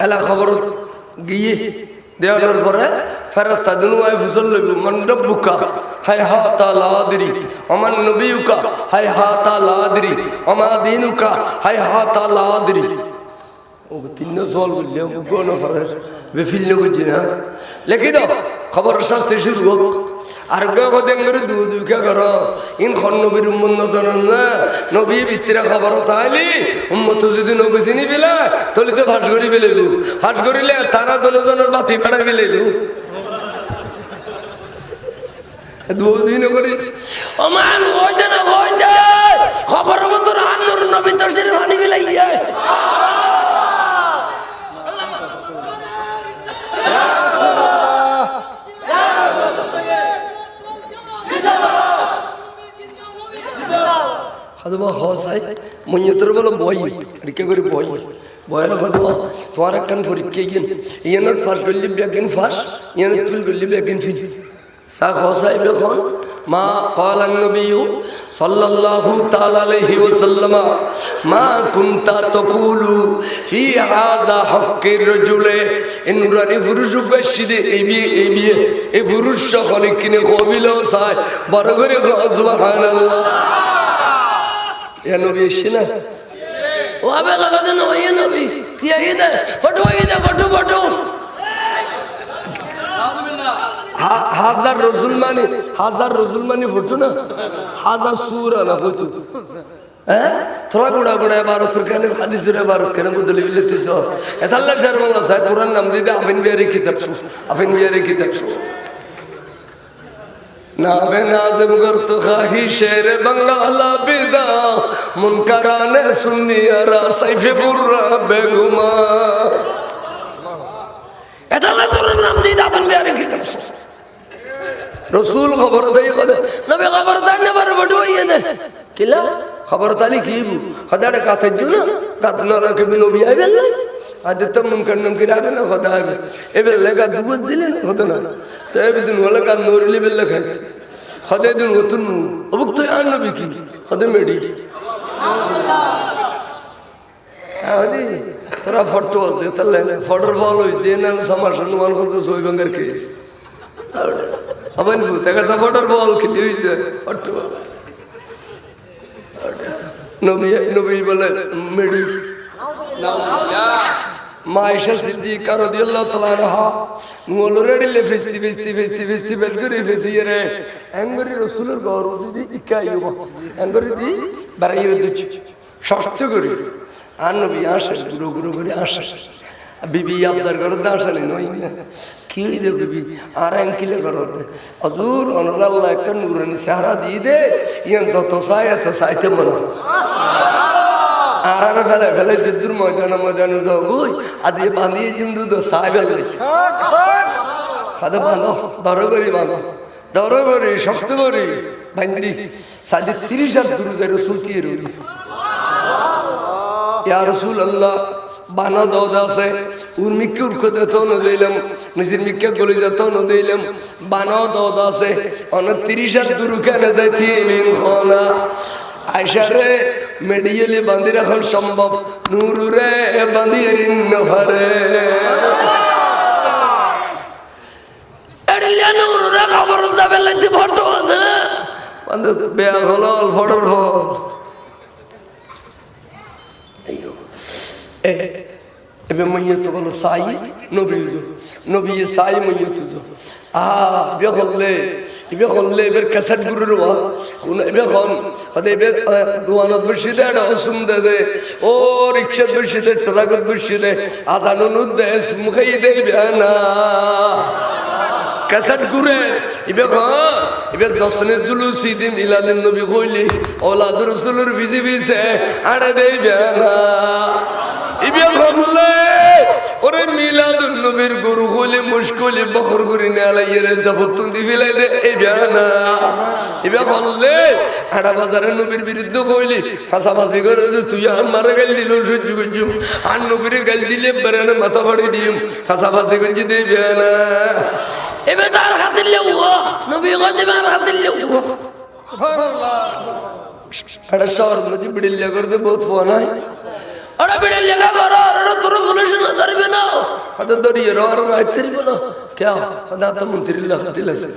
এলা খবর গিয়ে দেওয়ার পরে ফেরেশতা দুনুয়ায় ফুসল লইব মান রব্বুকা হায় হা তাআলা আদরি ওমান নবিয়ুকা হায় হা তাআলা আদরি ওমা দীনুকা হায় হা তাআলা আদরি ও তিন সওয়াল বললে কোন ফরে বেফিল নগজি না লিখি দাও খবর শাস্তি শুরু হোক আর গো দেন করে দুই কে করো ইন খন নবীর উম্মত ন জানেন না নবী ভিতরে খবর তাইলি উম্মত যদি নবী চিনি বিলা তলি তো ফাঁস করি ফেলেলু ফাঁস করিলে তারা দনজনের বাতি ফাড়াই ফেলেলু দুদিন করিস ওমান হইতে না হইতে খবর মতো আন্নুর নবী দর্শন হানি ফেলাইয়া খাদবা হসাই মনিয়তর বলে বই রিকে করে বই বয়ের খাদবা তোমার কান পরীক্ষা গিন ইয়ানত ফাস গলি বেগিন ফাস ইয়ানত ফিল গলি বেগিন ফিল সা হসাই বেখন মা قال النبي صلى الله تعالى عليه وسلم ما كنت تقول في هذا حق الرجل انوراني পুরুষ বসিদে এই পুরুষ সকলে কিনে কবিলো চাই বড় করে সুবহানাল্লাহ ইয়া নবী এসেনা ও আবে লাগা দেন ওই নবী কি আইদা ফটো ফটো হাজার রসুল মানে ফটো না হাজার সুরা না ফটো হ্যাঁ তোরা গুড়া গুড়া ভারত কেন হাদিসের ভারত কেন বদলে বিলেতিস এতাল্লা শর্মা সাহেব তোরার নাম দিতে আফিন বিয়ারি কিতাব নামে নাজম করতো খাহি শের বাংলা বিদা মুনকারানে সুন্নিয়ারা সাইফে বুররা বেগুমা এতাল্লা তোরার নাম দিতে আফিন বিয়ারি কিতাব রসুল খবর দেয় কথা নবী খবর দেয় না বার বড় হইয়ে দে কিলা খবর তালি কি খদাড়ে কাতে জুনা দাদনা রাখে নবী আইবেন না আদিত্য মুনকার আবে না খদা আবে এবে লাগা দুবস দিলে না খদা না তো এবে দিন ওলা কা নরলি বেল খাই খদে দিন ওতুন অবুক তো আর নবী কি খদে মেডি আদি তোরা ফটো দে তালে ফটোর বল হই দে না সমাশন মান করতে সই বাঙ্গার কেস আবান দেখা ফটোর বল খেলি হইছে ফটো নবী বলে মেডি মাইশা সিদ্দিকা রাদিয়াল্লাহু তাআলা আনহা মোলরেডি লে ফেস্টি বেল করে ফেসিয়ে রে এঙ্গরি রাসূলের গৌরব দিদি ইকাইব এঙ্গরি দি বারাইয়ে দুচ শক্ত করে আর নবী আসে গুরু করে আসে বিবি আপনার ঘর আসে নই না কি দে বিবি আর এঙ্কিলে ঘর হযুর আল্লাহ একটা নূরানি চেহারা দিয়ে দে ইয়ান যত চাইতে মনে আর ফেলে যুদ্ধর ময়দানে যাও ওই আজ বাঁধিয়ে কিন্তু তো সাহেবের খাদে বানো ধরো করি বানো ধরো করি শক্ত করি বান্দি সাজে 30 হাত দূর যাই রসুল কি রই ইয়া রাসূলুল্লাহ বানা দৌদ আছে উর্মিকে উড়কতে তো ন দিলাম নিজের মিকে গলি যেত ন দিলাম বানাও দৌদ আছে অনেক 30 হাত দূর কেন যাইতি খোলা আয়সা রে মেডিয়েলি বাঁধি রাখার সম্ভব নূর রে বাঁধিয়ে ঘরে এড়িয়া নূর রে খবর যাবে লাগতে ফটো দে বাঁধে বেয়া হলো ফটোর হল এবে মইয়তো বলো সাই নবী সাই মইয়তো ইবে হলে এবার ক্যাসেট গুরুর কোন এবে হন এবে দোয়ানত বসিদে অসুন্দে দে ও রিক্সাত বসিদে ট্রাকত বসিদে আজানুদ দে মুখাই দে না ক্যাসেট গুরে ইবে ইবে দশনের জুলুসি দিন ইলাদিন নবী কইলি ওলাদ রাসূলের ভিজি ভিজে আড়ে দে না ইবে হলে ওরে মিলাদুন নবীর গুরু হলে মুশকিলে বখর করে নেলাইয়ে রে জাফতুন দি ফিলাই দে এই বিয়ানা ইবে বললে আড়া বাজারে নবীর বিরুদ্ধে কইলি ফাঁসাফাঁসি করে তুই আর মারা গেল দিল সহ্য করছুম আর নবীর গাল দিলে বেরানে মাথা ফাড়ি দিম ফাঁসাফাঁসি করছি দে বিয়ানা এবে তার হাতে লেও নবী কই দেবে আর হাতে লেও সুবহানাল্লাহ আড়া শহর মধ্যে বিড়িয়া করতে বহুত ফোন হয় ওরা বিড়ে লেখা করো ওরা তোর সলিউশন ধরবে না কত দরিয়ে রর রাইতেরি বলো क्या খোদা তো মন্ত্রী লেখা দিল আছে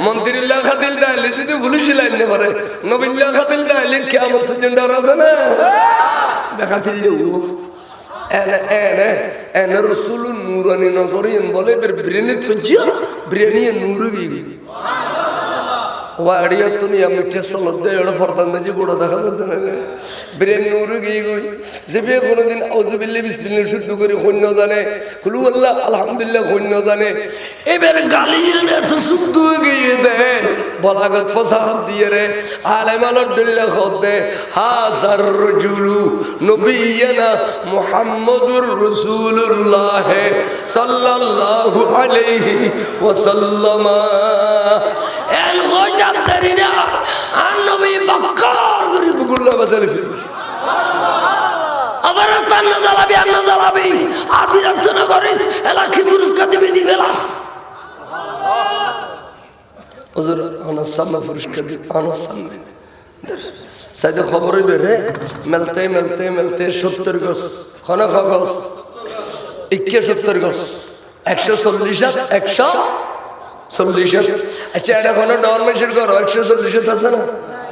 মন্ত্রী লেখা দিল দাইলে যদি পুলিশ লাইন নে করে নবী লেখা দিল দাইলে কিয়ামত পর্যন্ত আছে না লেখা দিল এনে রাসূল নূরানি নজরিন বলে ব্রেনে ফজিয়া ব্রেনে নূর গই वाड़िया तो नहीं मिठे सलद दे एड़ा फरदान दे गोड़ा देखा जाता है ब्रेन नूर गई गई जब ये कोनो दिन औज़ु बिल्लाहि बिस्मिल्लाह शुरू करी खुन्नो जाने कुलु अल्लाह अल्हम्दुलिल्लाह खुन्नो जाने ए बेर गालियां ने तो शुद्ध गई दे बलागत फसाद दिए रे आलम अलदुल्लाह खुद दे हाज़र रजुलु नबियना मुहम्मदुर रसूलुल्लाह सल्लल्लाहु अलैहि वसल्लम एन तेरीना नबी बक्कार गरीब गुल्ला बदल फिर আবার রাস্তা না জ্বালাবি আর না জ্বালাবি আর বিরক্ত না করিস এলা কি পুরস্কার দিবি দিবেলা হুজুর আনাস সামনে পুরস্কার দি আনাস সামনে সাইজ খবর বেরে মিলতে মিলতে মিলতে 70 গজ খানা গজ 71 গজ 140 140 अच्छा এটা কোন নরমেশন করো 140 আছে না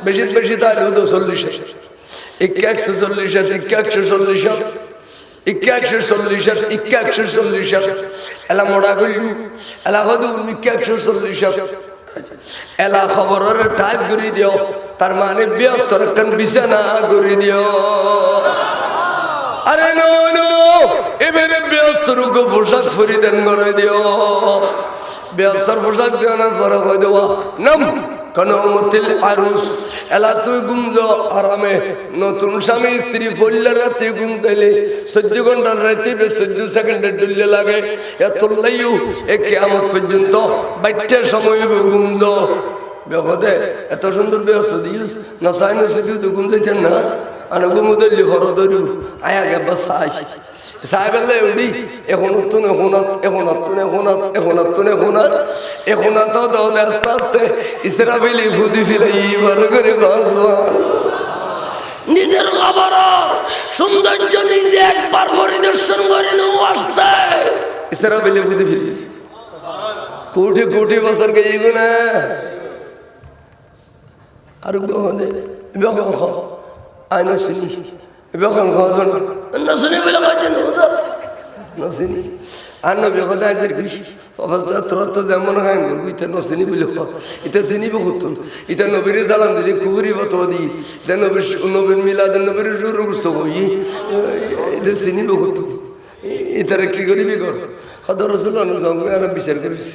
বেশি বেশি তাহলে 240 140 এলা মোড়া কইলু এলা হদু 140 এলা খবরের টাইজ করে দিও তার মানে ব্যস্ত রাখেন বিছানা করে দিও আরে নো নো এবারে ব্যস্ত রোগ পোশাক পরিধান করে দিও ব্যস্তর পোশাক দেওয়ার পরে কই দেওয়া নাম কনমতিল আরুস এলা তুই গুমজো আরামে নতুন স্বামী স্ত্রী ফল্লা রাতে ঘুম দিলে 14 ঘন্টার রাতে 14 সেকেন্ডে ডুললে লাগে এত লাইউ এ কিয়ামত পর্যন্ত বাইটার সময় গুমজো বেহদে এত সুন্দর ব্যস্ত দিস না সাইনে শুধু তো ঘুম যাইতেন না আনা গুমুদলি হরদরু আয়া গে বসাই সাহেবেলে উডি এখন তো দৌড় আস্তে আস্তে ইসরাফিলি ফুদি ফিলাই বার করে নিজের খবর সৌন্দর্য নিজে একবার পরিদর্শন করে নেও আসতে ইসরাফিলি ফুদি ফিলি কোটি কোটি বছর গেইব না আর বেখন আইনো চিনি বেখন খাওয়া নসুনি বলে কইতেন নসুনি আর নবী কথা আছে অবস্থা তোর তো যেমন হয় ইতে নসুনি বলে ইতে চিনি বহুত ইতে নবীর সালাম দিলি কুবরি বত দি দে নবীর মিলাদ নবীর শুরু করছো কই ইতে চিনি বহুত ইতারে কি করিবি কর খদর রাসূল অনুসঙ্গে আর বিচার করিস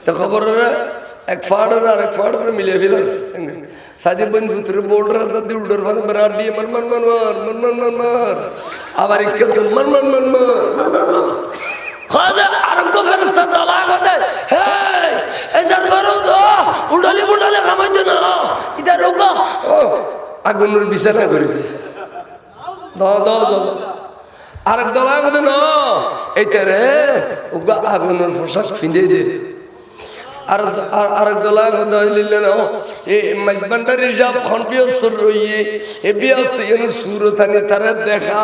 তা খবররা এক ফাড়র আর এক ফাড়র মিলে ফেলার সাজিব বন পুত্র বর্ডার সাথে উল্ডার মানে মার দিয়ে মার আবার ইক্কত মার খাদা আরগো ফেরেশতা তালাক আগুনের বিছানা করে দিই আরেক দলায় কথা ন এইটা রে ওগা আগুনের পোশাক ফিঁদে দে আর আরেক দলায় কথা লিলে না এ মাইজবান্ডারি যাব খন বিয়সর রইয়ে এ বিয়স এনে সুরতানি তারে দেখা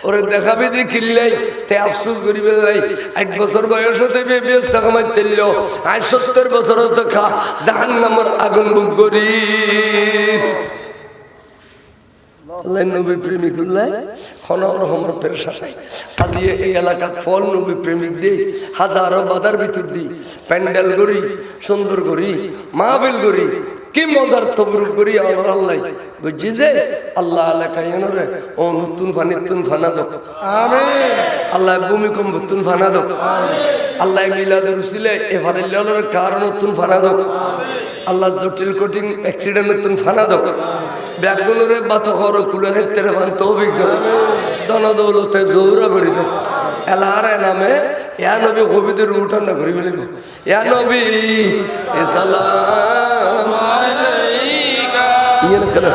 ওরে দেখাবে যে কিল্লাই তে আফসোস করি বেলাই 8 বছর বয়স হতে বিয়স কামাই তেললো আর 70 বছর তো খা জাহান্নামের আগুন বুক করি আল্লাহ নবী প্রেমিক হনর পেরেশান নাই আজি এই এলাকাত ফল নবী প্রেমিক দি হাজারো বাধার ভিতর দি প্যান্ডেল করি সুন্দর করি মাহফিল করি কি মজার তবরুক করি আমার আল্লাহ বুঝছি যে আল্লাহ এলাকায় এনরে ও নতুন ফানা দাও আমিন আল্লাহ ভূমিকম্প নতুন ফানা দাও আল্লাহ মিলাদের উসিলে এবারে ললের কারণ নতুন ফানা দাও আল্লাহ জটিল কঠিন অ্যাক্সিডেন্ট নতুন ফানা দাও ব্যাগুলোরে বাত হর কুলে হেতে বান তৌফিক দাও দন দৌলতে জোরা করি দাও এলারে নামে ইয়া নবী কবিদের উঠান না করি বলিব ইয়া নবী সালাম আলাইকা ইয়া কলা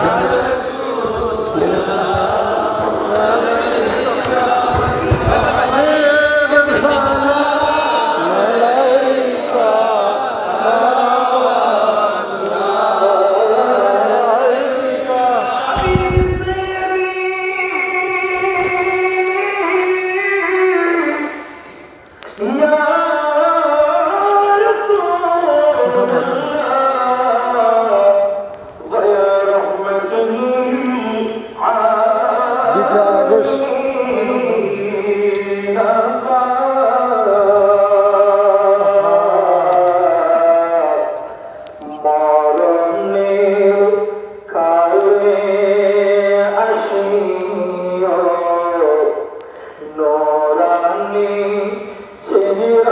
Noorani, Sehir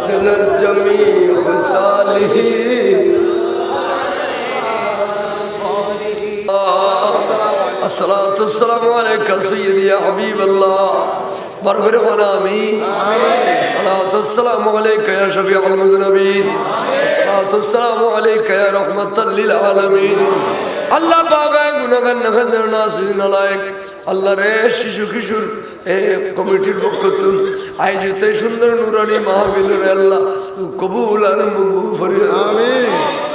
حسنت جميع خصاله الصلاة والسلام عليك سيدي يا حبيب الله برغر غلامي الصلاة والسلام عليك يا شفيع المذنبين الصلاة والسلام عليك يا رحمة للعالمين আল্লাহ বাগায় গুণগান নাগাদের নাসিন আলাইক আল্লাহ রে শিশু কিশোর কমিটির পক্ষ থেকে আয়োজিত সুন্দর নুরানি মাহফিল রে আল্লাহ কবুল আর মকবুল ফরিয়াদ আমিন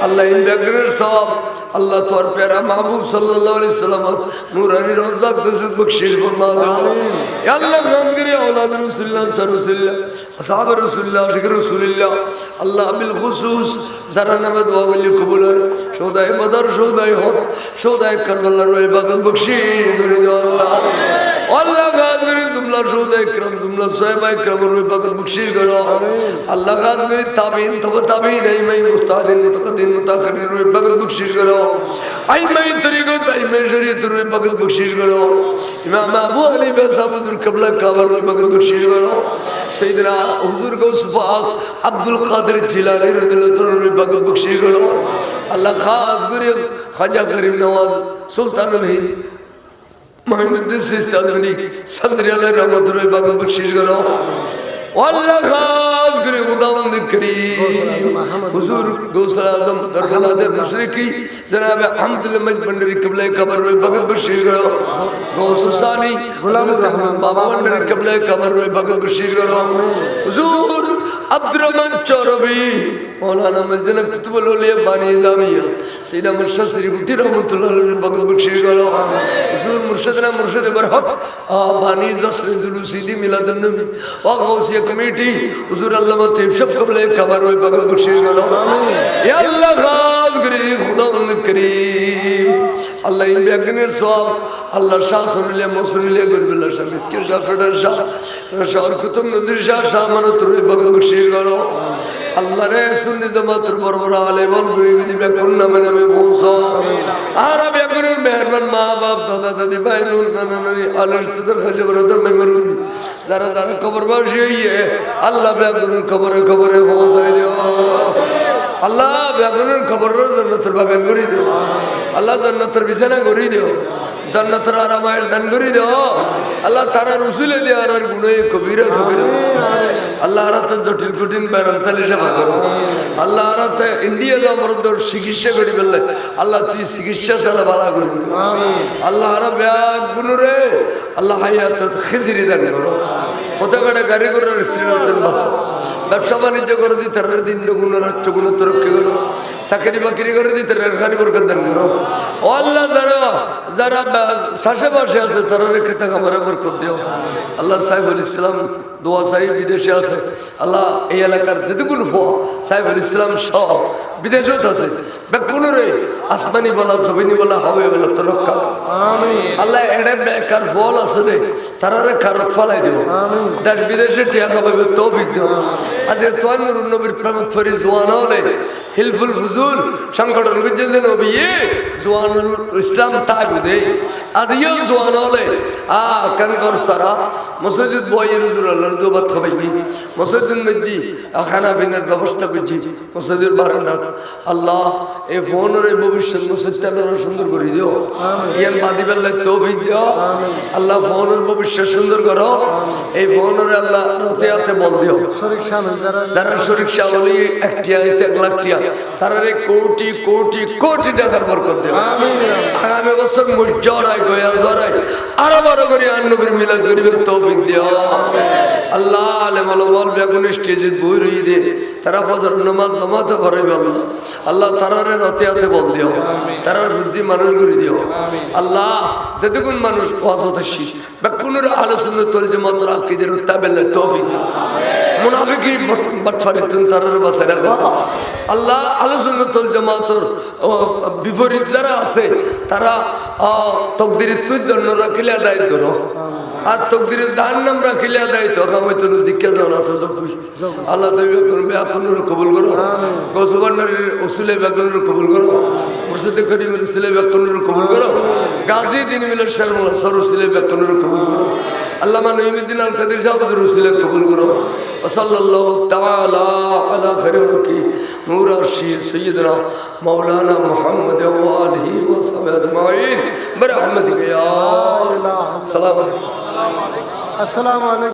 আল্লাহ ইন বেগরের সওয়াব আল্লাহ তোর প্যারা মাহবুব সাল্লাল্লাহু আলাইহি সাল্লাম নুরানি রওজা কুদুস বখশিশ ফরমা আমিন ইয়া আল্লাহ রাজগিরি আওলাদ রাসূলুল্লাহ সাল্লাল্লাহু আসহাব রাসূলুল্লাহ আশিক রাসূলুল্লাহ আল্লাহ বিল খুসুস যারা নামে দোয়া করলে কবুল হয় শোদায়ে বদর শোদায়ে হক শোদায়ে কারবালার ওই বাগান বখশিশ করে দাও আল্লাহ আল্লাহ গাজগরি জুমলা শোদায়ে کرام জুমলা সাহাবায়ে کرام ওই বাগান বখশিশ করো আল্লাহ গাজগরি তাবিন তবে তাবিন এই মাই মুস্তাদিন মুতাকাদ্দিম মুতাআখিরিন ওই বাগান বখশিশ করো আই মাই তরিকত আই মাই শরীয়ত ওই বাগান বখশিশ করো ইমাম আবু হানিফা সাহাবুল কিবলা কাবার ওই বাগান বখশিশ করো সাইয়েদনা হুজুর গৌস পাক আব্দুল কাদের জিলানী রাদিয়াল্লাহু তাআলা ওই বাগান বখশিশ করো আল্লাহ খাস করে খাজা করিম নওয়াজ সুলতানুল হিন্দ মহিনুদ্দিন সিস্তানি সদর আলাইহি রহমাতুল্লাহি বাগান বখশিশ করো আল্লাহ খাস করে খুদাবন্দ করিম হুজুর গৌসুল আজম দরগাহ মুশরিকি জনাব আহমদুল্লাহ মজ ভন্ডারী কিবলা কবর ওই বাগান বখশিশ করো গৌসুল সানি গোলাম রহমান বাবা ভন্ডারী কিবলা কবর ওই বাগান বখশিশ করো হুজুর আব্দুর রহমান চৌরবি মৌলানা মজনক কুতুবুল আউলিয়া বানী জামিয়া সৈয়দা মুর্শিদ শরীফুদ্দিন রহমাতুল্লাহ আলাইহি বাগান বখশিশ করো হুজুর মুর্শিদনা মুর্শিদ বরহক বানী জসরুল সিদি মিলাদুন নবী ওয়া গাউসিয়া কমিটি হুজুর আল্লামা তৈয়ব শফ কিবলা কবর ওই বাগান বখশিশ করো ইয়া আল্লাহ খাস করে খুদাবন্দ করিম আল্লাহ ইন বেগনের সওয়াব আল্লাহ শাহ সুনিলে মুসলিলে গরবিল্লাহ শাহ মিসকিন শাহ ফেডার শাহ শাহ কুতুব নদীর শাহ শাহ মানত রই বাগান বখশিশ করো আল্লাহ রে সুন্নি জামাতের বড় আলেম বিদি বেগুন নামে নামে পৌঁছো আর বেগুনের মেহরবান মা বাপ দাদা দাদি ভাই নানা নানি আলস্তাদের কাছে বড়দের মেমরুন যারা যারা কবরবাসী হইয়ে আল্লাহ বেগুনের কবরে পৌঁছাই দিও আল্লাহ বেগুনের কবরের জান্নাতের বাগান করে দিও আল্লাহ জান্নাতের বিছানা করে দিও জান্নাতের আরামায়ের দান করে দিও আল্লাহ তারা রসুলে দিয়ে আর গুনাহ কবিরা সগীরা আল্লাহ রাতে জটিল কঠিন বাইরাম তালি সেবা করো আল্লাহ রাতে ইন্ডিয়া যা মরদর চিকিৎসা করি বললে আল্লাহ তুই চিকিৎসা ছাড়া ভালো করে দিও আল্লাহ আরা ব্যাগ গুনুরে আল্লাহ হায়াত খিজিরি দান করো ফতেগাড়ে গাড়ি করে অ্যাক্সিডেন্টের বাস ব্যবসা বাণিজ্য করে দিতে দিন দুগুণ রাজ্য গুণ তরক্কি করো চাকরি বাকরি করে দিতে গাড়ি বরকত দান করো ও আল্লাহ যারা শ্বাসে বাসে আছে তারা রেখে থাকা আমার বরকত দিও আল্লাহ সাহেবুল ইসলাম দোয়া সাহেব বিদেশে আছে আল্লাহ এই এলাকার যেটুকুন সাহেবুল ইসলাম সব বিদেশত আছে বেকুনরে আসমানি বলা জমিনি বলা হবে বলা তরক্কা আল্লাহ এড়ে বেকার ফল আছে যে তারারে খারাপ ফলাই দিব দেশ বিদেশে টিয়া খাবে তৌফিক দিও আজ তোয়ান নবীর প্রেমত ফরি জওয়ান হলে হিলফুল ফুজুল সংগঠন গুজল নবী জওয়ানুল ইসলাম তাগুদে আজ ইও জওয়ান হলে কানগর সারা মসজিদ বয়ের হুজুর আল্লাহর দোবাত খাবাইবি মসজিদের মধ্যে খানা পিনার ব্যবস্থা করছি মসজিদের বারান্দা আল্লাহ এই ফোনের ভবিষ্যৎ মসজিদটা সুন্দর করে দিও ইয়ান বাদি বেলায় তৌফিক দিও আল্লাহ ফোনের ভবিষ্যৎ সুন্দর করো এই ফোনের আল্লাহ রতে হাতে বল দিও যারা শরীক শাওলি একটিয়া 1 লাখ টিয়া তারা কোটি কোটি কোটি টাকার বরকত দিও আগামী বছর মুজরায় গোয়াল জরায় আরো বড় করে নবীর মিলাদ করিবে তৌফিক দিও আল্লাহ আলেম আলম বেগুন স্টেজে বই রই দে তারা ফজর নামাজ জামাতে পড়াইবে আল্লাহ আল্লাহ তারারে রতে হাতে বল দিও তারা রুজি মানুষ করে দিও আল্লাহ যেটুকুন মানুষ ওয়াজতশি বেগুনের আহলে সুন্নাত ওয়াল জামাতের আকীদার তাবেলে তৌফিক দাও মুনাফিকি বাটফারিতুন তারারে বাঁচাই রাখো আল্লাহ আহলে সুন্নাত ওয়াল জামাতের বিপরীত যারা আছে তারা তাকদীরের জন্য রাখিলে আদায় করো আর তকদিরে জাহান্নাম রাখিলে আদায় তো কামাইতো জিজ্ঞা জানা আছে আল্লাহ তুমি করবে আপনার কবুল করো গৌসুবান্নারের উসুলে বেগুনের কবুল করো মুর্শিদে করিমের উসুলে বেগুনের কবুল করো গাজী দিন মিলাদ শাহ সর উসুলে বেগুনের কবুল করো আল্লামা নঈমুদ্দিন আল কাদের সাহেবের উসিলা কবুল করো সাল্লাল্লাহু তাআলা আলা খায়রিল খালকি নূর আরশি সাইয়্যিদনা মাওলানা মুহাম্মদ ওয়া আলিহি ওয়া সাহবিহি আজমাইন বিরহমাতিকা ইয়া আল্লাহ। আসসালামু আলাইকুম। আসসালামু আলাইকুম।